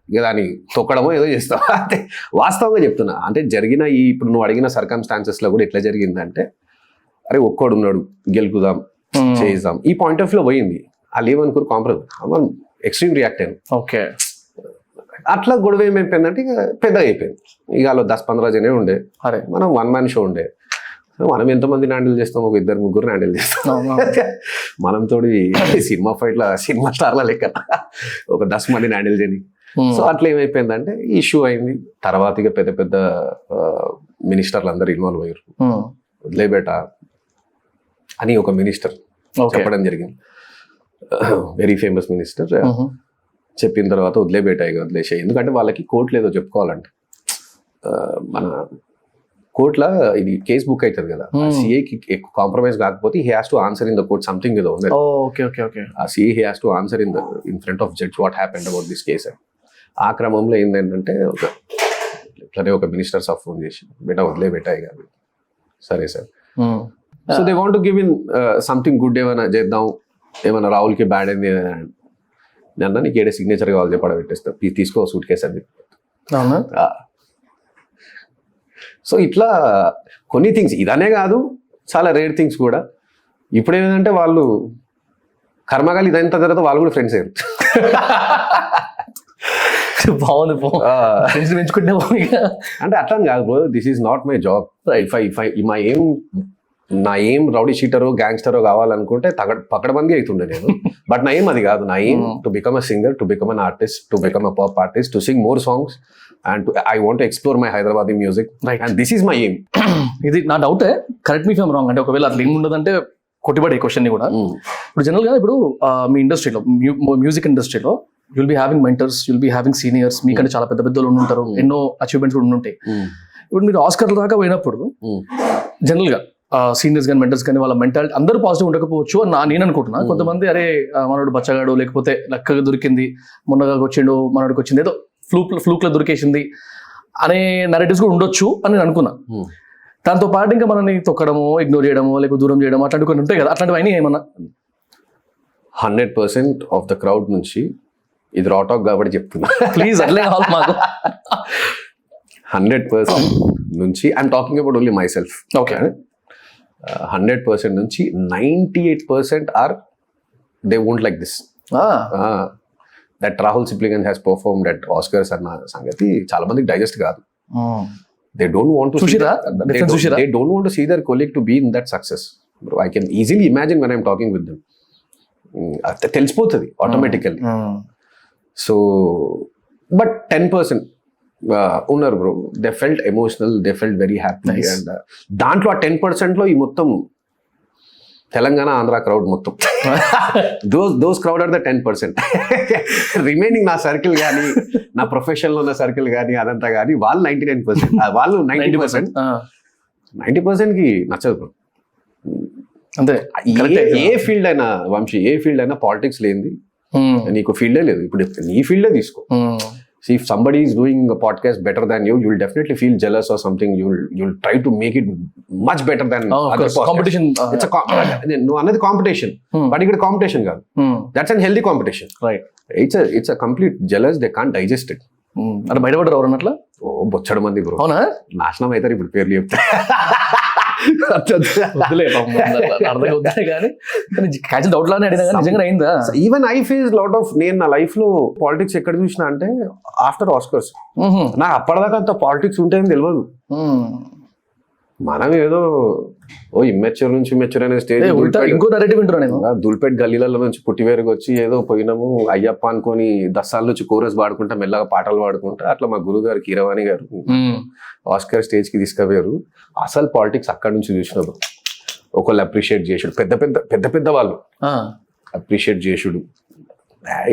దాన్ని తొక్కడమో ఏదో చేస్తాం. అంటే వాస్తవంగా చెప్తున్నా. అంటే జరిగిన ఇప్పుడు నువ్వు అడిగిన సర్కమ్స్టాన్సెస్ లో కూడా ఎట్లా జరిగిందంటే, అరే ఒక్కడు ఉన్నాడు, గెలుపుదాం, చేద్దాం, ఈ పాయింట్ ఆఫ్ లో పోయింది. వాళ్ళు ఏమనుకోరు, కాంప్రమైజ్, ఎక్స్ట్రీమ్ రియాక్ట్ అయ్యాను. ఓకే. అట్లా గొడవ ఏమైపోయిందంటే ఇక పెద్దగా అయిపోయింది. ఇక వాళ్ళు 10-15 జనే ఉండే, అరే మనం 1 man షో ఉండే. మనం ఎంతమందిని హ్యాండిల్ చేస్తాం? ఒక 2-3 హ్యాండిల్ చేస్తాం. మనం తోడి సినిమా ఫైట్ల సినిమా స్టార్ల లెక్క ఒక 10 మందిని హ్యాండిల్ చేయని. సో అట్లా ఏమైపోయిందంటే ఇష్యూ అయింది. తర్వాత ఇక పెద్ద పెద్ద మినిస్టర్లు అందరు ఇన్వాల్వ్ అయ్యారు. వదిలేబేట అని ఒక మినిస్టర్ చెప్పడం జరిగింది, వెరీ ఫేమస్ మినిస్టర్. చెప్పిన తర్వాత వదిలేబేట, ఇక వదిలేసే. ఎందుకంటే వాళ్ళకి కోర్టులో ఏదో చెప్పుకోవాలంటే, మన కోర్టులో ఇది కేసు బుక్ అవుతుంది కదా, సిఏకి ఎక్కువ కాంప్రమైజ్ కాకపోతే he has to answer in the court something ఏదో ఉంది. ఆ CA he has to answer in front of judge what happened about this case. ఆ క్రమంలో ఏంటంటే ఒక మినిస్టర్స్ ఆఫ్ ఫోన్ చేసి, బేటా వదిలేబేట, ఇక సరే sir. So they want to give in something good, ఏమైనా చేద్దాం, ఏమైనా రాహుల్కి బ్యాడ్ అయింది అన్న, నీకు ఏడే సిగ్నేచర్ కావాలి చెప్పడం పెట్టేస్తా, తీసుకో సూట్ కేసు అని చెప్పి. సో ఇట్లా కొన్ని థింగ్స్ ఇదనే కాదు, చాలా రేర్ థింగ్స్ కూడా. ఇప్పుడు ఏంటంటే వాళ్ళు కర్మగాలి ఇదంత తర్వాత వాళ్ళు కూడా ఫ్రెండ్స్ అయ్యారు. బాగుంది ఫ్రెండ్స్ పెంచుకుంటే అంటే అట్లా అని కాదు bro, this is not my job. నా ఏం రౌడీ షీటరో గ్యాంగ్స్టరో కావాలనుకుంటే పకడబందీ అవుతుండే నేను. బట్ నా ఏం అది కాదు. నా ఏం to become a singer, to become an artist, to become a pop artist, to sing more songs and I want to explore my Hyderabadi music and this is my aim. ఇది నా డౌటే, కరెక్ట్ మీ ఫేమ్ రాంగ్. అంటే ఒకవేళ అట్లా ఏమి ఉండదంటే కొట్టిపడే క్వశ్చన్ ని కూడా. ఇప్పుడు జనరల్ గా ఇప్పుడు మీ ఇండస్ట్రీలో మ్యూజిక్ ఇండస్ట్రీలో you'll be having mentors, you'll be having seniors, మీకంటే చాలా పెద్ద పెద్దలు ఉంటారు, ఎన్నో అచీవ్మెంట్స్ కూడా ఉంటాయి. ఇప్పుడు మీరు ఆస్కర్ దాకా పోయినప్పుడు జనరల్ గా సీనియర్స్ కానీ మెంటర్స్ కానీ వాళ్ళ మెంటాలిటీ అందరూ పాజిటివ్ ఉండకపోవచ్చు అని నేను అనుకుంటున్నా. కొంతమంది అరే మనోడు బచ్చగాడు, లేకపోతే లక్కగా దొరికింది, మొన్నగా వచ్చిండు, మనోడికి వచ్చింది, ఏదో ఫ్లూక్ లో దొరికేసింది అనే నరేటివ్స్ కూడా ఉండొచ్చు అని నేను అనుకున్నా. దాంతో పాటు ఇంకా మనల్ని తొక్కడము, ఇగ్నోర్ చేయడము, లేకపోతే దూరం చేయడం అట్లాంటివి కొన్ని ఉంటాయి కదా, అట్లాంటివి అయినా ఏమన్నా? 100% ఆఫ్ ద క్రౌడ్ నుంచి ఇది రా టాక్ కాబట్టి చెప్తున్నా, ప్లీజ్ అట్లే కావాలి మాకు. 100% నుంచి I'm talking about only myself. Okay. 100% నుంచి 98% or they won't like this. That Rahul Sipligunj has performed at Oscars అన్న సంగతి చాలా మందికి డైజెస్ట్ కాదు. They don't want to see that. They don't want to see their colleague to be in that success. Bro, I can easily imagine when I'm talking with them. తెలిసిపోతుంది ఆటోమేటికల్లీ. సో బట్ 10% ఉన్నారు bro, they felt emotional, they felt very happy. And దాంట్లో ఆ 10%లో ఈ మొత్తం తెలంగాణ ఆంధ్ర క్రౌడ్ మొత్తం those crowd are the 10%. Remaining నా సర్కిల్ కానీ, నా ప్రొఫెషన్లో ఉన్న సర్కిల్ కానీ, అదంతా కానీ వాళ్ళు 99%, వాళ్ళు 90%. 90%కి నచ్చదు బ్రో. అంతే. ఏ ఫీల్డ్ అయినా వంశీ, ఏ ఫీల్డ్ అయినా పాలిటిక్స్ లేనిది నీకు ఫీల్డే లేదు. ఇప్పుడు నీ ఫీల్డే తీసుకో. See, if somebody is doing a podcast better than you, you'll definitely feel jealous or something. You'll try to make it much better than other podcasts. Competition. No, another competition. But ikkada competition kaadu. That's a healthy competition. Right. It's a complete jealous. They can't digest it. అంటే బయటపడ్డారు ఎవరన్నా అట్లా? ఓ బొచ్చడు మంది బ్రో. అవునా? నాశనం అవుతారు ఇప్పుడు పేర్లు చెప్తే. Even I face lot of, నేను నా లైఫ్ లో పాలిటిక్స్ ఎక్కడ చూసినా అంటే ఆఫ్టర్ ఆస్కర్స్. నాకు అప్పటిదాకా అంత పాలిటిక్స్ ఉంటాయని తెలియదు. మనం ఏదో ఓ ఇమ్మెచ్యూర్ నుంచి మెచ్యూర్ అనే స్టేజ్, ఇంకో నరేటివ్ వింటున్నా నేను. దుల్పేట్ గల్లీలలో నుంచి పుట్టివేరుగా వచ్చి ఏదో పోయినాము అయ్యప్ప అనుకొని 10 సార్లు నుంచి కోరస్ పాడుకుంటా, మెల్లగా పాటలు పాడుకుంటా, అట్లా మా గురువు గారు కీరవాణి గారు ఆస్కర్ స్టేజ్ కి తీసుకుపోయారు. అసలు పాలిటిక్స్ అక్కడ నుంచి చూసినప్పుడు ఒకళ్ళు అప్రిషియేట్ చేసుడు, పెద్ద పెద్ద వాళ్ళు అప్రిషియేట్ చేసుడు,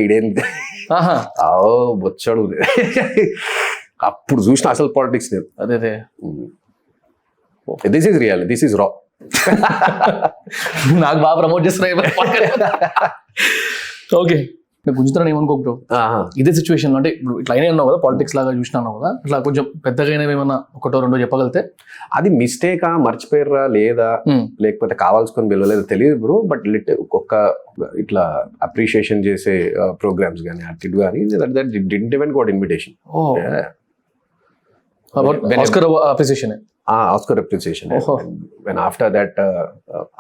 ఇదేంటి బొచ్చాడు. అప్పుడు చూసిన అసలు పాలిటిక్స్ నేను. అదే this is real, this is రా. నాకు బాగా ప్రమోట్ చేస్తున్నా. ఓకే, నేను గుంజుతాను ఏమనుకో బ్రో. ఇదే సిచ్యువేషన్ లో అంటే ఇప్పుడు ఇట్లా అయినా ఉన్నావు కదా, పాలిటిక్స్ లాగా చూసినావు కదా, ఇట్లా కొంచెం పెద్దగా ఏమన్నా ఒకటో రెండో చెప్పగలితే అది మిస్టేకా, మర్చిపోయారా లేదా, లేకపోతే కావాల్సుకొని పిలవలేదో తెలియదు బ్రో. బట్ ఒక్క ఇట్లా అప్రిషియేషన్ చేసే ప్రోగ్రామ్స్ కానీ అటు కానీ that didn't even got invitation. Oscar appreciation, Oscar appreciation. When after that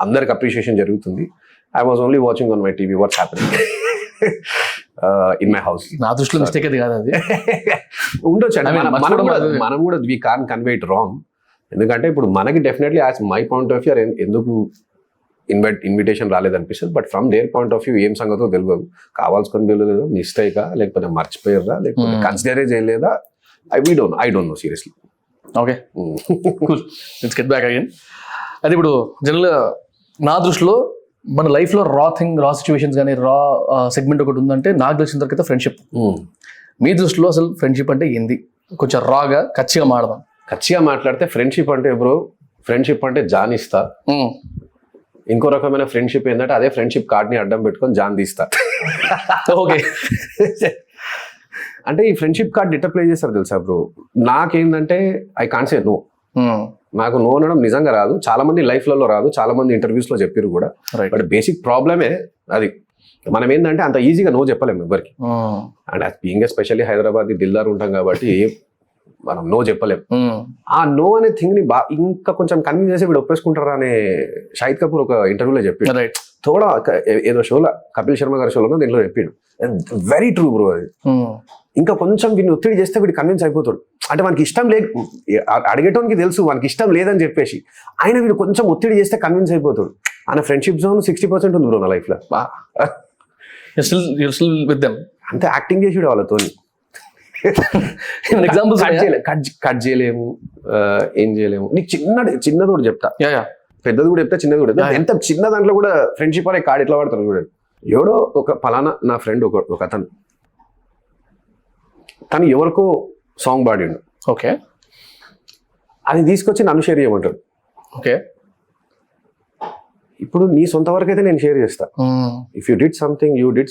అందరికి అప్రిషియేషన్ జరుగుతుంది. I was only watching on my TV what's happening in my house. నా దృష్టిలో మిస్టేక్ అది కాదు, అది ఉండొచ్చు. మనం కూడా we can convey it wrong. ఎందుకంటే ఇప్పుడు మనకి definitely as my point of view ఎందుకు ఇన్విటేషన్ రాలేదనిపిస్తుంది. But from their point of view ఏం సంగతో తెలియదు. కావాల్సుకొని తెలియదు, మిస్టేకా, లేకపోతే మర్చిపోయారా, లేకపోతే కన్సిడరే చేయలేదా, I don't know seriously. Okay, cool, let's get back again. అది ఇప్పుడు జనరల్గా నా దృష్టిలో మన లైఫ్లో రా సిచ్యువేషన్స్ కానీ రా సెగ్మెంట్ ఒకటి ఉందంటే నాకు తెలిసిన తర్వాత అయితే ఫ్రెండ్షిప్. మీ దృష్టిలో అసలు ఫ్రెండ్షిప్ అంటే ఏంది? కొంచెం రాగా కచ్చిగా మాడదాం. కచ్చిగా మాట్లాడితే ఫ్రెండ్షిప్ అంటే బ్రో, ఫ్రెండ్షిప్ అంటే జాన్ ఇస్తా. ఇంకో రకమైన ఫ్రెండ్షిప్ ఏంటంటే అదే ఫ్రెండ్షిప్ కార్డ్ని అడ్డం పెట్టుకొని జాన్ తీస్తా. ఓకే, అంటే ఈ ఫ్రెండ్షిప్ కార్డ్ ఎట్లా ప్లే చేస్తారు తెలుసా బ్రో? నాకేంటంటే ఐ కాంట్ సే నో. నాకు నో అనడం నిజంగా రాదు, చాలా మంది లైఫ్లలో రాదు, చాలా మంది ఇంటర్వ్యూస్ లో చెప్పారు కూడా. బట్ బేసిక్ ప్రాబ్లమే అది. మనం ఏంటంటే అంత ఈజీగా నో చెప్పలేము ఎవరికి. And being especially Hyderabad Dildar ఉంటాం కాబట్టి మనం నో చెప్పలేం. ఆ నో అనే థింగ్ ని ఇంకా కొంచెం కన్విన్స్ చేసి వీడు ఒప్పేసుకుంటారా అనే షాహిద్ కపూర్ ఒక ఇంటర్వ్యూలో చెప్పిండు. రైట్. తోడా ఏదో షోలో కపిల్ శర్మ గారి షోలో దీంట్లో చెప్పిండు. వెరీ ట్రూ బ్రో అది. ఇంకా కొంచెం వీడిని ఒత్తిడి చేస్తే వీడు కన్విన్స్ అయిపోతాడు. అంటే మనకి ఇష్టం లేదు, అడిగేటోనికి తెలుసు మనకి ఇష్టం లేదని చెప్పేసి, ఆయన వీడు కొంచెం ఒత్తిడి చేస్తే కన్విన్స్ అయిపోతాడు. ఆయన ఫ్రెండ్షిప్ జోన్ 60% ఉంది బ్రో నా లైఫ్ లో. విత్ దెమ్ అంతే యాక్టింగ్ చేసి వాళ్ళతో ఎగ్జాంపుల్స్ కట్ చేయలేము, ఏం చేయలేము. నీకు చిన్నది కూడా చెప్తా, పెద్దది కూడా చెప్తా, చిన్నది కూడా చెప్తా. ఎంత చిన్న దాంట్లో కూడా ఫ్రెండ్షిప్ అనే కార్డ్ ఎట్లా వాడతారు చూడండి. ఎవడో ఒక పలానా నా ఫ్రెండ్ ఒక అతను, తను ఎవరికో సాంగ్ పాడిండు. ఓకే. అది తీసుకొచ్చి నన్ను షేర్ చేయమంటాడు. ఓకే. ఇప్పుడు నీ సొంత వరకు అయితే నేను షేర్ చేస్తా. If you did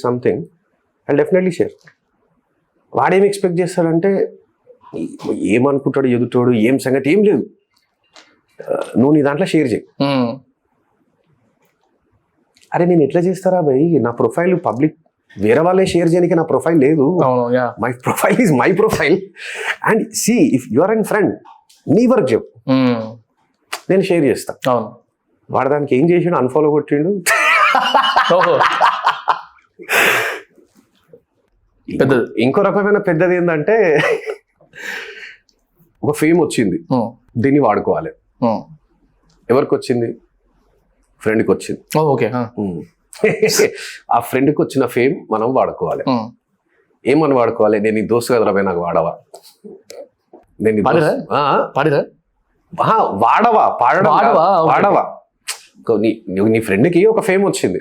something I definitely share. వాడేమి ఎక్స్పెక్ట్ చేస్తాడంటే ఏమనుకుంటాడు ఎదుటోడు, ఏం సంగతి ఏం లేదు, నువ్వు నీ దాంట్లో షేర్ చేయి. అరే నేను ఎట్లా చేస్తారా భయ్, నా ప్రొఫైల్ పబ్లిక్, వేరే వాళ్ళే షేర్ చేయడానికి నా ప్రొఫైల్ లేదు. My profile is my profile. And see if you are an friend, నీ వర్క్ చెప్పు, నేను షేర్ చేస్తా. వాడు దానికి ఏం చేసిండు, అన్ఫాలో కొట్టిండు. పెద్దది ఇంకో రకమైన పెద్దది ఏంటంటే, ఒక ఫేమ్ వచ్చింది, దీన్ని వాడుకోవాలి. ఎవరికి వచ్చింది? ఫ్రెండ్కి వచ్చింది. ఓకే. ఆ ఫ్రెండ్కి వచ్చిన ఫేమ్ మనం వాడుకోవాలి. ఏమని వాడుకోవాలి? నేను నీ దోస్తు కదరా నాకు వాడవా, నేను వాడవా, వాడవా. నీ ఫ్రెండ్కి ఒక ఫేమ్ వచ్చింది,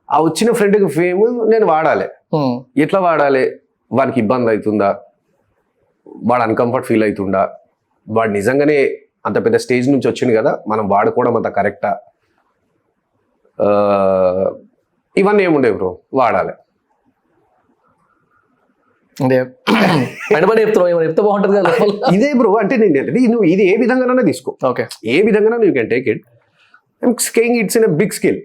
ఆ వచ్చిన ఫ్రెండ్కి ఫేమ్ నేను వాడాలి. ఎట్లా వాడాలి? వానికి ఇబ్బంది అవుతుందా, వాడు అన్కంఫర్ట్ ఫీల్ అవుతుందా, వాడు నిజంగానే అంత పెద్ద స్టేజ్ నుంచి వచ్చింది కదా, మనం వాడుకోవడం అంత కరెక్టా, ఇవన్నీ ఏముండే బ్రో, వాడాలి. చెప్తే బాగుంటుంది కదా. ఇదే బ్రో, అంటే నువ్వు ఇది ఏ విధంగానే తీసుకో, ఓకే, ఏ విధంగా you can take it. I'm saying it's in a big scale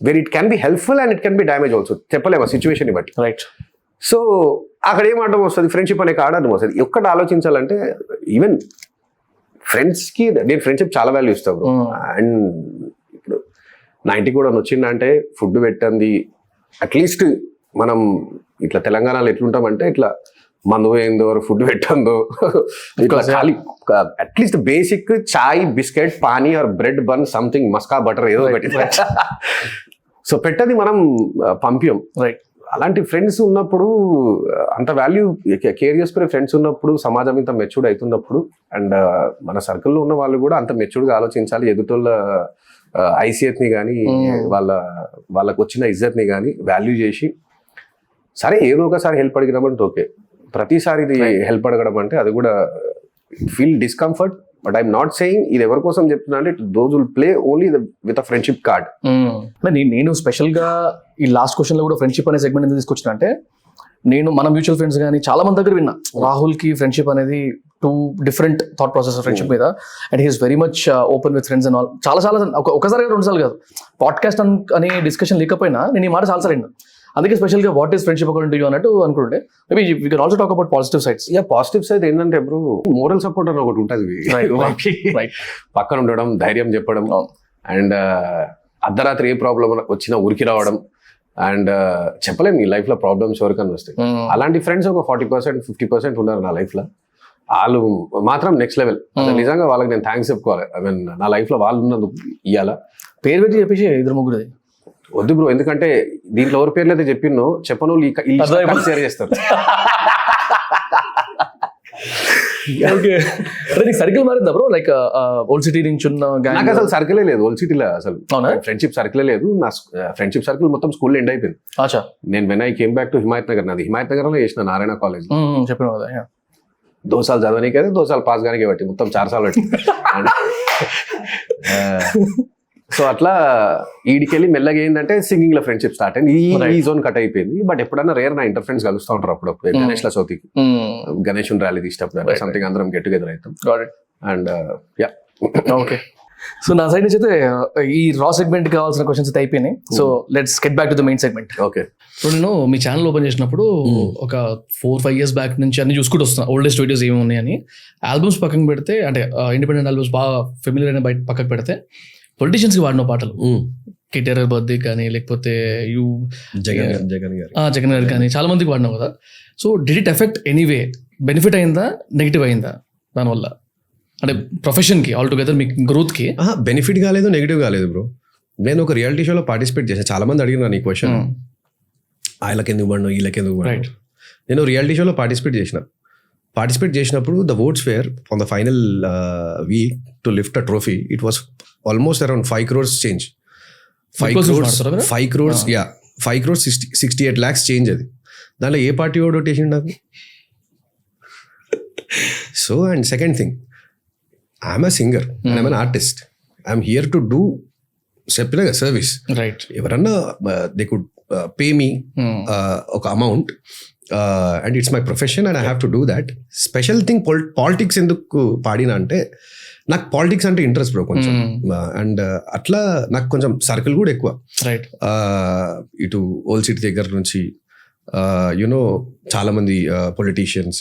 where it can be helpful and it can be damage also. చెప్పలేము సిచ్యువేషన్ బట్టి. రైట్. సో అక్కడ ఏం అడ్డం వస్తుంది, ఫ్రెండ్షిప్ అనే కాడ అడ్డం వస్తుంది. ఒక్కటి ఆలోచించాలంటే, ఈవెన్ ఫ్రెండ్స్కి నేను ఫ్రెండ్షిప్ చాలా వాల్యూ ఇస్తాను బ్రో. అండ్ ఇప్పుడు 90 కూడా వచ్చిందంటే ఫుడ్ పెట్టండి, అట్లీస్ట్ మనం ఇట్లా తెలంగాణలో ఎట్లుంటామంటే, ఇట్లా మందు పోయిందో ఫుడ్ పెట్టందో, ఇట్లా ఖాళీ అట్లీస్ట్ బేసిక్ చాయ్, బిస్కెట్, పానీ ఆర్ బ్రెడ్ బన్ సంథింగ్, మస్కా బటర్ ఏదో పెట్టి సో పెట్టది మనం పంపియం. రైట్. అలాంటి ఫ్రెండ్స్ ఉన్నప్పుడు, అంత వాల్యూ కేర్ చేసుకునే ఫ్రెండ్స్ ఉన్నప్పుడు, సమాజం ఇంత మెచ్యూర్డ్ అవుతున్నప్పుడు, అండ్ మన సర్కిల్లో ఉన్న వాళ్ళు కూడా అంత మెచ్యూర్డ్గా ఆలోచించాలి. ఎదుటోళ్ళ ఐసియత్ని కానీ, వాళ్ళకు వచ్చిన ఇజ్జత్ని కానీ వాల్యూ చేసి, సరే ఏదో ఒకసారి హెల్ప్ అడిగినామంటే ఓకే, ప్రతిసారి ఇది హెల్ప్ అడగడం అంటే అది కూడా feel discomfort. But I'm not saying ఇది ఎవరి కోసం చెప్తున్నా అంటే, those will play only with a friendship card. నేను స్పెషల్గా ఈ లాస్ట్ క్వశ్చన్లో కూడా ఫ్రెండ్షిప్ అనే సెగ్మెంట్ ఎందుకు తీసుకొచ్చిన అంటే, మన మ్యూచువల్ ఫ్రెండ్స్ కానీ చాలా మంది దగ్గర విన్నా, రాహుల్కి ఫ్రెండ్షిప్ అనేది 2 డిఫరెంట్ థాట్ ప్రాసెస్ ఫ్రెండ్షిప్ మీద. And he is very much open with friends and all. చాలా ఒకసారి 2 సార్లు కాదు, పాడ్కాస్ట్ అనే డిస్కషన్ లేకపోయినా నేను ఈ మాట చాలా సార్లు విన్నా. అందుకే స్పెషల్గా what is friendship according to you అన్నట్టు అనుకుంటే, maybe we can also talk about positive sides. Positive side ఏంటంటే బ్రో, మోరల్ సపోర్ట్ అని ఒకటి ఉంటుంది. పక్కన ఉండడం, ధైర్యం చెప్పడం, అండ్ అర్ధరాత్రి ఏ ప్రాబ్లం వచ్చినా ఉరికి రావడం, అండ్ చెప్పలేము ఈ లైఫ్ లో ప్రాబ్లమ్స్ ఎవరికన్నా వస్తాయి. అలాంటి ఫ్రెండ్స్ ఒక 40% 50% ఉన్నారు నా లైఫ్ లో. వాళ్ళు మాత్రం నెక్స్ట్ లెవెల్. నిజంగా వాళ్ళకి నేను థ్యాంక్స్ చెప్పుకోవాలి. ఐ మీన్ నా లైఫ్ లో వాళ్ళు ఉన్నందుకు. ఇవాళ పేరు పెట్టి చెప్పేసి 2-3 వద్దు బ్రో, ఎందుకంటే దీంట్లో ఎవరి పేర్లు అయితే చెప్పినో చెప్పను షేర్ చేస్తారు. సర్కిల్ మారిందా బ్రో? లైక్ ఓల్డ్ సిటీ నుంచి ఉన్న నాకు అసలు సర్కిలే లేదు ఓల్డ్ సిటీలో, అసలు ఫ్రెండ్షిప్ సర్కిలే లేదు. నా ఫ్రెండ్షిప్ సర్కిల్ మొత్తం స్కూల్లో ఎండ్ అయిపోయింది. నేను when I came back to Himayat Nagar, నాది హిమాయత్ నగర్ లో చేసిన నారాయణ కాలేజ్. చెప్పిన కదా 2 సార్లు చదవనీకే 2 సార్లు పాస్ గానే బట్టి మొత్తం 4 సార్లు బట్టి. సో అట్లా ఈడికెళ్ళి మెల్లగా ఏంటంటే సింగింగ్ లో ఫ్రెండ్షిప్ స్టార్ట్ అయింది. ఈ జోన్ కట్ అయిపోయింది. బట్ ఎప్పుడైనా రేర్ నా ఇంటర్ ఫ్రెండ్స్ కలుస్తూ ఉంటారు అప్పుడప్పుడు. గణేష్ ల చౌతికి గణేష్ ర్యాలీ తీసేటప్పుడు సంథింగ్ అందరం గెట్ టుగెదర్ అవుతాం. And yeah, okay. సో నా సైడ్ నుంచి అయితే ఈ రా సెగ్మెంట్ కావాల్సిన క్వశ్చన్స్ అయితే అయిపోయినాయి. So let's get back to the main segment. Okay. So నేను మీ ఛానల్ ఓపెన్ చేసినప్పుడు ఒక 4-5 years బ్యాక్ నుంచి అన్ని చూసుకుంటూ వస్తున్నా, ఓల్డెస్ట్ వీడియోస్ ఏమి ఉన్నాయని. ఆల్బమ్స్ పక్కన పెడితే, అంటే ఇండిపెండెంట్ ఆల్బమ్స్ బాగా ఫెమిలియర్ అయిన బయట పక్కకు పెడితే, పొలిటీషియన్స్కి వాడిన పాటలు, కేటీఆర్ బర్త్డే కానీ, లేకపోతే జగన్ గారు కానీ, చాలా మందికి వాడినావు కదా. So did it effect anyway? Benefit అయిందా, నెగిటివ్ అయిందా దానివల్ల? అంటే ప్రొఫెషన్కి ఆల్ టుగెదర్ మీ గ్రోత్కి బెనిఫిట్ కాలేదు, నెగిటివ్ కాలేదు బ్రో. నేను ఒక రియాలిటీ షోలో పార్టిసిపేట్ చేశాను. చాలా మంది అడిగినారు నీ క్వశ్చన్, వాళ్ళకి ఎందుకు పడినావు, వీళ్ళకి ఎందుకు పడినావు. నేను రియాలిటీ షోలో పార్టిసిపేట్ చేసినప్పుడు the votes fair on the final week to lift a trophy, it was almost around 5 crores change. 5 crores 68 lakhs change. అది దాంట్లో ఏ పార్టీ ఓట్ వేసిండు నాకు? So and second thing, I'm a singer and I'm an artist. I'm here to do చెప్పిన సర్వీస్. రైట్. ఎవరన్నా దే కుడ్ పే మీ ఒక amount and it's my profession and I have to do that. Special thing politics ఎందుకు పాడినా అంటే, నాకు పాలిటిక్స్ అంటే ఇంట్రెస్ట్ బ్రో కొంచెం. అండ్ అట్లా నాకు కొంచెం సర్కిల్ కూడా ఎక్కువ. రైట్. ఇటు ఓల్డ్ సిటీ దగ్గర నుంచి యునో చాలా మంది పొలిటీషియన్స్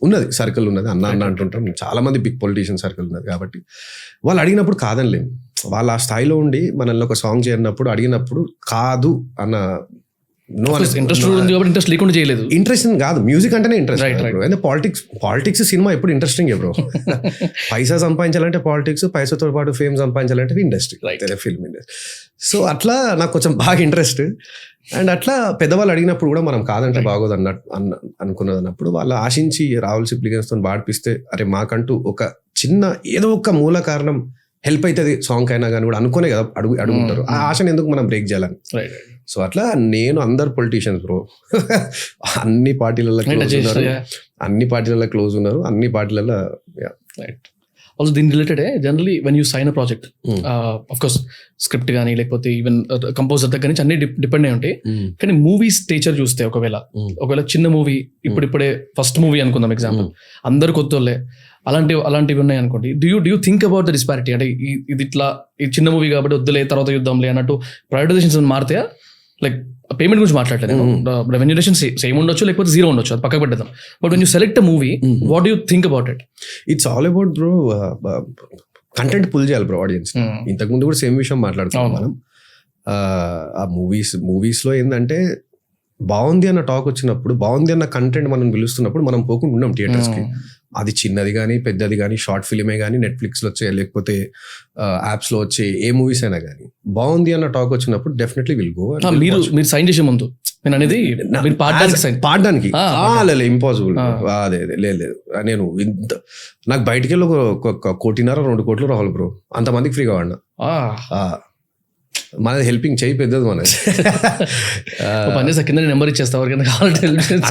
ఉన్నది, సర్కిల్ ఉన్నది. అన్న అంటుంటాం, చాలా మంది బిగ్ పొలిటీషియన్ సర్కిల్ ఉన్నది. కాబట్టి వాళ్ళు అడిగినప్పుడు కాదనిలేము. వాళ్ళు ఆ స్థాయిలో ఉండి మనల్ని ఒక సాంగ్ చేయనప్పుడు అడిగినప్పుడు కాదు అన్న ఇంట్రెస్ట్ లేకుండా చేయలేదు. ఇంట్రెస్ట్ కాదు, మ్యూజిక్ అంటేనే ఇంట్రెస్ట్. పాలిటిక్స్ సినిమా ఎప్పుడు ఇంట్రెస్టింగ్ బ్రో. పైసా సంపాదించాలంటే పాలిటిక్స్, పైసాతో పాటు ఫేమ్ సంపాదించాలంటే ఇండస్ట్రీ, ఫిల్మ్ ఇండస్ట్రీ. సో అట్లా నాకు కొంచెం బాగా ఇంట్రెస్ట్. అండ్ అట్లా పెద్దవాళ్ళు అడిగినప్పుడు కూడా మనం కాదంటే బాగోదు అనుకున్నది అన్నప్పుడు వాళ్ళు ఆశించి రాహుల్ సిప్లిగన్స్తో పాడిపిస్తే, అరే మాకంటూ ఒక చిన్న ఏదో ఒక మూల కారణం హెల్ప్ అవుతుంది సాంగ్ అయినా కానీ కూడా అనుకునే కదా అడుగుంటారు. ఆ ఆశను ఎందుకు మనం బ్రేక్ చేయాలని. సో అట్లా నేను అందరు పొలిటీషియన్స్ బ్రో అన్ని పార్టీలలో క్లోజ్ ఉన్నారు, అన్ని పార్టీలలో. ఆల్సో దీని related generally when you sign a project, of course script కానీ లేకపోతే ఈవెన్ కంపోజర్ దగ్గర నుంచి అన్ని డిపెండ్ అయి ఉంటాయి. కానీ మూవీస్ నేచర్ చూస్తే ఒకవేళ చిన్న మూవీ, ఇప్పుడే ఫస్ట్ మూవీ అనుకుందాం ఎగ్జాంపుల్, అందరు కొత్తోళ్ళే, అలాంటివి ఉన్నాయి అనుకోండి. Do you think about the disparity? అంటే ఇది ఇట్లా ఈ చిన్న మూవీ కాబట్టి వద్దులే తర్వాత చూద్దాంలే అన్నట్టు ప్రయారిటైజేషన్స్ మారుతాయా? లైక్ పేమెంట్ గురించి మాట్లాడలేదు, రెవెన్యూరేషన్ సేమ్ ఉండొచ్చు లేకపోతే జీరో ఉండొచ్చు, అది పక్కకు పెట్టేద్దాం. But when you select a movie, what do you think about it? It's all about bro content pull చేయాలి బ్రో ఆడియన్స్. ఇంతకుముందు కూడా సేమ్ విషయం మాట్లాడుతున్నాం మనం. ఆ మూవీస్లో ఏంటంటే బాగుంది అన్న టాక్ వచ్చినప్పుడు, బాగుంది అన్న కంటెంట్ మనం పిలుస్తున్నప్పుడు మనం పోకుండా ఉన్నాం థియేటర్స్కి. అది చిన్నది కానీ పెద్దది కానీ, షార్ట్ ఫిలిమే కానీ, నెట్ఫ్లిక్స్లో వచ్చే లేకపోతే యాప్స్లో వచ్చే ఏ మూవీస్ అయినా కానీ బాగుంది అన్న టాక్ వచ్చినప్పుడు డెఫినెట్లీ విల్ గో. మీరు సైన్ చేసే ముందు నేను అనేది పాడడానికి ఇంపాసిబుల్. అదే లేదు, నేను ఇంత నాకు బయటికి వెళ్ళి ఒక 1.5-2 కోట్లు రావాలి బ్రో, అంతమందికి ఫ్రీగా వాడినా. మనది హెల్పింగ్ చేయి పెద్దది మనది. కింద నెంబర్ ఇచ్చేస్తా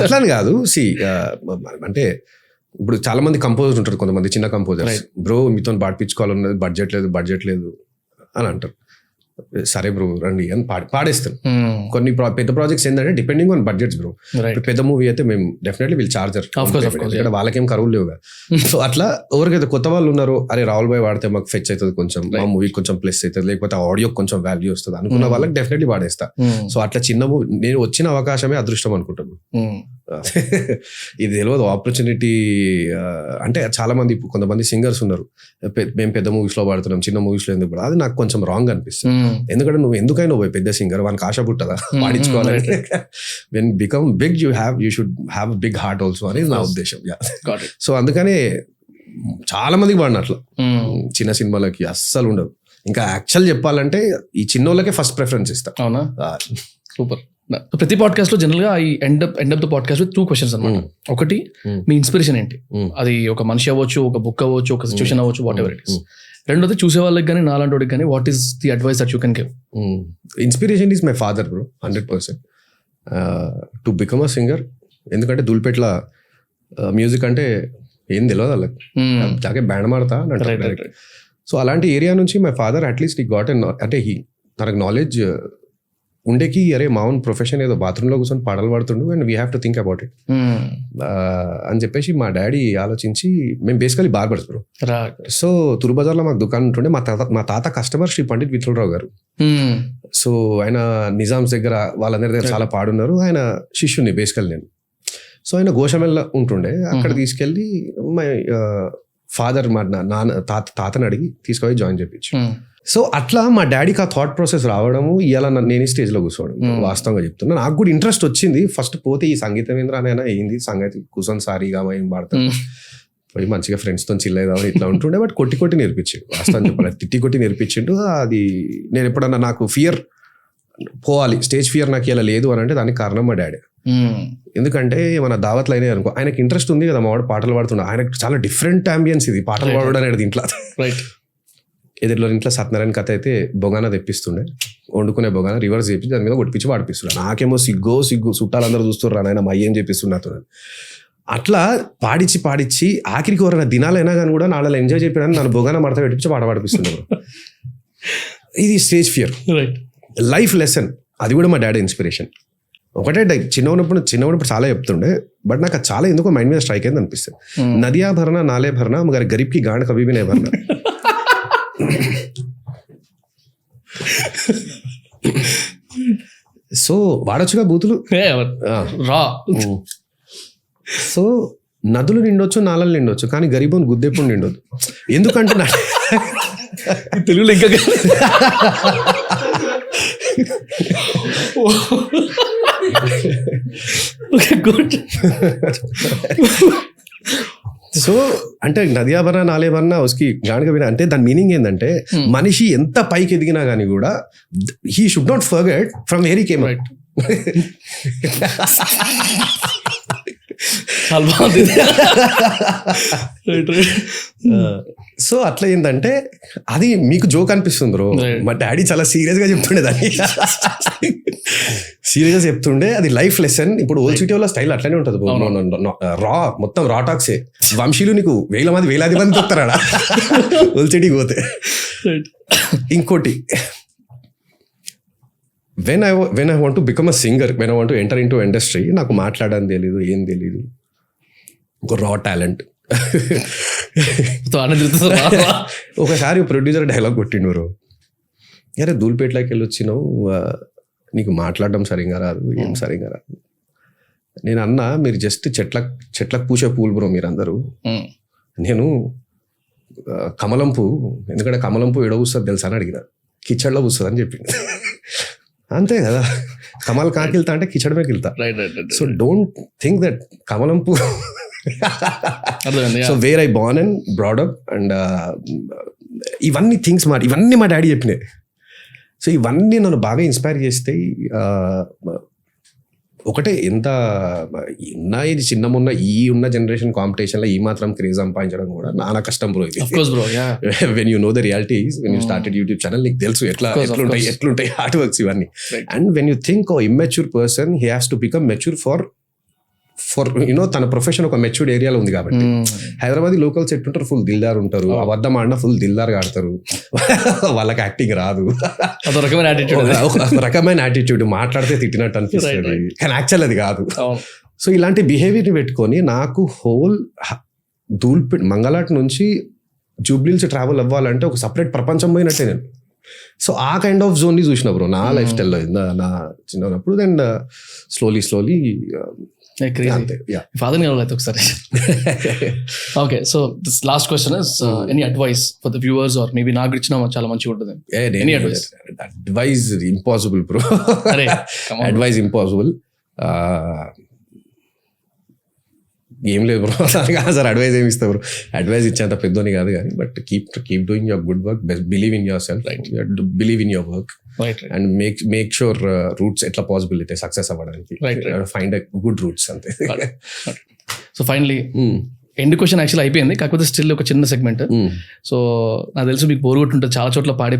అట్లా కాదు. సి అంటే ఇప్పుడు చాలా మంది కంపోజర్స్ ఉంటారు, కొంతమంది చిన్న కంపోజర్స్, బ్రో మీతో పాడిపించుకోవాలన్నది బడ్జెట్ లేదు అని అంటారు. సరే బ్రో రండి అని పాడేస్తాను. కొన్ని పెద్ద ప్రాజెక్ట్స్ ఏంటంటే డిపెండింగ్ ఆన్ బడ్జెట్స్ బ్రో. పెద్ద మూవీ అయితే మేము డెఫినెట్లీ వీళ్ళు చార్జర్, ఇక్కడ వాళ్ళకేం కరువులు లేవుగా. సో అట్లా ఎవరికైతే కొత్త వాళ్ళు ఉన్నారో, అరే రాహుల్ భాయ్ వాడితే మాకు ఫెచ్ అవుతుంది, కొంచెం మా మూవీ కొంచెం ప్లస్ అవుతుంది, లేకపోతే ఆడియో కొంచెం వాల్యూ వస్తుంది అనుకున్న వాళ్ళకి డెఫినెట్లీ వాడేస్తా. సో అట్లా చిన్న మూవీ నేను వచ్చిన అవకాశమే అదృష్టం అనుకుంటాను. ఇది తెలియదు ఆపర్చునిటీ అంటే. చాలా మంది కొంతమంది సింగర్స్ ఉన్నారు, మేము పెద్ద మూవీస్ లో పాడుతున్నాం, చిన్న మూవీస్ లో ఎందుకు, అది నాకు కొంచెం రాంగ్ అనిపిస్తుంది. ఎందుకంటే నువ్వు ఎందుకైనా పోయి పెద్ద సింగర్, వానికి ఆశ పుట్టదా పాడించుకోవాలంటే? When become big you should have big heart also అనేది నా ఉద్దేశం. సో అందుకనే చాలా మందికి పాడిన అట్లా చిన్న సినిమాలకి అస్సలు ఉండదు. ఇంకా యాక్చువల్ చెప్పాలంటే ఈ చిన్నోళ్ళకే ఫస్ట్ ప్రిఫరెన్స్ ఇస్తా. అవునా? సూపర్. ప్రతి పాడ్కాస్ట్ లో జనరల్ గా ఈ end of the podcast with 2 questions అన్నమాట. ఒకటి, మీ ఇన్స్పిరేషన్ ఏంటి? అది ఒక మనిషి అవ్వచ్చు, ఒక బుక్ అవ్వచ్చు, ఒక సిచ్యువేషన్ అవ్వచ్చు, వాట్ ఎవర్ ఇట్ ఇస్. రెండోది, చూసే వాళ్ళకి కానీ నాలాంటి వాడికి కానీ what is the advice that you can give? Inspiration is my father bro, 100% to become a singer. ఎందుకంటే దుల్పేట్ల మ్యూజిక్ అంటే ఏం తెలియదు వాళ్ళకి, జాకే బ్యాండ్ మాడతా అంటారు. సో అలాంటి ఏరియా నుంచి మై ఫాదర్ అట్లీస్ట్ ఈ గాట్ అంటే తనకు నాలెడ్జ్ ఉండేకి అరే మా ఓన్ ప్రొఫెషన్ ఏదో బాత్రూంలో కూర్చొని పాటలు పాడుతుండు and we have to think about it అని చెప్పేసి మా డాడీ ఆలోచించి, మేము బేసికలీ బార్బర్స్ బ్రో. సో తురుబజార్లో మాకు దుకాణం ఉంటుండే. మా తాత కస్టమర్ శ్రీ పండిట్ విఠలరావు గారు. సో ఆయన నిజామ్స్ దగ్గర వాళ్ళందరి దగ్గర చాలా పాడున్నారు. ఆయన శిష్యుని బేసికల్ నేను. సో ఆయన గోషమెల్ల ఉంటుండే, అక్కడ తీసుకెళ్ళి మై ఫాదర్ మా నాన్న తాతని అడిగి తీసుకొని జాయిన్ చేయించు. సో అట్లా మా డాడీకి ఆ థాట్ ప్రాసెస్ రావడము, ఇలా నేను స్టేజ్లో కూర్చోవడం, వాస్తవంగా చెప్తున్నా నాకు కూడా ఇంట్రెస్ట్ వచ్చింది. ఫస్ట్ పోతే ఈ సంగీతం ఏంద్రానైనా ఏంది సంగతి కూర్చొని సారీగా ఏం పాడతాను, పోయి మంచిగా ఫ్రెండ్స్తో చిల్లైదామని ఇట్లా ఉంటుండే. బట్ కొట్టి నేర్పించిండు, వాస్తవం చెప్పాలి, తిట్టి నేర్పించిండు. అది నేను ఎప్పుడన్నా నాకు ఫియర్ పోవాలి, స్టేజ్ ఫియర్ నాకు ఇలా లేదు అని అంటే దానికి కారణం మా డాడీ. ఎందుకంటే మన దావత్లు అయినాయి అనుకో, ఆయనకి ఇంట్రెస్ట్ ఉంది కదా, మా వాడు పాటలు పాడుతున్నా, ఆయనకు చాలా డిఫరెంట్ అంబియన్స్ ఇది పాటలు పాడడం అనేది. ఇంట్లో ఎదురులో ఇంట్లో సత్యనారాయణ కథ అయితే బొగాన తెప్పిస్తుండే, వండుకునే బొగాన రివర్స్ చేపించి దాని మీద కొట్టించి పాడిపిస్తుండే. నాకేమో సిగ్గు చుట్టాలందరూ చూస్తున్నారు నాయన మా ఏం చెప్పిస్తున్నా. అట్లా పాడిచ్చి ఆఖరికి ఎవరైనా దినాలైనా కానీ కూడా నాలో ఎంజాయ్ చెప్పాడని నన్ను బొగాన మడత పెట్టించి పాడిపిస్తున్నాను. ఇది స్టేజ్ ఫియర్, లైఫ్ లెసన్. అది కూడా మా డాడీ ఇన్స్పిరేషన్. ఒకటే చిన్నప్పుడు చాలా చెప్తుండే, బట్ నాకు చాలా ఎందుకో మైండ్ మీద స్ట్రైక్ అయింది అనిపిస్తుంది. నదియా భరనా నాలే భరనా మగర్ గరీబ్ కి గాండ్ కభీ భీ నహీ భరనా. సో వాడొచ్చుగా బూతులు రా. సో నదులు నిండొచ్చు, నాలలు నిండొచ్చు, కానీ గరీబోని గుద్దెప్పుడు నిండొద్దు. ఎందుకంటే తెలుగులో ఇంకా గుడ్. సో అంటే నదియా భరనా నాలే భరనా ఉస్కి గాండ్ కభీ అంటే దాని మీనింగ్ ఏంటంటే మనిషి ఎంత పైకి ఎదిగినా కానీ కూడా he should not forget from where he came. Right. So అట్లా ఏంటంటే అది మీకు జోక్ అనిపిస్తుంది బ్రో, మా డాడీ చాలా సీరియస్ గా చెప్తుండే దాన్ని. సీరియస్ చెప్తుండే అది లైఫ్ లెసన్. ఇప్పుడు ఓల్డ్ సిటీ వాళ్ళ స్టైల్ అట్లనే ఉంటుంది, రా మొత్తం రా టాక్సే. వంశీలు నీకు వేలాది మంది చెప్తారా ఓల్డ్ సిటీకి పోతే. ఇంకోటి, when I want to become a singer, when I want to enter into industry, నాకు మాట్లాడడం తెలీదు, ఏం తెలీదు, ఒక రా టాలెంట్. ఒకసారి ప్రొడ్యూసర్ డైలాగ్ కొట్టిండు, అరే ధూల్పేటలోకి వెళ్ళి వచ్చినావు, నీకు మాట్లాడడం సరిగ్గా రాదు, ఏం సరిగ్గా రాదు. నేను అన్నా, మీరు జస్ట్ చెట్లకు పూసే పూలు బ్రో మీరందరూ, నేను కమలం పువ్వు, ఎందుకంటే కమలం పువ్వు ఎడ పూస్తుంది తెలుసా అని అడిగిన, కిచడ్లో పూస్తుంది అని చెప్పింది. అంతే కదా, కమల్ కాకి వెళ్తా అంటే కిచడమే వెళ్తా. సో డోంట్ థింక్ దట్ కమలం పువ్వు. So where I born and brought up and ఇవన్నీ థింగ్స్ ఇవన్నీ మా డాడీ చెప్పినాయి. సో ఇవన్నీ నన్ను బాగా ఇన్స్పైర్ చేస్తే, ఒకటే ఎంత ఇది చిన్నమున్న ఈ ఉన్న జనరేషన్ కాంపిటీషన్లో ఈ మాత్రం క్రేజ్ సంపాదించడం కూడా నానా కష్టం bro. When you know the realities, when you started YouTube channel, నీకు తెలుసు ఎట్లుంటాయి హార్డ్ వర్క్స్ ఇవన్నీ. And when you think immature person, he has to become mature for you know తన ప్రొఫెషన్ ఒక మెచ్యూర్డ్ ఏరియాలో ఉంది కాబట్టి. హైదరాబాద్ లోకల్స్ ఎట్టుంటారు, ఫుల్ దిల్దార్ ఉంటారు, అబద్ధం ఆడినా ఫుల్ దిల్దార్గా ఆడతారు, వాళ్ళకి యాక్టింగ్ రాదు, రకమైన యాటిట్యూడ్, మాట్లాడితే తిట్టినట్టు అనిపిస్తుంది, కానీ యాక్చువల్ అది కాదు. సో ఇలాంటి బిహేవియర్ని పెట్టుకొని నాకు హోల్ మంగళాట్ నుంచి జూబ్లీల్స్ ట్రావెల్ అవ్వాలంటే ఒక సపరేట్ ప్రపంచం పోయినట్టే నేను. సో ఆ కైండ్ ఆఫ్ జోన్ని చూసిన బ్రో నా లైఫ్ స్టైల్లో నా చిన్నప్పుడు. దెన్ స్లోలీ ఫాదర్ కావాలి ఒకసారి. Okay, so this last question is any advice for the viewers, or maybe నాకు ఇచ్చిన చాలా మంచిగా ఉంటుంది. Any advice? Advice impossible bro, advice impossible. ఏం లేదు బ్రో, సార్ అడ్వైస్ ఏమి ఇస్తా బ్రో, అడ్వైస్ ఇచ్చేంత పెద్దోని కాదు కానీ, but keep doing your good work, believe in your self, believe in your work, and make sure roots ఎట్లా పాసిబుల్ అయితే సక్సెస్ అవ్వడానికి, ఫైండ్ గుడ్ రూట్స్ అంతే. So finally end question actual అయిపోయింది, కాకపోతే స్టిల్ ఒక చిన్న సెగ్మెంట్. సో నాకు తెలుసు మీకు బోర్ కొట్టుంటుంది చాలా చోట్ల పాడి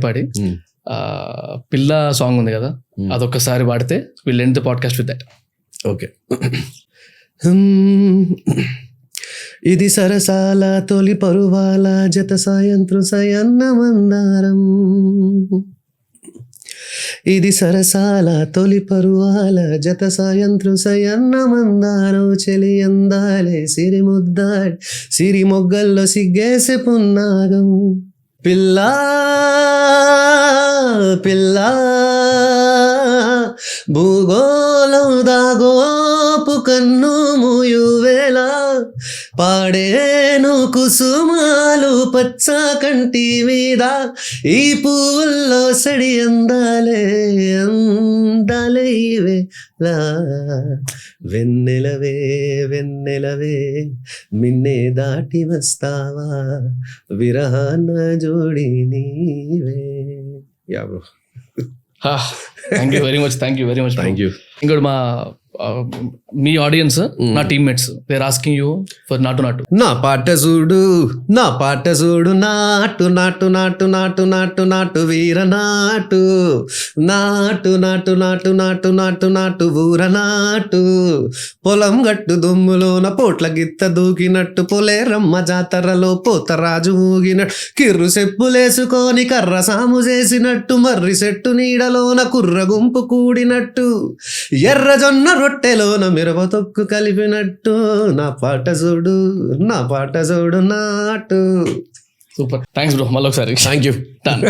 పిల్ల సాంగ్ ఉంది కదా, అదొక్కసారి పాడితే will end the podcast with that. Okay. ఇది సరసాల తొలి పరువాల జత సాయంత్రం సయన్న మందారం, ఇది సరసాల తొలి పరువాల జత సాయంత్రం సయన్న మందారం చెలి అందాలే సిరి ముద్దాడి సిరి మొగ్గల్లో సిగ్గేసే పున్నాగం పిల్లా పిల్లా భూగోళం దాగోపు కన్ను మూయువేళ పాడేను కుసుమాలు పచ్చ కంటి మీద ఈ పువ్వుల్లో సడి అందాలే అందాలే ఇవేలా వెన్నెలవే వెన్నెలవే మిన్నే దాటి వస్తావా విరహాన జోడి నీవే. Yeah bro, thank you very much, thank you very much. Thank you. ఇంకోటి మీ ఆడియన్స్ నా teammates they're asking you for Naatu Naatu. నా పాట చూడు నా పాట చూడు నాటు నాటు నాటు నాటు నాటు నాటు వీర నాటు నాటు నాటు నాటు నాటు నాటు నాటు ఊర నాటు పొలం గట్టు దుమ్ములోన పోట్ల గిత్త దూకినట్టు పొలేరమ్మ జాతరలో పోతరాజు ఊగినట్టు కిర్రు చెప్పులేసుకొని కర్ర సాము చేసినట్టు మర్రి చెట్టు నీడలోన కుర్ర గుంపు కూడినట్టు ఎర్ర జొన్న రొట్టెలోన మిరప తొక్కు కలిపినట్టు నా పాట చూడు నా పాట చూడు నాటు. సూపర్, థ్యాంక్స్ బ్రో, మళ్ళీ ఒకసారి థ్యాంక్ యూ. Done.